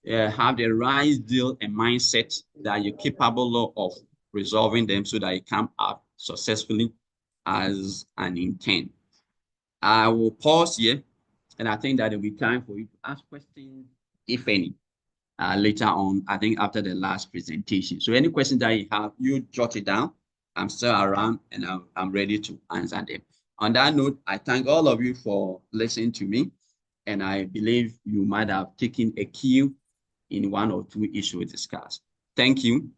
have the right deal and mindset that you're capable of resolving them so that you come out successfully as an intern. I will pause here, and I think that there will be time for you to ask questions, if any, later on, I think after the last presentation. So any questions that you have, you jot it down. I'm still around, and I'm ready to answer them. On that note, I thank all of you for listening to me, and I believe you might have taken a cue in one or two issues discussed. Thank you.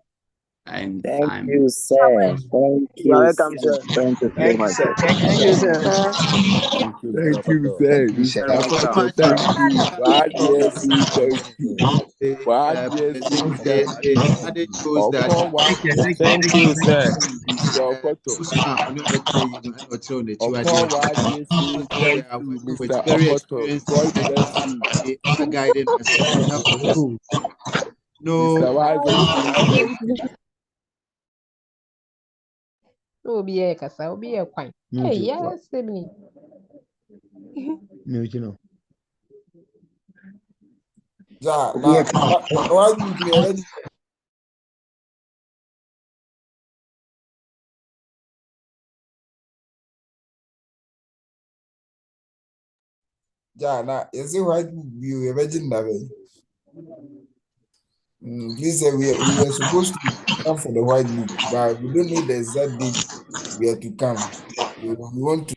And thank you, sir. Thank you. Welcome, sir. Thank you so much. Thank you, sir. Thank you, Thank you, sir. Mr. Apoto, thank you. What yes, thank you. What yes, It shows that Thank you, sir. Mr. Apoto. Upon what yes, thank you, Mr. Apoto. God bless you. Guiding us to help the school. No, Mr. Wazesi, thank you. Obi e kasa, obi e kwan. Hey, yes, me. Ja, what you clear? Ja, na, is it white book you imagine that way? Please, we were supposed to come for the white book, but we don't know the exact date we are to come. We want to.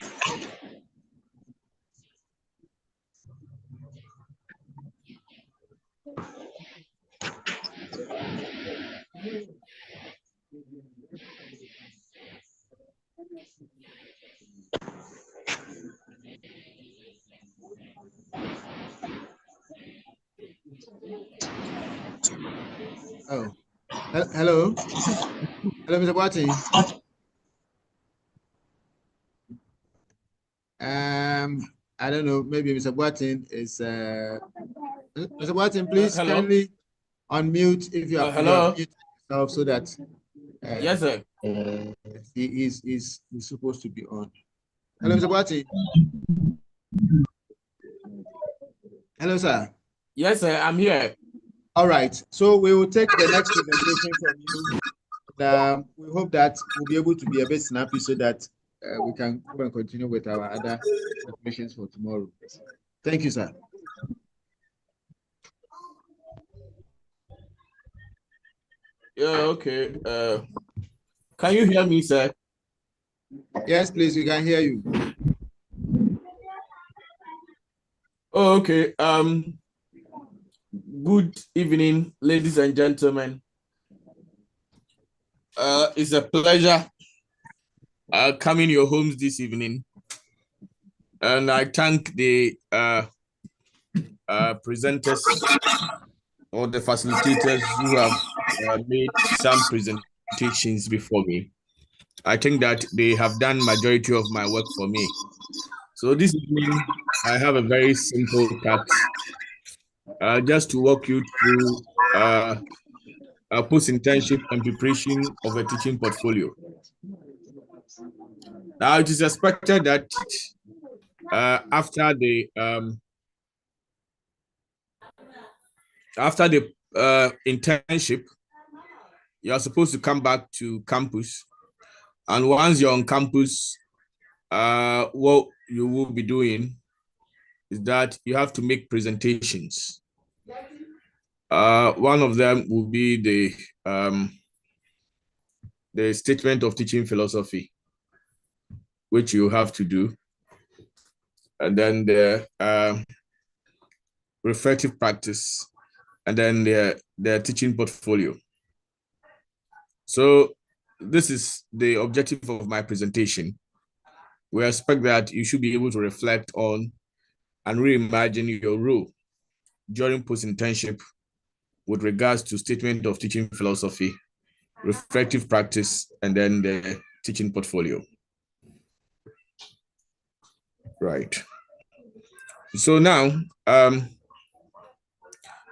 Oh, hello, Mr. Boating. I don't know. Maybe Mr. Boating is. Mr. Boating, please kindly unmute if you are. Hello. Unmute yourself so that Yes, sir. He's supposed to be on. Hello, Mr. Kwati. Hello, sir. Yes, sir. I'm here. All right. So we will take the next presentation from you. We hope that we'll be able to be a bit snappy so that we can go and continue with our other missions for tomorrow. Thank you, sir. Yeah, okay. Can you hear me, sir? Yes, please, we can hear you. Oh, okay. Good evening, ladies and gentlemen. It's a pleasure coming to your homes this evening. And I thank the presenters or the facilitators who have made some presentations before me. I think that they have done majority of my work for me. So this evening, I have a very simple task, just to walk you through a post-internship and preparation of a teaching portfolio. Now, it is expected that after the internship, you are supposed to come back to campus, and once you're on campus, what you will be doing is that you have to make presentations. One of them will be the statement of teaching philosophy, which you have to do, and then the reflective practice, and then the teaching portfolio. So this is the objective of my presentation. We expect that you should be able to reflect on and reimagine your role during post-internship with regards to statement of teaching philosophy, reflective practice, and then the teaching portfolio. Right. So now,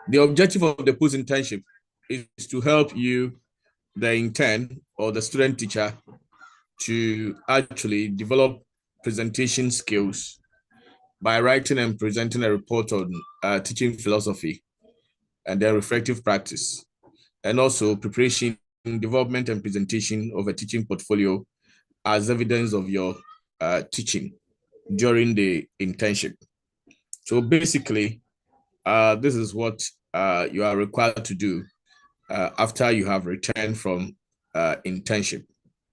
the objective of the post-internship is to help you, the intern or the student teacher, to actually develop presentation skills by writing and presenting a report on teaching philosophy and their reflective practice, and also preparation, development, and presentation of a teaching portfolio as evidence of your teaching during the internship. So basically, this is what you are required to do after you have returned from internship.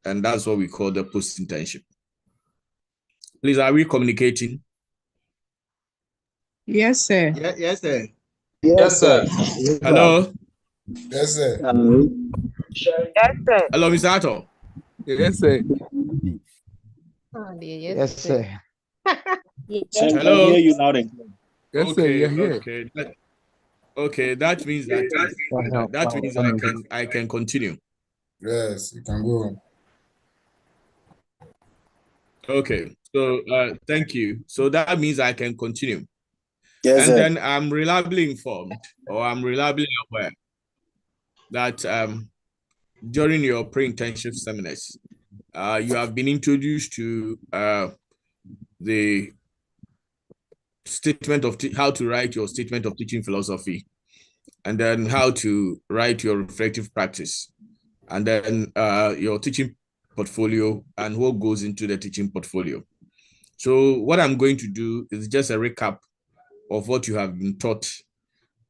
And that's what we call the post-internship. Please, are we communicating? Yes, sir. Yes, sir. Yes, sir. Hello? Yes, sir. Yes, sir. Hello, Mr. Ato? Yes, sir. Yes, sir. Hello? Hear you loud and clear. Yes, sir. Okay, You're here. okay. That means that I can continue. Yes, you can go on. Okay, so thank you. So that means I can continue. Yes, and sir. then I'm reliably informed, or I'm reliably aware that during your pre-internship seminars, you have been introduced to the statement of how to write your statement of teaching philosophy, and then how to write your reflective practice, and then your teaching portfolio and what goes into the teaching portfolio. So what I'm going to do is just a recap of what you have been taught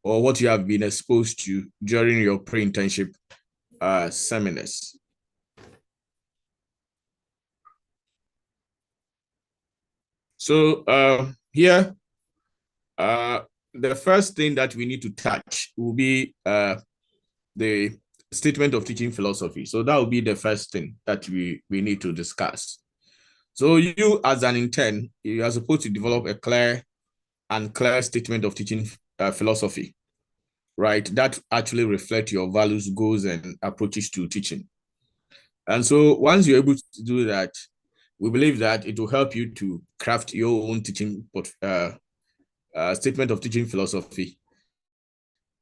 or what you have been exposed to during your pre-internship seminars. So here, the first thing that we need to touch will be the statement of teaching philosophy. So that will be the first thing that we need to discuss. So you, as an intern, you are supposed to develop a clear statement of teaching philosophy, right? That actually reflect your values, goals, and approaches to teaching. And so once you're able to do that, we believe that it will help you to craft your own teaching statement of teaching philosophy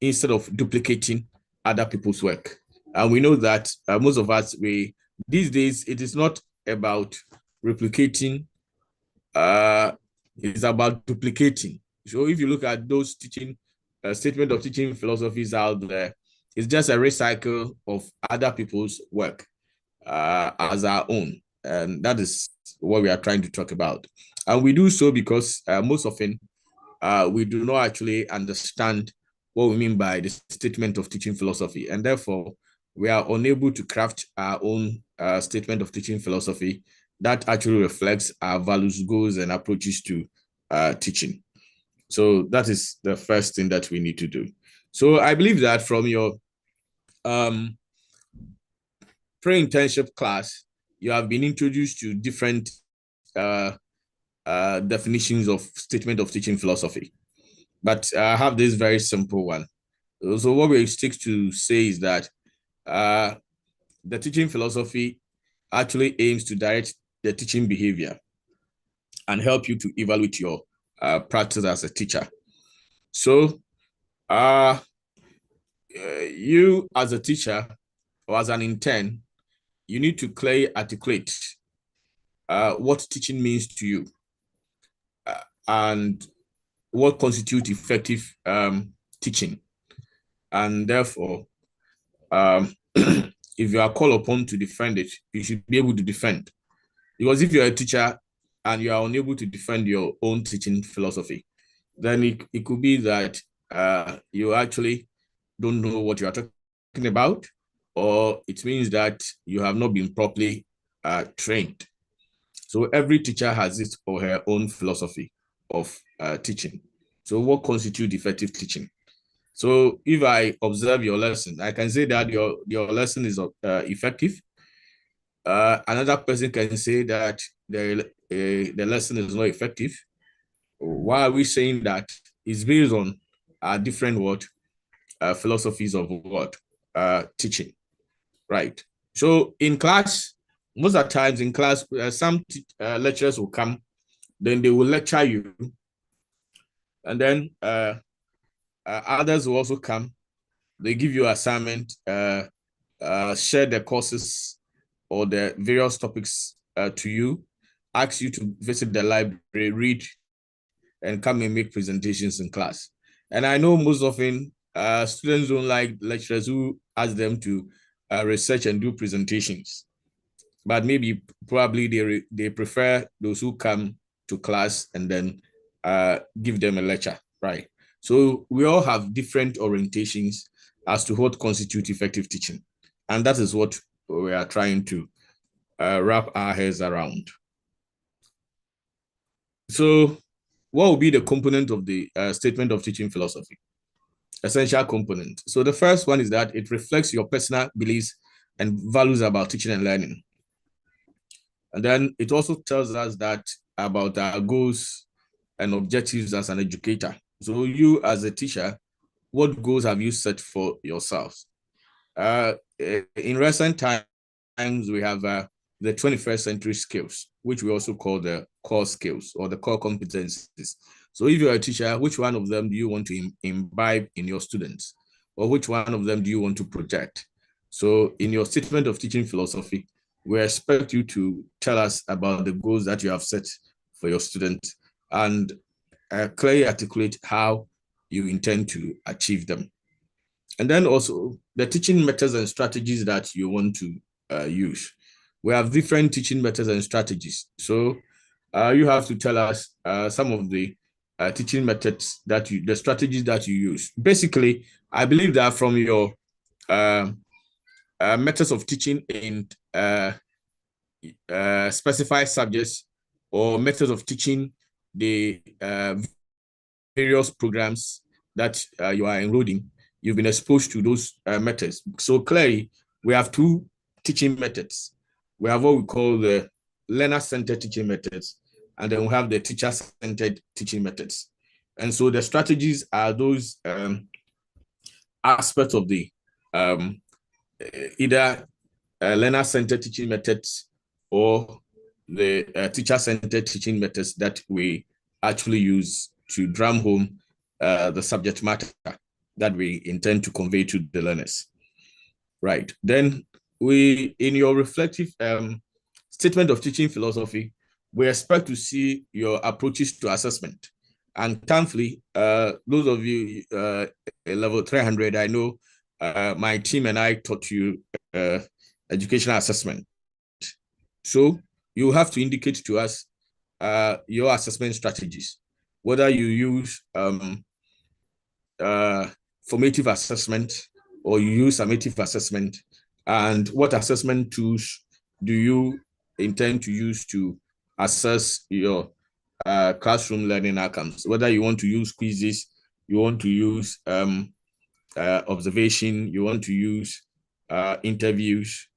instead of duplicating other people's work. And we know that most of us, these days, it is not about replicating, it's about duplicating. So if you look at those teaching, statement of teaching philosophies out there, it's just a recycle of other people's work as our own. And that is what we are trying to talk about. And we do so because most often we do not actually understand what we mean by the statement of teaching philosophy. And therefore, we are unable to craft our own statement of teaching philosophy that actually reflects our values, goals, and approaches to teaching. So that is the first thing that we need to do. So I believe that from your pre-internship class, you have been introduced to different definitions of statement of teaching philosophy. But I have this very simple one. So what we stick to say is that the teaching philosophy actually aims to direct the teaching behavior and help you to evaluate your practice as a teacher. So you as a teacher or as an intern, you need to clearly articulate what teaching means to you and what constitutes effective teaching. And therefore, if you are called upon to defend it, you should be able to defend. Because if you're a teacher and you are unable to defend your own teaching philosophy, then it could be that you actually don't know what you are talking about, or it means that you have not been properly trained. So every teacher has his or her own philosophy of teaching. So what constitutes effective teaching? So if I observe your lesson, I can say that your lesson is effective. Another person can say that the lesson is not effective. Why are we saying that? It's based on different philosophies of teaching, right? So in class, most of the times in class, some lecturers will come, then they will lecture you, and then others will also come. They give you assignment, share the courses or the various topics to you, ask you to visit the library, read, and come and make presentations in class. And I know most often students don't like lecturers who ask them to research and do presentations, but probably they prefer those who come to class and then give them a lecture, right? So we all have different orientations as to what constitutes effective teaching. And that is what we are trying to wrap our heads around. So what will be the component of the statement of teaching philosophy? Essential component. So the first one is that it reflects your personal beliefs and values about teaching and learning. And then it also tells us that about our goals and objectives as an educator. So you as a teacher, what goals have you set for yourselves? In recent times, we have the 21st century skills, which we also call the core skills or the core competencies. So if you're a teacher, which one of them do you want to imbibe in your students? Or which one of them do you want to project? So in your statement of teaching philosophy, we expect you to tell us about the goals that you have set for your students and clearly articulate how you intend to achieve them. And then also the teaching methods and strategies that you want to use. We have different teaching methods and strategies. So you have to tell us some of the teaching methods the strategies that you use. Basically, I believe that from your methods of teaching in specified subjects or methods of teaching the various programs that you are enrolling, you've been exposed to those methods. So clearly, we have two teaching methods. We have what we call the learner-centered teaching methods, and then we have the teacher-centered teaching methods. And so the strategies are those aspects of the either learner-centered teaching methods or the teacher-centered teaching methods that we actually use to drum home the subject matter that we intend to convey to the learners. Right. Then we, in your reflective statement of teaching philosophy, we expect to see your approaches to assessment. And thankfully, those of you level 300, I know my team and I taught you educational assessment. So you have to indicate to us your assessment strategies, whether you use formative assessment or you use summative assessment, and what assessment tools do you intend to use to assess your classroom learning outcomes, whether you want to use quizzes, you want to use observation, you want to use interviews,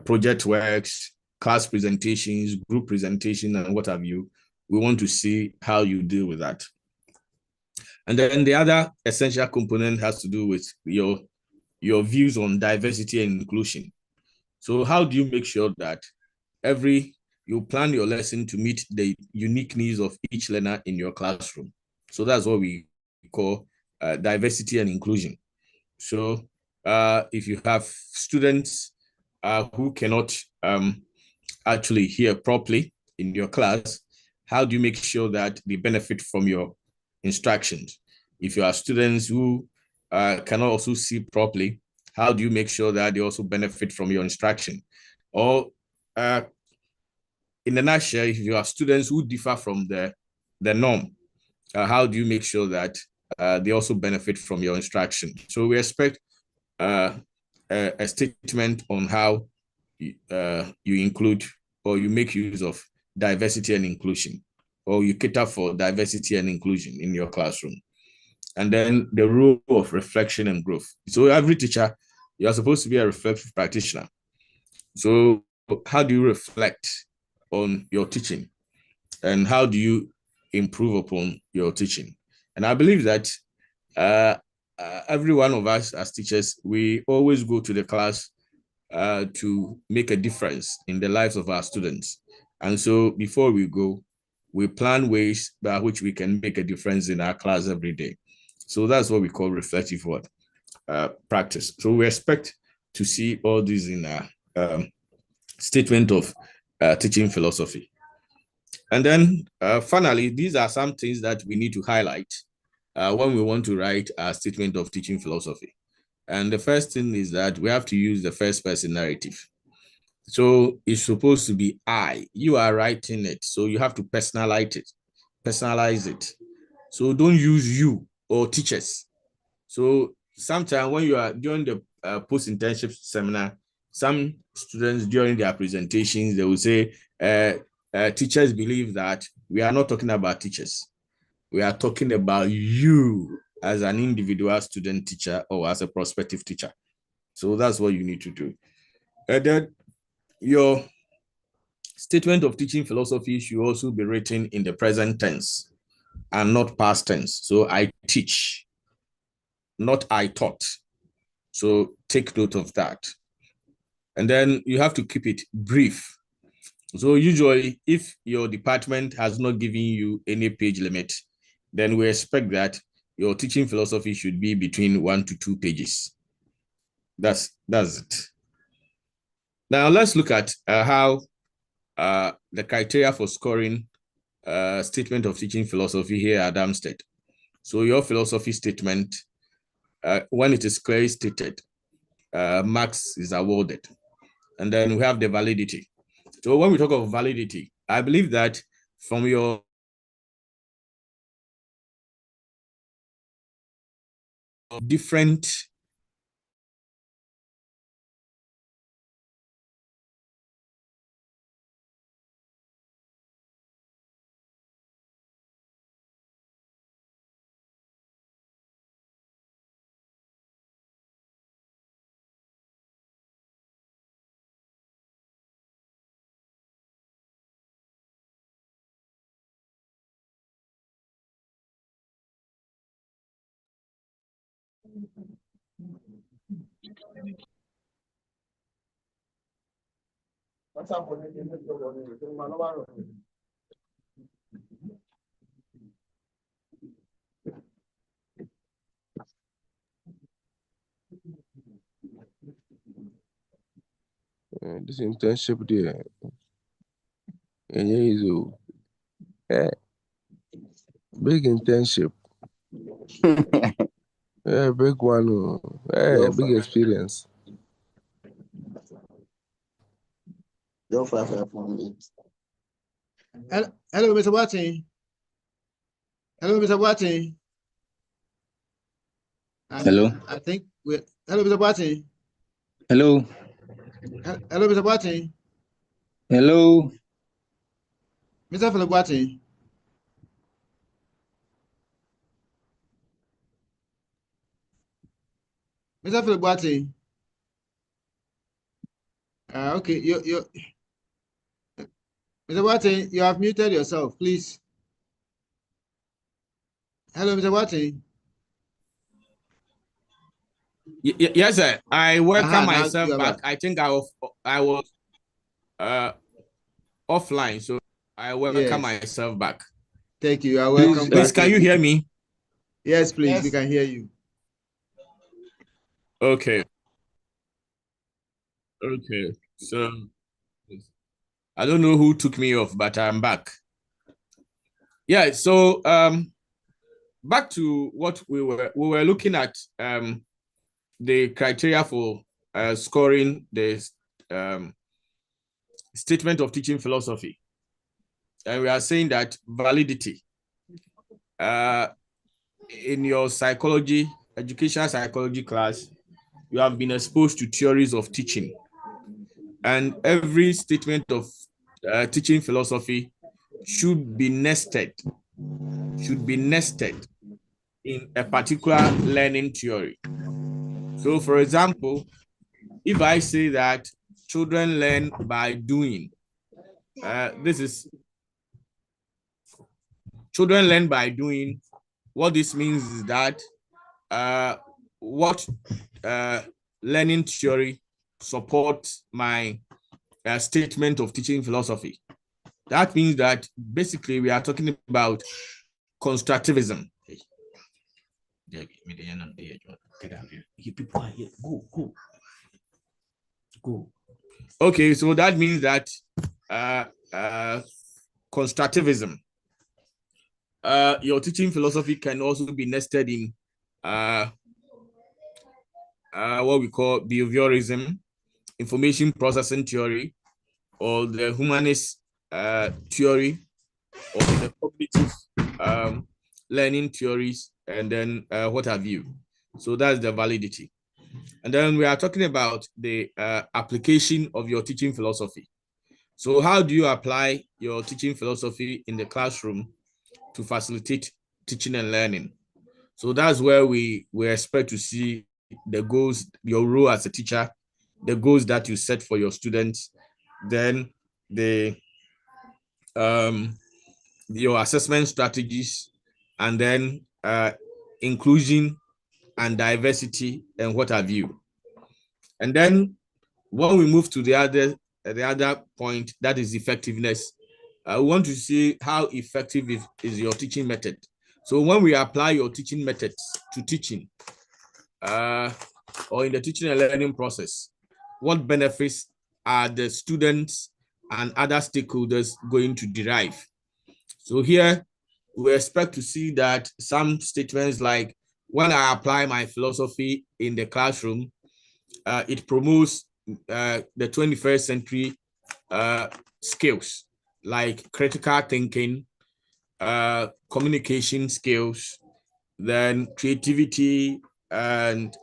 project works, class presentations, group presentation, and what have you. We want to see how you deal with that. And then the other essential component has to do with your views on diversity and inclusion. So how do you make sure that you plan your lesson to meet the unique needs of each learner in your classroom? So that's what we call diversity and inclusion. So if you have students who cannot actually hear properly in your class, how do you make sure that they benefit from your instructions? If you have students who cannot also see properly, how do you make sure that they also benefit from your instruction? Or in a nutshell, if you have students who differ from the norm, how do you make sure that they also benefit from your instruction? So we expect a statement on how you include or you make use of diversity and inclusion, or you cater for diversity and inclusion in your classroom. And then the role of reflection and growth. So every teacher, you're supposed to be a reflective practitioner. So how do you reflect on your teaching? And how do you improve upon your teaching? And I believe that every one of us as teachers, we always go to the class to make a difference in the lives of our students. And so before we go, we plan ways by which we can make a difference in our class every day. So that's what we call reflective practice. So we expect to see all these in our statement of teaching philosophy. And then finally, these are some things that we need to highlight when we want to write a statement of teaching philosophy. And the first thing is that we have to use the first person narrative. So it's supposed to be I. You are writing it, so you have to personalize it. So don't use you or teachers. So sometimes when you are during the post-internship seminar, some students during their presentations, they will say, teachers believe that we are not talking about teachers. We are talking about you as an individual student teacher or as a prospective teacher. So that's what you need to do. And then your statement of teaching philosophy should also be written in the present tense and not past tense. So I teach, not I taught. So take note of that. And then you have to keep it brief. So usually if your department has not given you any page limit, then we expect that your teaching philosophy should be between 1 to 2 pages. That's it. Now let's look at how the criteria for scoring statement of teaching philosophy here at Amstead. So your philosophy statement, when it is clearly stated, marks is awarded. And then we have the validity. So when we talk of validity, I believe that from your different this internship there. Yeah, big internship. Yeah, big one. Yeah, big experience. Hello, Mr. Watson. Hello, Mr. Watson. Hello. I think we. Hello, Mr. Watson. Hello. Hello, Mr. Watson. Hello. Mr. Philip Watson. Mr. Philip Watson. Okay, you, Mr. Watson, you have muted yourself, please. Hello, Mr. Watson. Yes, sir. I welcome myself back. back. I think I was offline, so I welcome myself back. Thank you. You are welcome. Please, can you hear me? Yes, please. We can hear you. Okay. So I don't know who took me off, but I'm back. Yeah. So back to what we were looking at the criteria for scoring the statement of teaching philosophy, and we are saying that validity in your psychology, educational psychology class, you have been exposed to theories of teaching, and every statement of teaching philosophy should be nested in a particular learning theory. So, for example, if I say that children learn by doing, this is children learn by doing. What this means is that what learning theory supports my statement of teaching philosophy. That means that basically we are talking about constructivism. People are here. Go. Okay, so that means that constructivism, your teaching philosophy can also be nested in what we call behaviorism, information processing theory, or the humanist theory, or the cognitive learning theories, and then what have you. So that's the validity. And then we are talking about the application of your teaching philosophy. So how do you apply your teaching philosophy in the classroom to facilitate teaching and learning? So that's where we expect to see the goals, your role as a teacher, the goals that you set for your students, then the your assessment strategies, and then inclusion and diversity and what have you. And then when we move to the other point, that is effectiveness, we want to see how effective is your teaching method. So when we apply your teaching methods to teaching, or in the teaching and learning process, what benefits are the students and other stakeholders going to derive? So here we expect to see that some statements like, when I apply my philosophy in the classroom, it promotes the 21st century skills like critical thinking, communication skills, then creativity and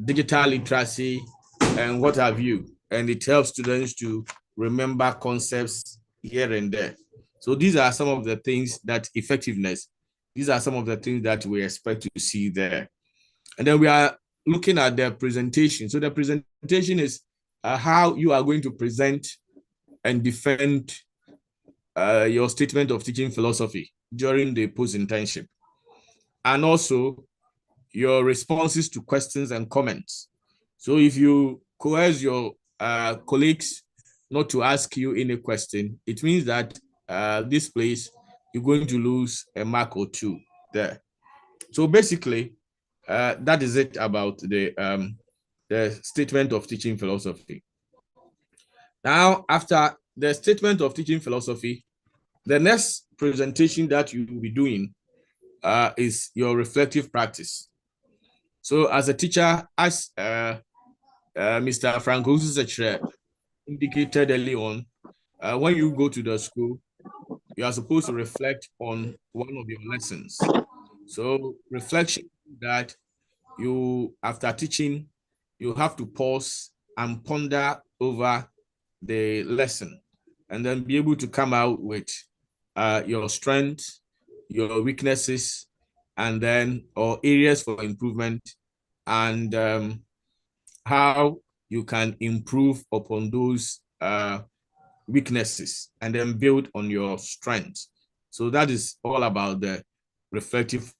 digital literacy, and what have you. And it helps students to remember concepts here and there. So these are some of the things that effectiveness, these are some of the things that we expect to see there. And then we are looking at the presentation. So the presentation is how you are going to present and defend your statement of teaching philosophy during the post-internship. And also your responses to questions and comments. So if you coerce your colleagues not to ask you any question, it means that this place, you're going to lose a mark or two there. So basically, that is it about the statement of teaching philosophy. Now, after the statement of teaching philosophy, the next presentation that you will be doing is your reflective practice. So as a teacher, as Mr. Franco indicated early on, when you go to the school, you are supposed to reflect on one of your lessons. So reflection that you, after teaching, you have to pause and ponder over the lesson and then be able to come out with your strengths, your weaknesses, and then or areas for improvement, and how you can improve upon those weaknesses and then build on your strengths. So that is all about the reflective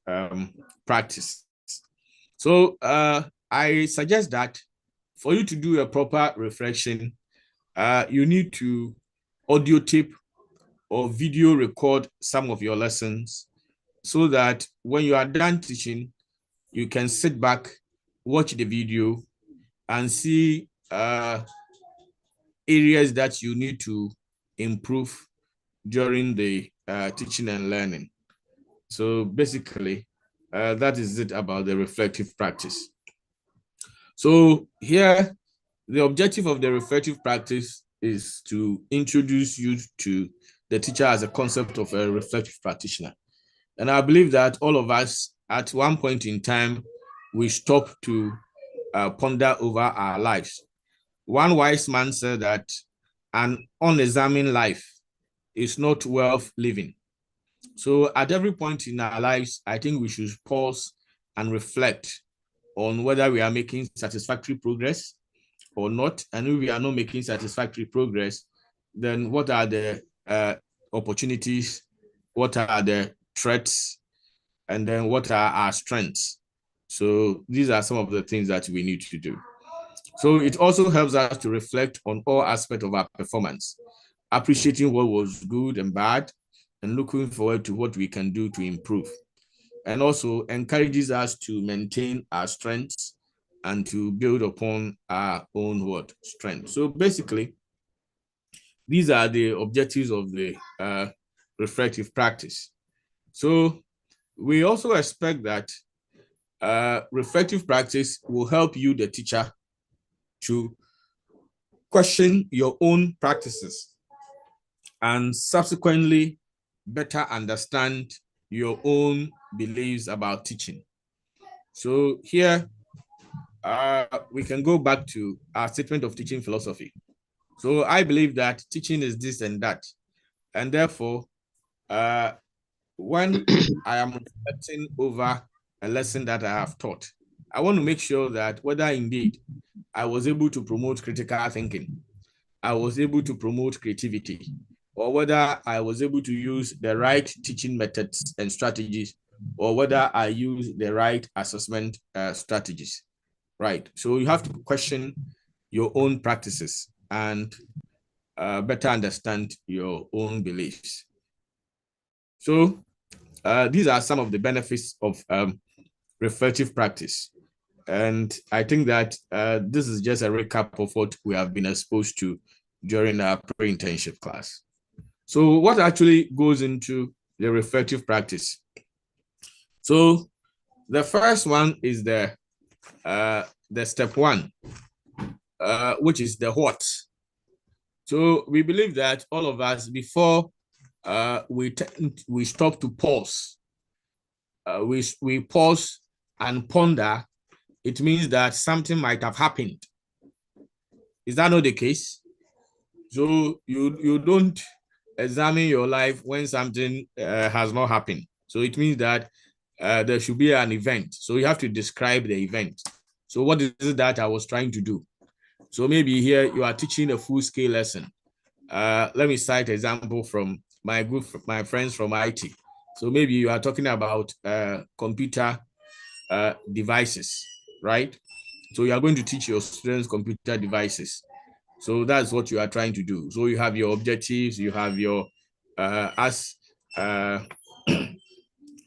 practice. So I suggest that for you to do a proper reflection, you need to audio tape or video record some of your lessons so that when you are done teaching, you can sit back, watch the video, and see areas that you need to improve during the teaching and learning. So basically, that is it about the reflective practice. So here, the objective of the reflective practice is to introduce you to the teacher as a concept of a reflective practitioner. And I believe that all of us, at one point in time, we stop to ponder over our lives. One wise man said that an unexamined life is not worth living. So at every point in our lives, I think we should pause and reflect on whether we are making satisfactory progress or not. And if we are not making satisfactory progress, then what are the opportunities? What are the threats? And then what are our strengths? So these are some of the things that we need to do. So it also helps us to reflect on all aspects of our performance, appreciating what was good and bad, and looking forward to what we can do to improve. And also encourages us to maintain our strengths and to build upon our own strength. So basically, these are the objectives of the reflective practice. So we also expect that reflective practice will help you, the teacher, to question your own practices and subsequently better understand your own beliefs about teaching. So here, we can go back to our statement of teaching philosophy. So I believe that teaching is this and that. And therefore, when I am reflecting over a lesson that I have taught, I want to make sure that whether indeed I was able to promote critical thinking, I was able to promote creativity, or whether I was able to use the right teaching methods and strategies, or whether I use the right assessment strategies, right? So you have to question your own practices and better understand your own beliefs. So these are some of the benefits of reflective practice. And I think that this is just a recap of what we have been exposed to during our pre-internship class. So what actually goes into the reflective practice? So the first one is the step one, which is the what. So we believe that all of us, before we stop to pause, we pause and ponder, it means that something might have happened. Is that not the case? So you don't examine your life when something has not happened. So it means that there should be an event. So you have to describe the event. So what is it that I was trying to do? So maybe here you are teaching a full-scale lesson. Let me cite an example from my friends from IT. So maybe you are talking about computer devices, right? So you are going to teach your students computer devices. So that's what you are trying to do. So you have your objectives, you have your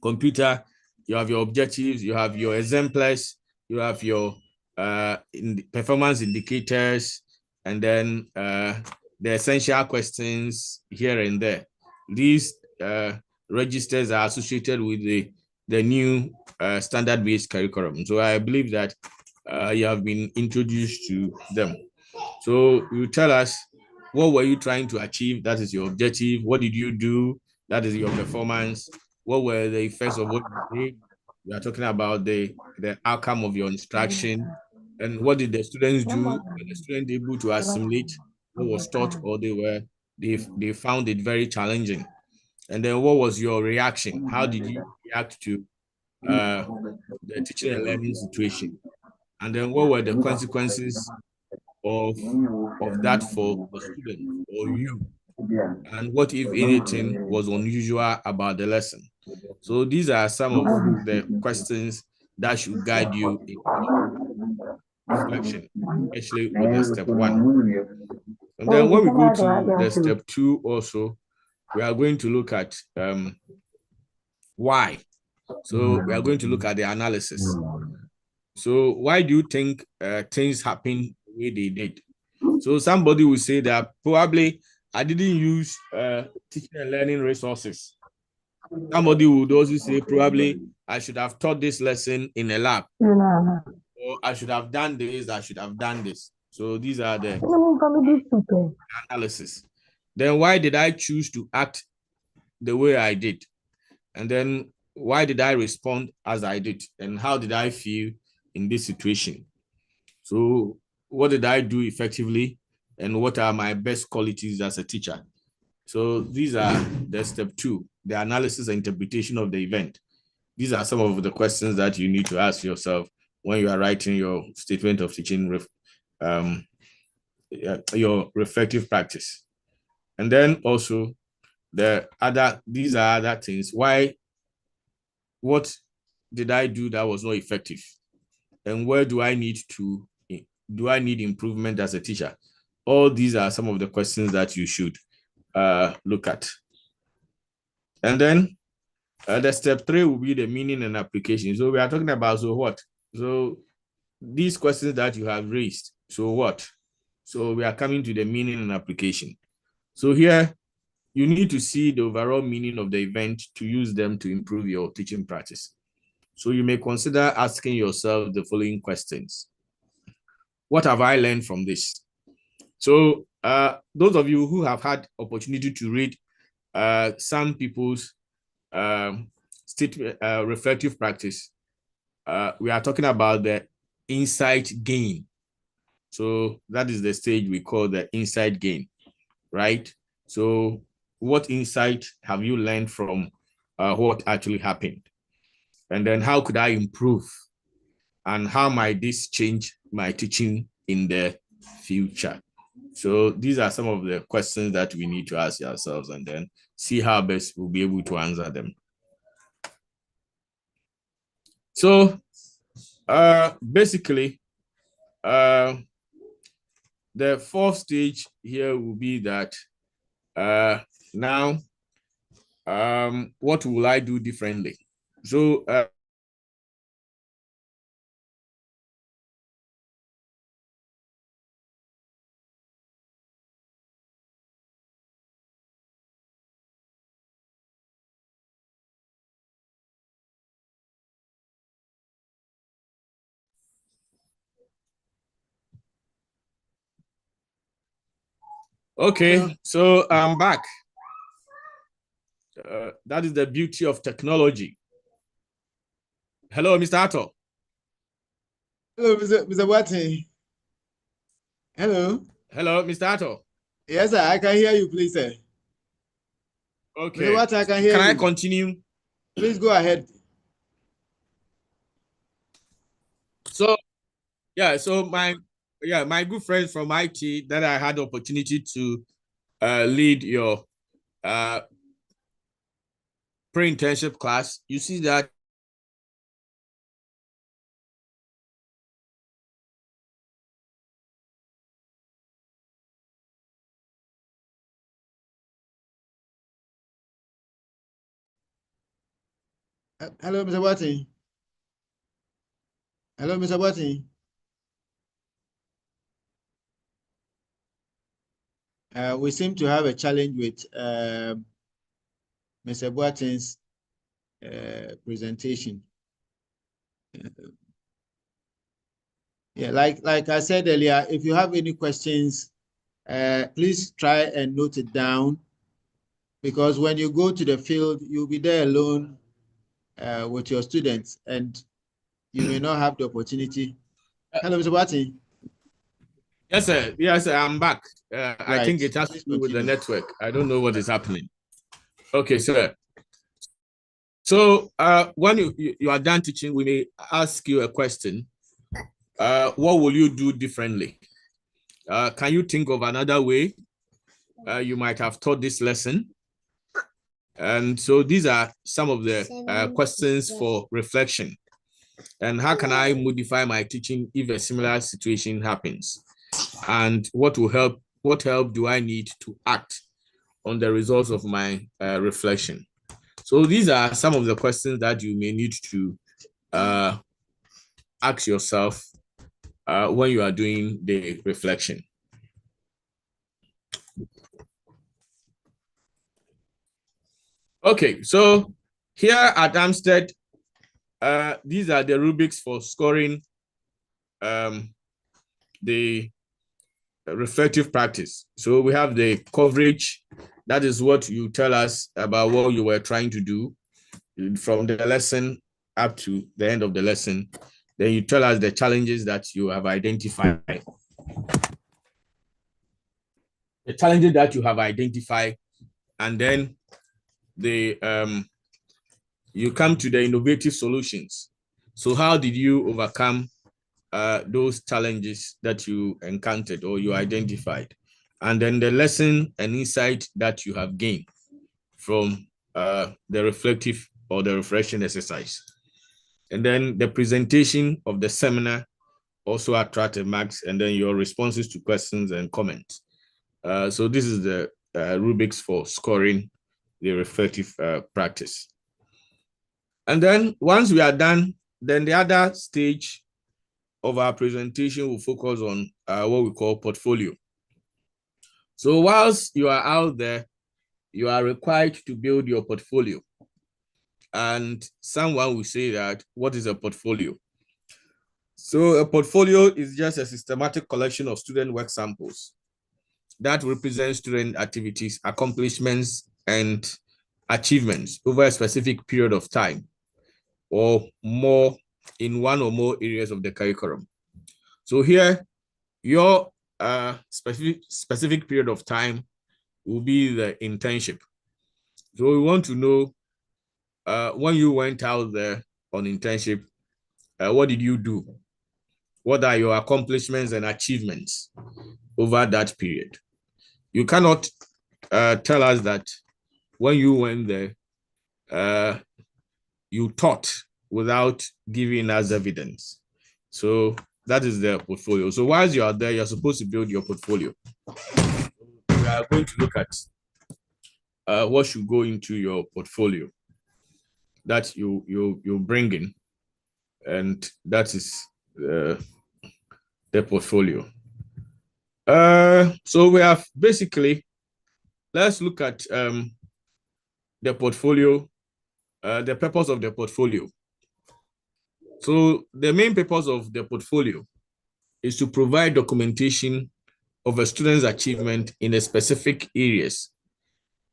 computer, you have your objectives, you have your exemplars, you have your performance indicators, and then the essential questions here and there. These registers are associated with the new standard-based curriculum. So I believe that you have been introduced to them. So you tell us, what were you trying to achieve? That is your objective. What did you do? That is your performance. What were the effects of what you did? We are talking about the outcome of your instruction. And what did the students do? Were the students able to assimilate what was taught, or they found it very challenging? And then what was your reaction? How did you react to the teaching and learning situation? And then what were the consequences of that for the student or you? And what, if anything, was unusual about the lesson? So these are some of the questions that should guide you in your reflection, especially with the step 1. And then when we go to the step 2 also, we are going to look at why. So we are going to look at the analysis. So why do you think things happened the way they did? So somebody will say that probably I didn't use teaching and learning resources. Somebody would also say probably I should have taught this lesson in a lab. Or I should have done this, I should have done this. So these are the analysis. Then why did I choose to act the way I did? And then why did I respond as I did? And how did I feel in this situation? So what did I do effectively? And what are my best qualities as a teacher? So these are the step 2, the analysis and interpretation of the event. These are some of the questions that you need to ask yourself when you are writing your statement of teaching, your reflective practice. And then also these are other things. What did I do that was not effective? And where do I need improvement as a teacher? All these are some of the questions that you should look at. And then the step 3 will be the meaning and application. So we are talking about, so what? So these questions that you have raised, so what? So we are coming to the meaning and application. So here, you need to see the overall meaning of the event to use them to improve your teaching practice. So you may consider asking yourself the following questions. What have I learned from this? So those of you who have had opportunity to read some people's reflective practice, we are talking about the insight gain. So that is the stage we call the insight gain, right? So what insight have you learned from what actually happened? And then how could I improve? And how might this change my teaching in the future? So these are some of the questions that we need to ask ourselves, and then see how best we'll be able to answer them. So basically, the 4th stage here will be that now, what will I do differently? So okay, so I'm back. That is the beauty of technology. Hello, Mr. Atto. Hello, Mr. Watson. Hello. Hello, Mr. Atto. Yes, sir. I can hear you, please, sir. Okay. Mr. Watson, I can hear you. Can I continue? Please go ahead. So, yeah, so my good friends from IT that I had the opportunity to lead your pre-internship class, you see that Hello, Mr. Watson. Hello, Mr. Watson. We seem to have a challenge with Mr. Boateng's presentation. Yeah, like I said earlier, if you have any questions, please try and note it down, because when you go to the field, you'll be there alone with your students, and you may not have the opportunity. Hello, Mr. Boateng. Yes, sir. Yes, sir. I'm back. Right. I think it has to do with the network. I don't know what is happening. Okay, sir. So when you are done teaching, we may ask you a question. What will you do differently? Can you think of another way you might have taught this lesson? And so these are some of the questions for reflection. And how can I modify my teaching if a similar situation happens? And what help do I need to act on the results of my reflection? So these are some of the questions that you may need to ask yourself when you are doing the reflection. Okay, so here at Amstead, these are the rubrics for scoring the reflective practice. So we have the coverage. That is what you tell us about what you were trying to do from the lesson up to the end of the lesson. Then you tell us the challenges that you have identified. The challenges that you have identified, and then you come to the innovative solutions. So how did you overcome those challenges that you encountered or you identified? And then the lesson and insight that you have gained from the reflective or the reflection exercise. And then the presentation of the seminar also attracted marks, and then your responses to questions and comments. So this is the rubrics for scoring the reflective practice. And then once we are done, then the other stage of our presentation will focus on what we call portfolio. So whilst you are out there, you are required to build your portfolio. And someone will say that, what is a portfolio? So a portfolio is just a systematic collection of student work samples that represent student activities, accomplishments, and achievements over a specific period of time or more in one or more areas of the curriculum. So here, your specific period of time will be the internship. So we want to know when you went out there on internship, what did you do? What are your accomplishments and achievements over that period? You cannot tell us that when you went there, you taught without giving us evidence. So that is the portfolio. So whilst you are there, you're supposed to build your portfolio. We are going to look at what should go into your portfolio that you bring in, and that is the portfolio. So we have basically, let's look at the portfolio, the purpose of the portfolio. So the main purpose of the portfolio is to provide documentation of a student's achievement in a specific areas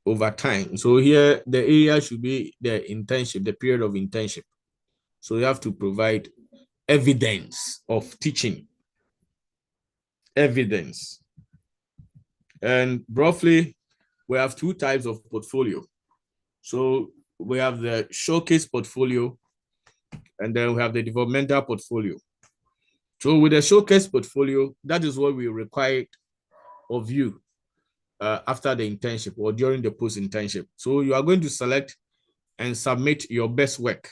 over time. So here, the area should be the internship, the period of internship. So you have to provide evidence of teaching. Evidence. And roughly, we have two types of portfolio. So we have the showcase portfolio, and then we have the developmental portfolio. So with the showcase portfolio, that is what we require of you after the internship or during the post-internship. So you are going to select and submit your best work.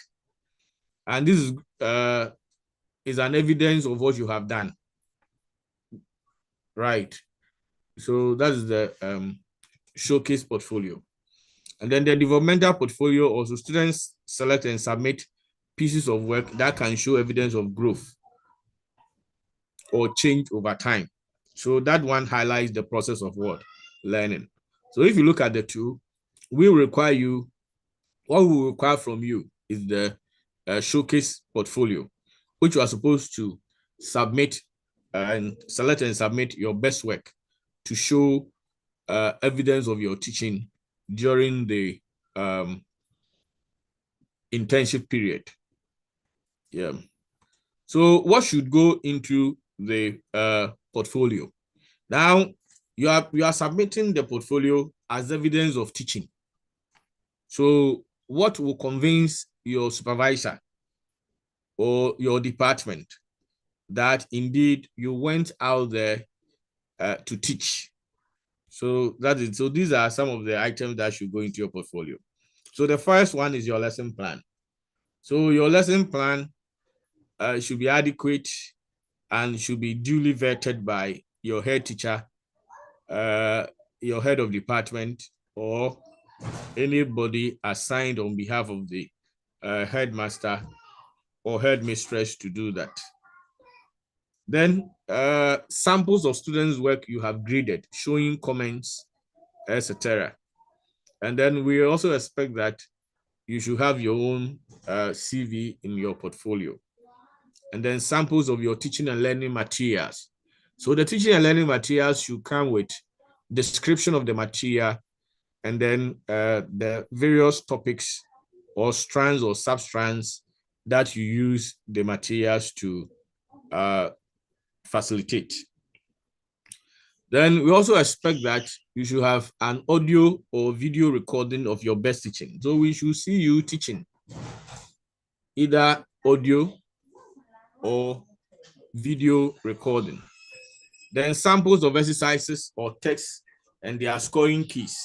And this is an evidence of what you have done. Right. So that is the showcase portfolio. And then the developmental portfolio, also students select and submit pieces of work that can show evidence of growth or change over time. So that one highlights the process of what? learning. So if you look at the two, what we require from you is the showcase portfolio, which you are supposed to submit and select and submit your best work to show evidence of your teaching during the internship period. Yeah. So what should go into the portfolio? Now you are submitting the portfolio as evidence of teaching. So what will convince your supervisor or your department that indeed you went out there to teach? So that is, so these are some of the items that should go into your portfolio. So the first one is your lesson plan. So your lesson plan should be adequate and should be duly vetted by your head teacher, your head of department, or anybody assigned on behalf of the headmaster or headmistress to do that. Then samples of students' work you have graded, showing comments, etc. And then we also expect that you should have your own CV in your portfolio. And then samples of your teaching and learning materials. So the teaching and learning materials should come with description of the material and then the various topics or strands or substrands that you use the materials to facilitate. Then we also expect that you should have an audio or video recording of your best teaching. So we should see you teaching either audio or video recording. Then samples of exercises or text and their scoring keys.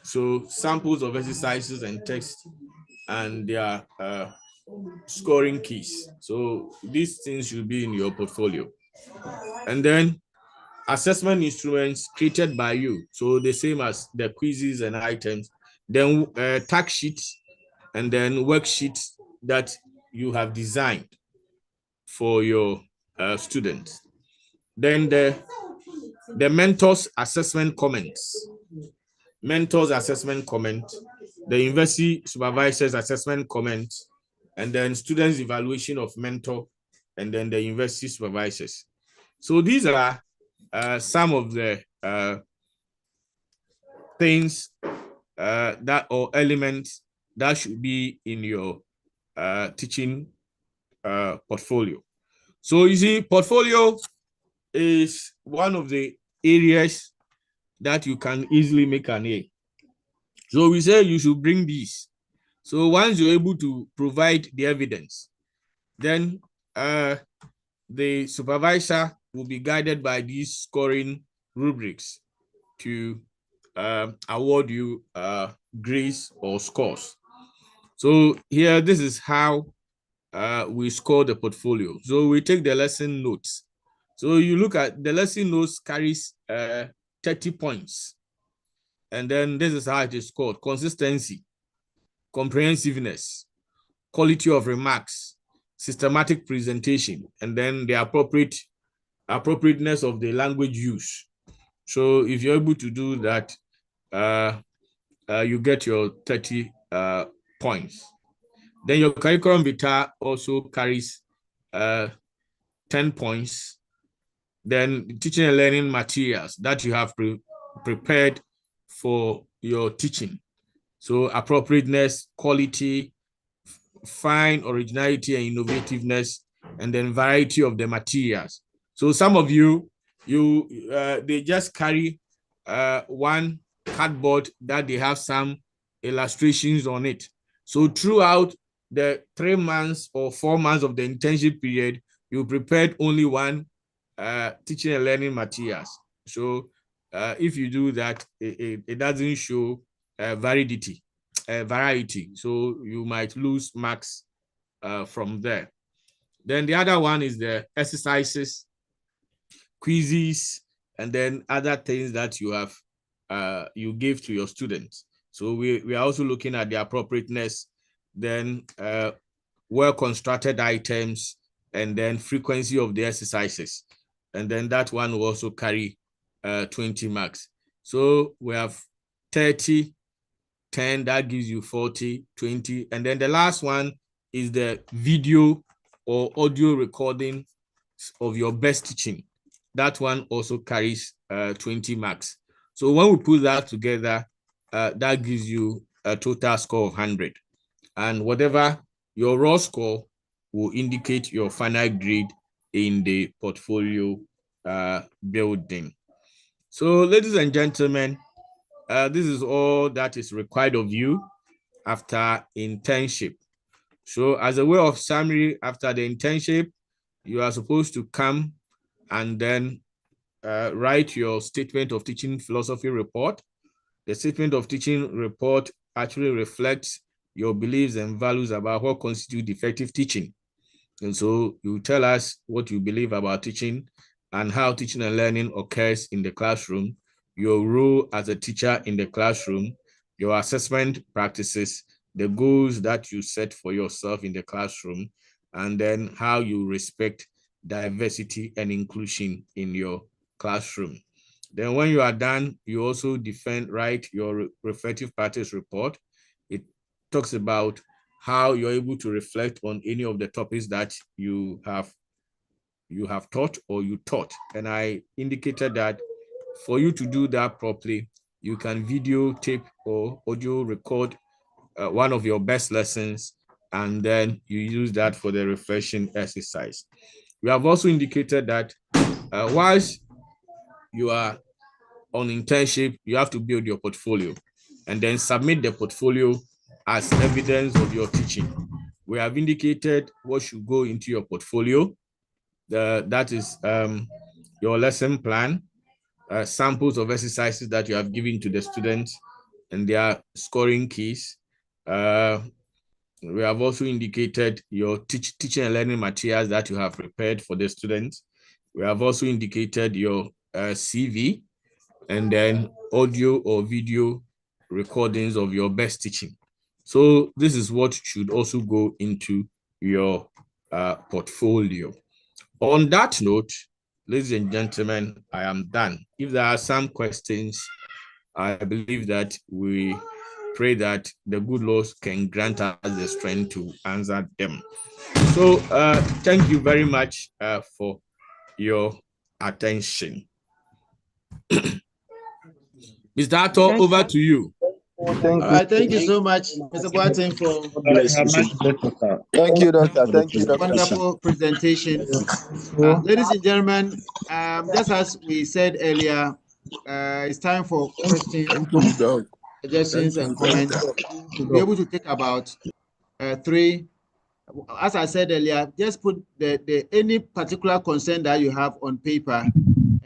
So samples of exercises and text and their scoring keys. So these things should be in your portfolio. And then assessment instruments created by you. So the same as the quizzes and items. Then tag sheets and then worksheets that you have designed for your students. Then the mentors assessment comments. Mentors assessment comment, the university supervisors assessment comment, and then students evaluation of mentor, and then the university supervisors. So these are some of the things that or elements that should be in your teaching portfolio. So you see, portfolio is one of the areas that you can easily make an A. So we say you should bring these. So once you're able to provide the evidence, then the supervisor will be guided by these scoring rubrics to award you grades or scores. So here, this is how we score the portfolio. So we take the lesson notes. So you look at the lesson notes carries 30 points. And then this is how it is scored: consistency, comprehensiveness, quality of remarks, systematic presentation, and then the appropriateness of the language use. So if you're able to do that, you get your 30 points. Then your curriculum vitae also carries 10 points. Then teaching and learning materials that you have prepared for your teaching. So appropriateness, quality, fine originality and innovativeness, and then variety of the materials. So some of you they just carry one cardboard that they have some illustrations on it. So throughout the 3 months or 4 months of the internship period, you prepared only one teaching and learning materials. So if you do that, it doesn't show variety. So you might lose marks from there. Then the other one is the exercises, quizzes, and then other things that you have you give to your students. So we are also looking at the appropriateness, then well-constructed items, and then frequency of the exercises. And then that one will also carry 20 marks. So we have 30, 10, that gives you 40, 20. And then the last one is the video or audio recording of your best teaching. That one also carries 20 marks. So when we put that together, that gives you a total score of 100. And whatever your raw score will indicate your final grade in the portfolio building. So ladies and gentlemen, this is all that is required of you after internship. So as a way of summary, after the internship, you are supposed to come and then write your statement of teaching philosophy report. The statement of teaching report actually reflects your beliefs and values about what constitutes effective teaching. And so you tell us what you believe about teaching and how teaching and learning occurs in the classroom, your role as a teacher in the classroom, your assessment practices, the goals that you set for yourself in the classroom, and then how you respect diversity and inclusion in your classroom. Then when you are done, you also write your reflective practice report. It talks about how you're able to reflect on any of the topics that you have taught or you taught. And I indicated that for you to do that properly, you can videotape or audio record one of your best lessons, and then you use that for the reflection exercise. We have also indicated that whilst you are on internship, you have to build your portfolio and then submit the portfolio as evidence of your teaching. We have indicated what should go into your portfolio. That is your lesson plan, samples of exercises that you have given to the students and their scoring keys. We have also indicated your teaching and learning materials that you have prepared for the students. We have also indicated your CV, and then audio or video recordings of your best teaching. So this is what should also go into your portfolio. On that note, ladies and gentlemen, I am done. If there are some questions, I believe that we pray that the good Lord can grant us the strength to answer them. So thank you very much for your attention. Mr. Ato, over to you. Thank you so much, Mr. Boateng, for Thank you, Doctor. Thank you, Doctor. Wonderful presentation. Ladies and gentlemen, just as we said earlier, it's time for questions, suggestions, and comments. To be able to take about 3. As I said earlier, just put the any particular concern that you have on paper,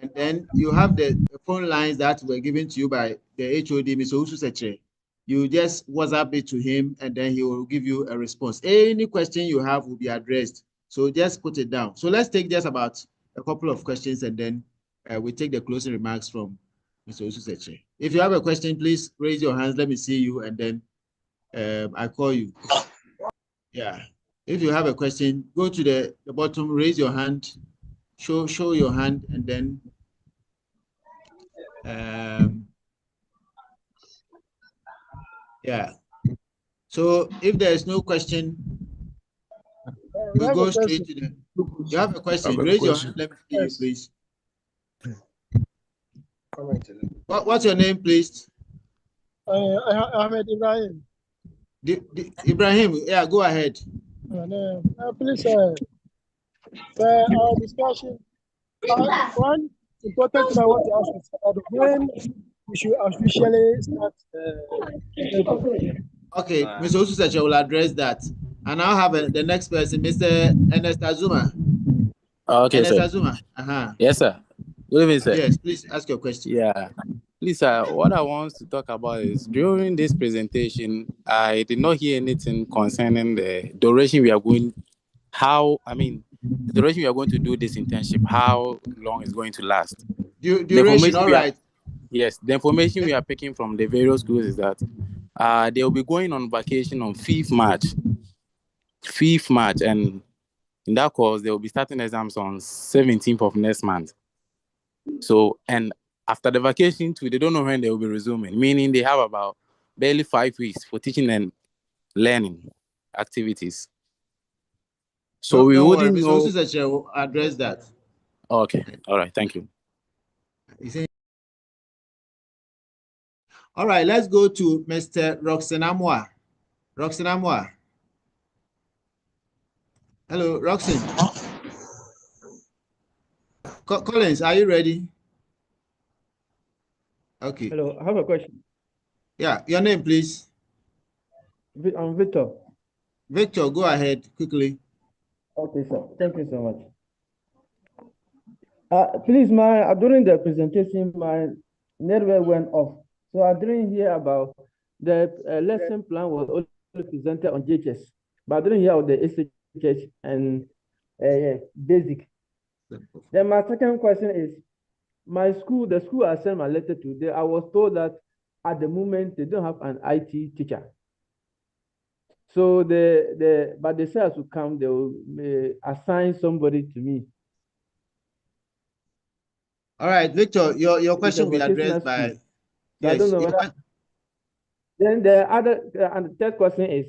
and then you have the phone lines that were given to you by the HOD, Mr. Ususeche. You just WhatsApp it to him, and then he will give you a response. Any question you have will be addressed. So just put it down. So let's take just about a couple of questions, and then we take the closing remarks from Mr. Ususeche. If you have a question, please raise your hands. Let me see you, and then I call you. Yeah. If you have a question, go to the bottom, raise your hand, show your hand, and then yeah. So if there is no question, we go straight to the. You have a question? Raise your hand. Let me see you, please. What's your name, please? Ahmed Ibrahim. Ibrahim, yeah, go ahead. Please, our discussion. One important thing I want to ask is about when we should officially start. Okay, Mr. Ususeche will address that. And I'll have the next person, Mr. Ernest Azuma. Okay, Ernest sir. Azuma. Yes, sir. Good evening, sir. Yes, please ask your question. Yeah. Please, what I want to talk about is during this presentation, I did not hear anything concerning the duration we are going, the duration we are going to do this internship, how long it's going to last. Duration, all right. Yes, the information we are picking from the various schools is that they will be going on vacation on 5th March, and in that course, they will be starting exams on 17th of next month. So, and after the vacation too, they don't know when they will be resuming, meaning they have about barely 5 weeks for teaching and learning activities. So we don't worry, wouldn't Mr. know. Ususache will address that. Okay, all right, thank you. All right, let's go to Mr. Roxanne. Roxanne. Hello, Roxanne. Collins, are you ready? Okay. Hello, I have a question. Yeah, your name, please. I'm Victor. Victor, go ahead quickly. Okay, sir. Thank you so much. Please, during the presentation, my network went off, so I didn't hear about the lesson plan was only presented on JHS, but I didn't hear about the SHS and basic. Then my second question is, the school I sent my letter to, I was told that at the moment they don't have an IT teacher. So but they said I should come, they will assign somebody to me. All right, Victor, your question will be addressed by. So yes, I don't know whether. Then the other and the third question is,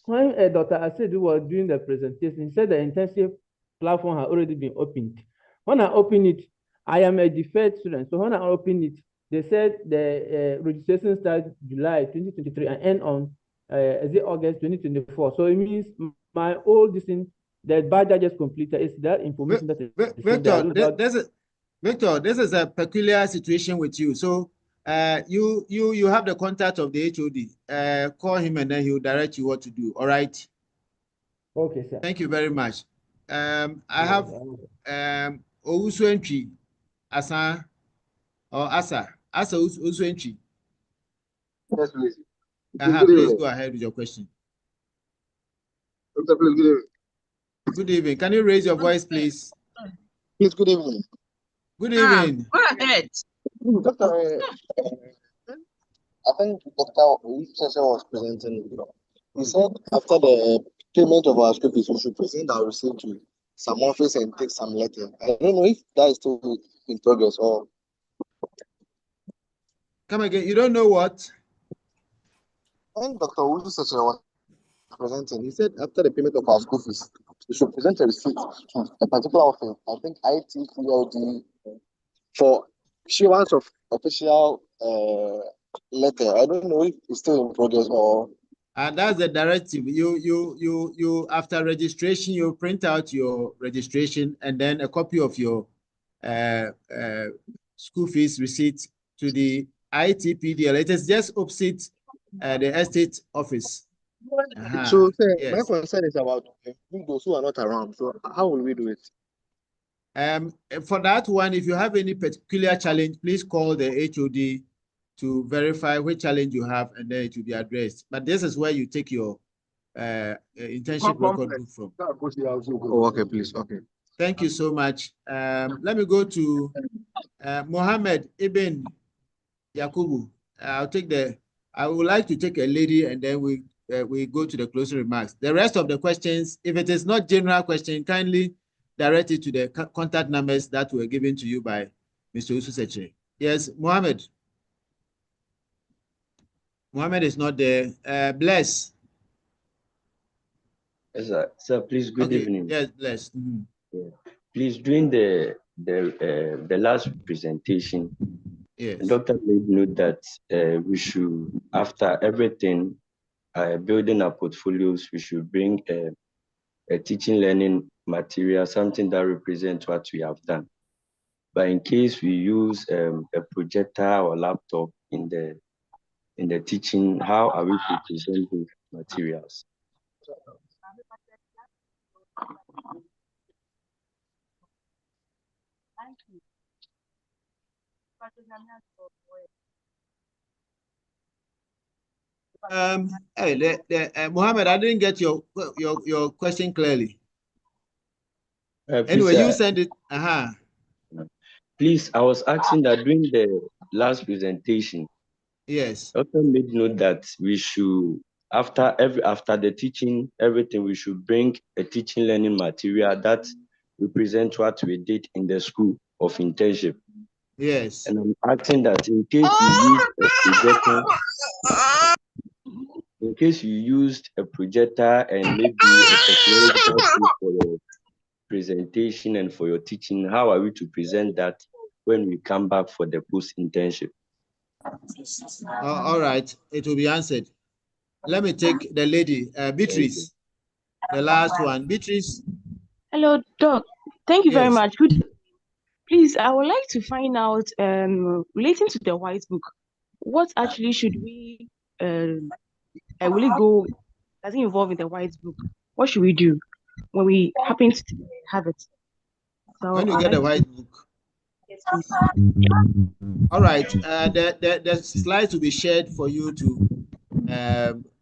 when Dr. Asedu was doing the presentation, he said the internship platform had already been opened. When I opened it, I am a deferred student. So when I opened it, they said the registration starts July 2023 and end on August 2024. So it means my old the badge I just completed is that information that is Victor, this is a peculiar situation with you. So you have the contact of the HOD. Call him and then he will direct you what to do. All right. Okay, sir. Thank you very much. I have Owusuentri Asa or Asa Owusuentri. Yes, please. Please go ahead with your question. Doctor, please, good evening. Good evening. Can you raise your voice, please? Please, good evening. Good evening. Go ahead. Doctor, I think Dr. Ususache was presenting. He said after the payment of our school fees, we should present our receipt to some office and take some letter. I don't know if that is still in progress or. Come again. You don't know what? When Dr. Ususache was presenting, he said after the payment of our school fees, we should present a receipt to a particular office. I think IT, PLD, for issuance of official letter. I don't know if it's still in progress or. And that's the directive. You after registration, you print out your registration and then a copy of your school fees receipt to the ITPDL. It is just opposite the estate office. So my concern is about those who are not around. So how will we do it? For that one, if you have any particular challenge, please call the HOD to verify which challenge you have, and then it will be addressed. But this is where you take your internship record book from. Oh, okay, please. Okay. Thank you so much. Let me go to Mohammed Ibn Yakubu. I would like to take a lady, and then we go to the closing remarks. The rest of the questions, if it is not general question, kindly direct it to the contact numbers that were given to you by Mr. Ususache. Yes, Mohammed. Mohammed is not there. Bless. Yes, sir. Sir, please, good evening. Yes, Bless. Yeah. Please, during the last presentation, yes, the doctor made note that we should, after everything, building our portfolios, we should bring a teaching learning material, something that represents what we have done. But in case we use a projector or laptop in the teaching, how are we to present those materials? Mohammed, I didn't get your question clearly. Anyway, you send it. Please, I was asking that during the last presentation, yes, doctor made note that we should, after the teaching, everything, we should bring a teaching learning material that represents what we did in the school of internship. Yes. And I'm asking that in case you use a projector, in case you used a projector and maybe a technological tool for your presentation and for your teaching, how are we to present that when we come back for the post-internship? All right, it will be answered. Let me take the lady, Beatrice, the last one. Beatrice. Hello, Doc. Thank you very Yes. much. Please, I would like to find out, relating to the white book, what actually should we, will it go, does it involve in the white book? What should we do when we happen to have it? So When you get a white book. Yes, please. All right, the slides will be shared for you to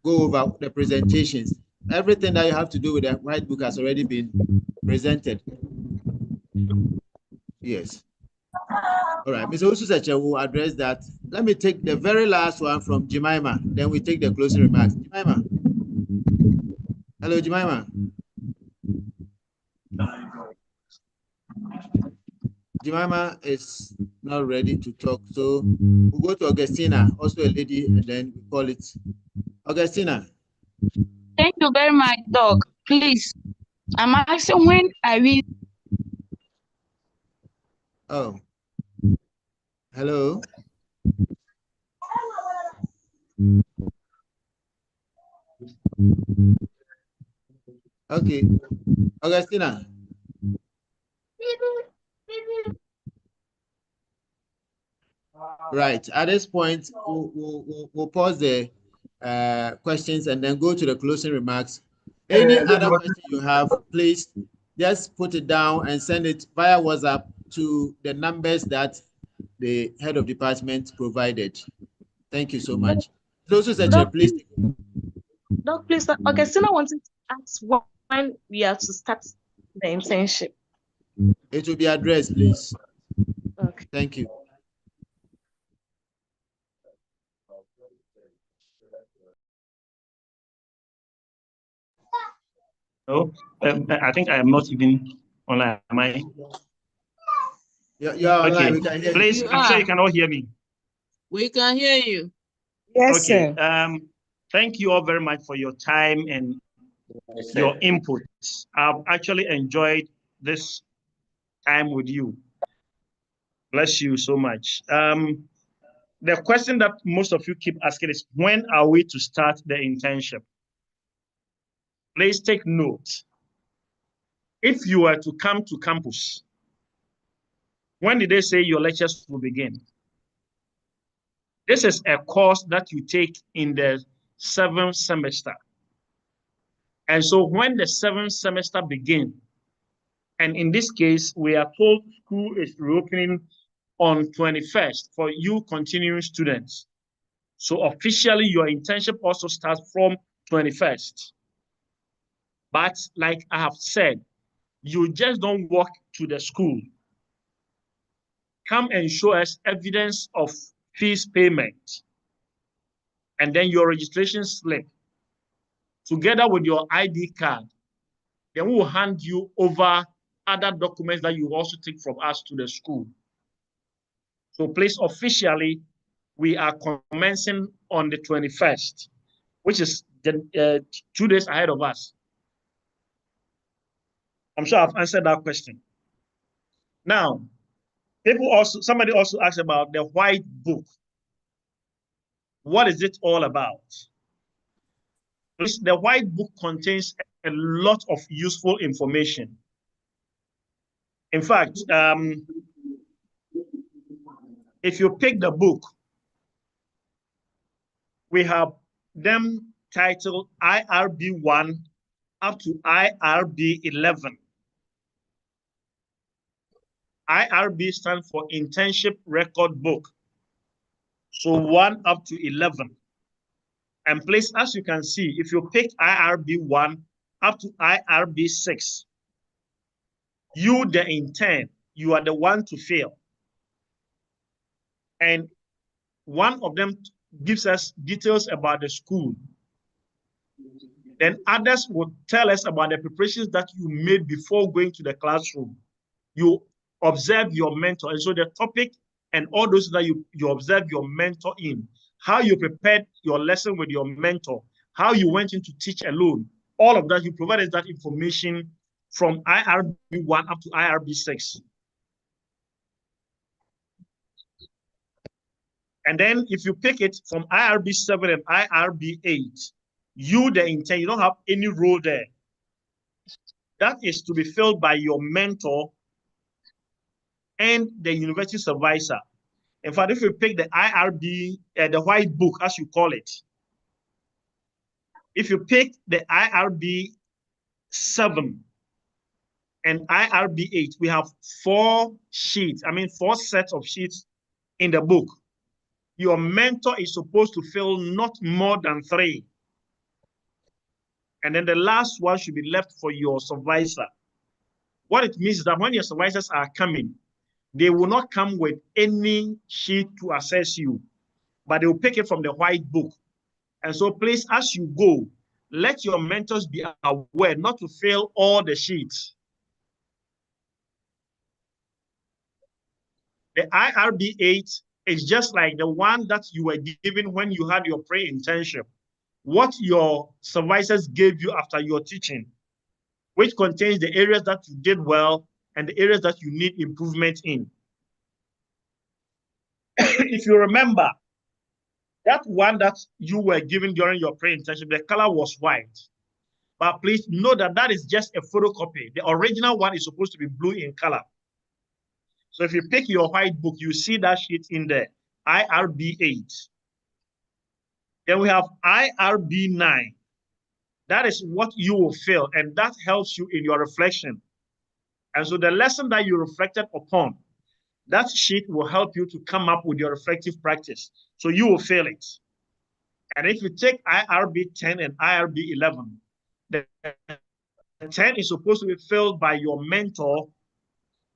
go over the presentations. Everything that you have to do with the white book has already been presented. Yes. All right, Mr. Ususeche will address that. Let me take the very last one from Jemima, then we take the closing remarks. Jemima. Hello, Jemima. Jemima is not ready to talk, so we'll go to Augustina, also a lady, and then we call it Augustina. Thank you very much, Doc. Please, I'm asking when I will. Oh. Hello. Okay. Augustina. Right. At this point, we'll pause the questions and then go to the closing remarks. Any other question you have, please just put it down and send it via WhatsApp to the numbers that the head of department provided. Thank you so much. Those Doc, please. Doc, please, Augustina wanted to ask when we are to start the internship. It will be addressed, please. Okay. Thank you. Oh, I think I am not even online. Am I? You're online. Okay. We can hear Please, you. I'm sure you can all hear me. We can hear you. Yes, okay. Sir. Thank you all very much for your time and your input. I've actually enjoyed this time with you. Bless you so much. The question that most of you keep asking is, when are we to start the internship? Please take note. If you were to come to campus, when did they say your lectures will begin? This is a course that you take in the 7th semester. And so when the 7th semester begins, and in this case, we are told school is reopening on 21st for you continuing students. So officially, your internship also starts from 21st. But like I have said, you just don't walk to the school. Come and show us evidence of fees payment. And then your registration slip, together with your ID card. Then we will hand you over other documents that you also take from us to the school. So please, officially, we are commencing on the 21st, which is 2 days ahead of us. I'm sure I've answered that question. Now, somebody also asked about the white book. What is it all about? The white book contains a lot of useful information. In fact, if you pick the book, we have them titled IRB 1 up to IRB 11. IRB stands for Internship Record Book. So 1 up to 11. And please, as you can see, if you pick IRB 1 up to IRB 6, you, the intern, you are the one to fail. And one of them gives us details about the school. Then others will tell us about the preparations that you made before going to the classroom. You observe your mentor. And so the topic and all those that you observe your mentor in, how you prepared your lesson with your mentor, how you went in to teach alone, all of that, you provided that information from IRB 1 up to IRB 6. And then if you pick it from IRB 7 and IRB 8, you, the intern, you don't have any role there. That is to be filled by your mentor and the university supervisor. In fact, if you pick the IRB, the white book, as you call it, if you pick the IRB 7 and IRB 8, we have 4 sets of sheets in the book. Your mentor is supposed to fill not more than 3. And then the last one should be left for your supervisor. What it means is that when your supervisors are coming, they will not come with any sheet to assess you, but they will pick it from the white book. And so please, as you go, let your mentors be aware not to fill all the sheets. The IRB 8 is just like the one that you were given when you had your pre-internship. What your supervisors gave you after your teaching, which contains the areas that you did well and the areas that you need improvement in. If you remember, that one that you were given during your pre-internship, the color was white. But please know that that is just a photocopy. The original one is supposed to be blue in color. So if you pick your white book, you see that sheet in there, IRB 8. Then we have IRB 9. That is what you will fill, and that helps you in your reflection. And so the lesson that you reflected upon, that sheet will help you to come up with your reflective practice. So you will fill it. And if you take IRB 10 and IRB 11, the 10 is supposed to be filled by your mentor,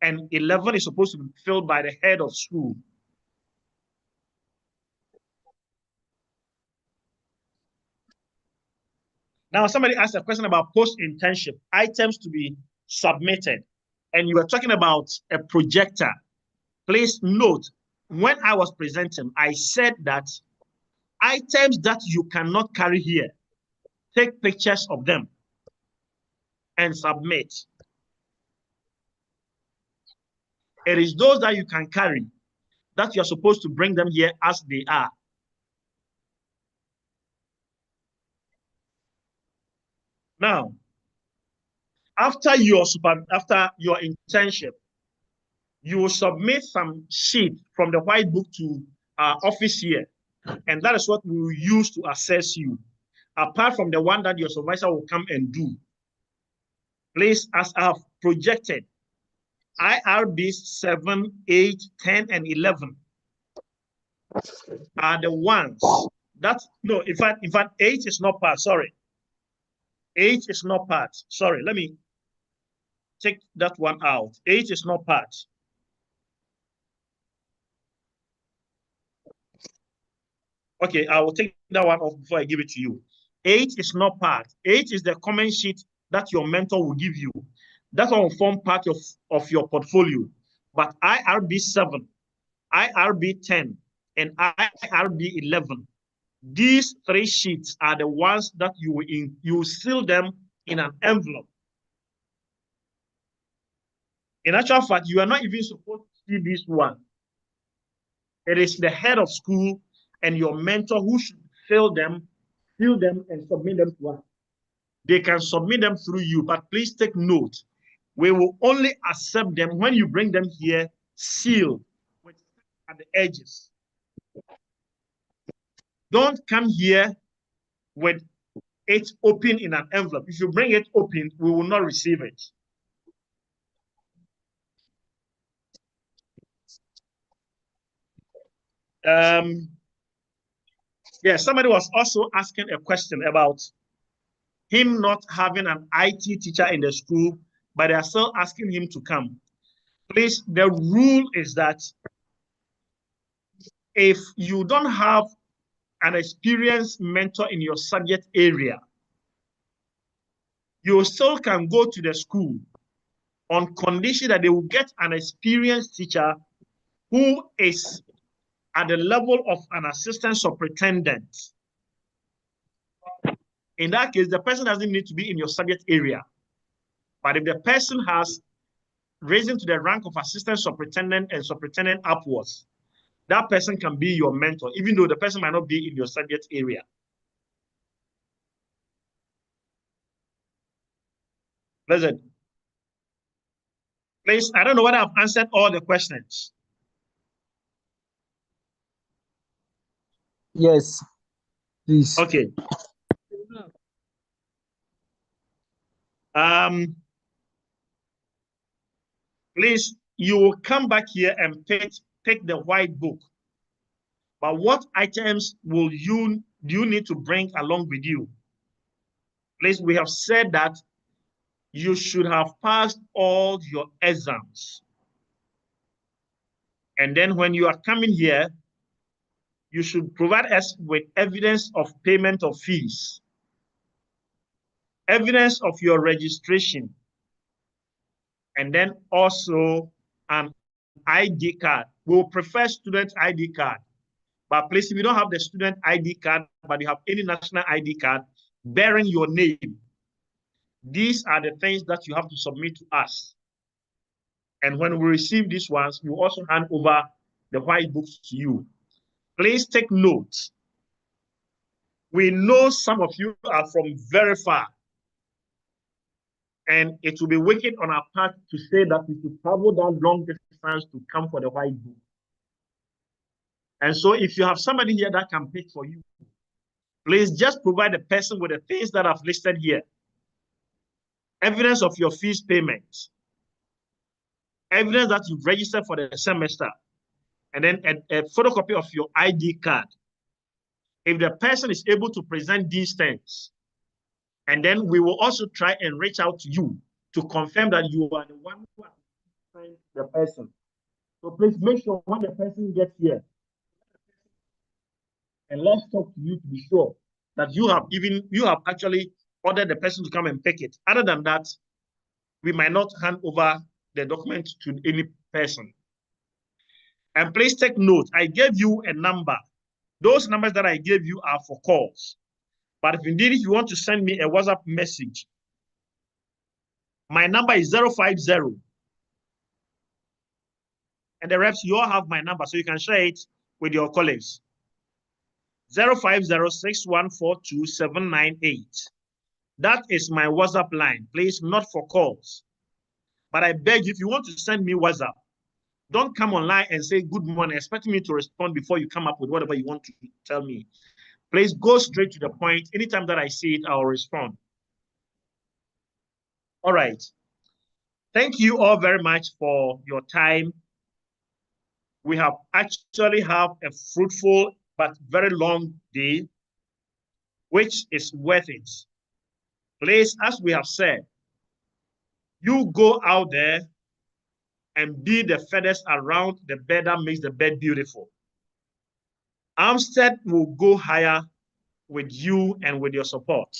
and 11 is supposed to be filled by the head of school. Now, somebody asked a question about post-internship, items to be submitted, and you were talking about a projector. Please note, when I was presenting, I said that items that you cannot carry here, take pictures of them and submit. It is those that you can carry that you're supposed to bring them here as they are. Now, after your internship, you will submit some sheet from the white book to our office here, and that is what we will use to assess you, apart from the one that your supervisor will come and do. Please, as I have projected, IRB 7, 8, 10, and 11 are the ones that, no, in fact, 8 is not part, sorry. 8 is not part, sorry, let me take that one out. 8 is not part. Okay, I will take that one off before I give it to you. 8 is not part. 8 is the comment sheet that your mentor will give you. That one will form part of your portfolio. But IRB 7, IRB 10, and IRB 11, these 3 sheets are the ones that you will seal them in an envelope. In actual fact, you are not even supposed to see this one. It is the head of school and your mentor who should fill them, and submit them to us. They can submit them through you, but please take note. We will only accept them when you bring them here sealed at the edges. Don't come here with it open in an envelope. If you bring it open, we will not receive it. Yeah, somebody was also asking a question about him not having an IT teacher in the school, but they are still asking him to come. Please, the rule is that if you don't have an experienced mentor in your subject area, you still can go to the school on condition that they will get an experienced teacher who is at the level of an assistant superintendent. In that case, the person doesn't need to be in your subject area. But if the person has risen to the rank of assistant superintendent and superintendent upwards, that person can be your mentor, even though the person might not be in your subject area. Listen, please, I don't know whether I've answered all the questions. Yes, please. Okay. Please, you will come back here and take the white book. But what items do you need to bring along with you? Please, we have said that you should have passed all your exams. And then when you are coming here, you should provide us with evidence of payment of fees, evidence of your registration, and then also an ID card. We'll prefer student ID card. But please, if you don't have the student ID card, but you have any national ID card bearing your name, these are the things that you have to submit to us. And when we receive these ones, we will also hand over the white books to you. Please take note. We know some of you are from very far. And it will be wicked on our part to say that we should travel that long distance to come for the white book. And so if you have somebody here that can pick for you, please just provide the person with the things that I've listed here. Evidence of your fees payment. Evidence that you've registered for the semester. And then a photocopy of your ID card. If the person is able to present these things, and then we will also try and reach out to you to confirm that you are the one who has signed the person. So please make sure when the person gets here, and let's talk to you to be sure that you have actually ordered the person to come and pick it. Other than that, we might not hand over the document to any person. And please take note, I gave you a number. Those numbers that I gave you are for calls. But if you want to send me a WhatsApp message, my number is 050. And the reps, you all have my number, so you can share it with your colleagues. 050-6142-798. That is my WhatsApp line. Please, not for calls. But I beg you, if you want to send me WhatsApp, don't come online and say good morning, expect me to respond before you come up with whatever you want to tell me. Please go straight to the point. Anytime that I see it, I'll respond. All right. Thank you all very much for your time. We have actually have a fruitful but very long day, which is worth it. Please, as we have said, you go out there and be the feathers around the bed that makes the bed beautiful. Amstead will go higher with you and with your support.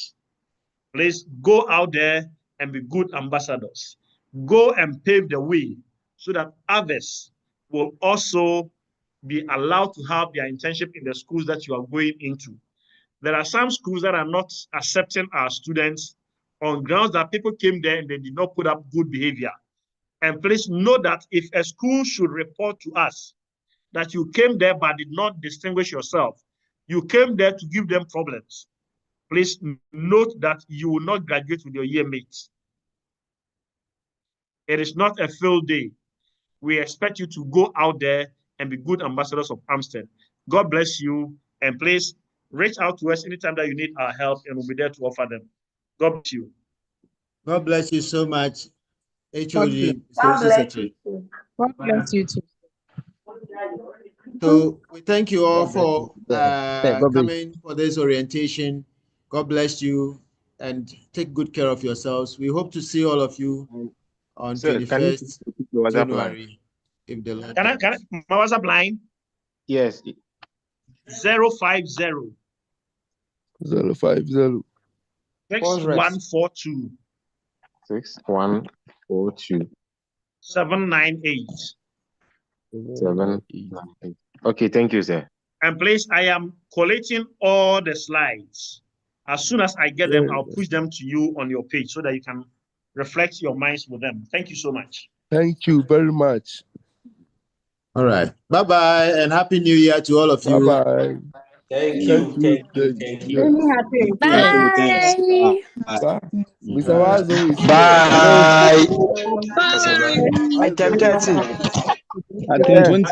Please go out there and be good ambassadors. Go and pave the way so that others will also be allowed to have their internship in the schools that you are going into. There are some schools that are not accepting our students on grounds that people came there and they did not put up good behavior. And please know that if a school should report to us that you came there but did not distinguish yourself, you came there to give them problems, please note that you will not graduate with your year mates. It is not a field day. We expect you to go out there and be good ambassadors of Amstead. God bless you, and please reach out to us anytime that you need our help, and we'll be there to offer them. God bless you. God bless you so much, HOD. God bless you too. God bless you too. So we thank you all for coming for this orientation. God bless you, and take good care of yourselves. We hope to see all of you on 21st January. If the Lord can I my WhatsApp line? Yes. 050 050 6142 6142 798. 7, 8. Okay, thank you, sir. And please, I am collating all the slides. As soon as I get them, I'll push them to you on your page so that you can reflect your minds with them. Thank you so much. Thank you very much. All right. Bye-bye and Happy New Year to all of you. Bye-bye. Thank you. Bye. Mr. Wazo is here. Bye. Bye. Item 30. Item 20.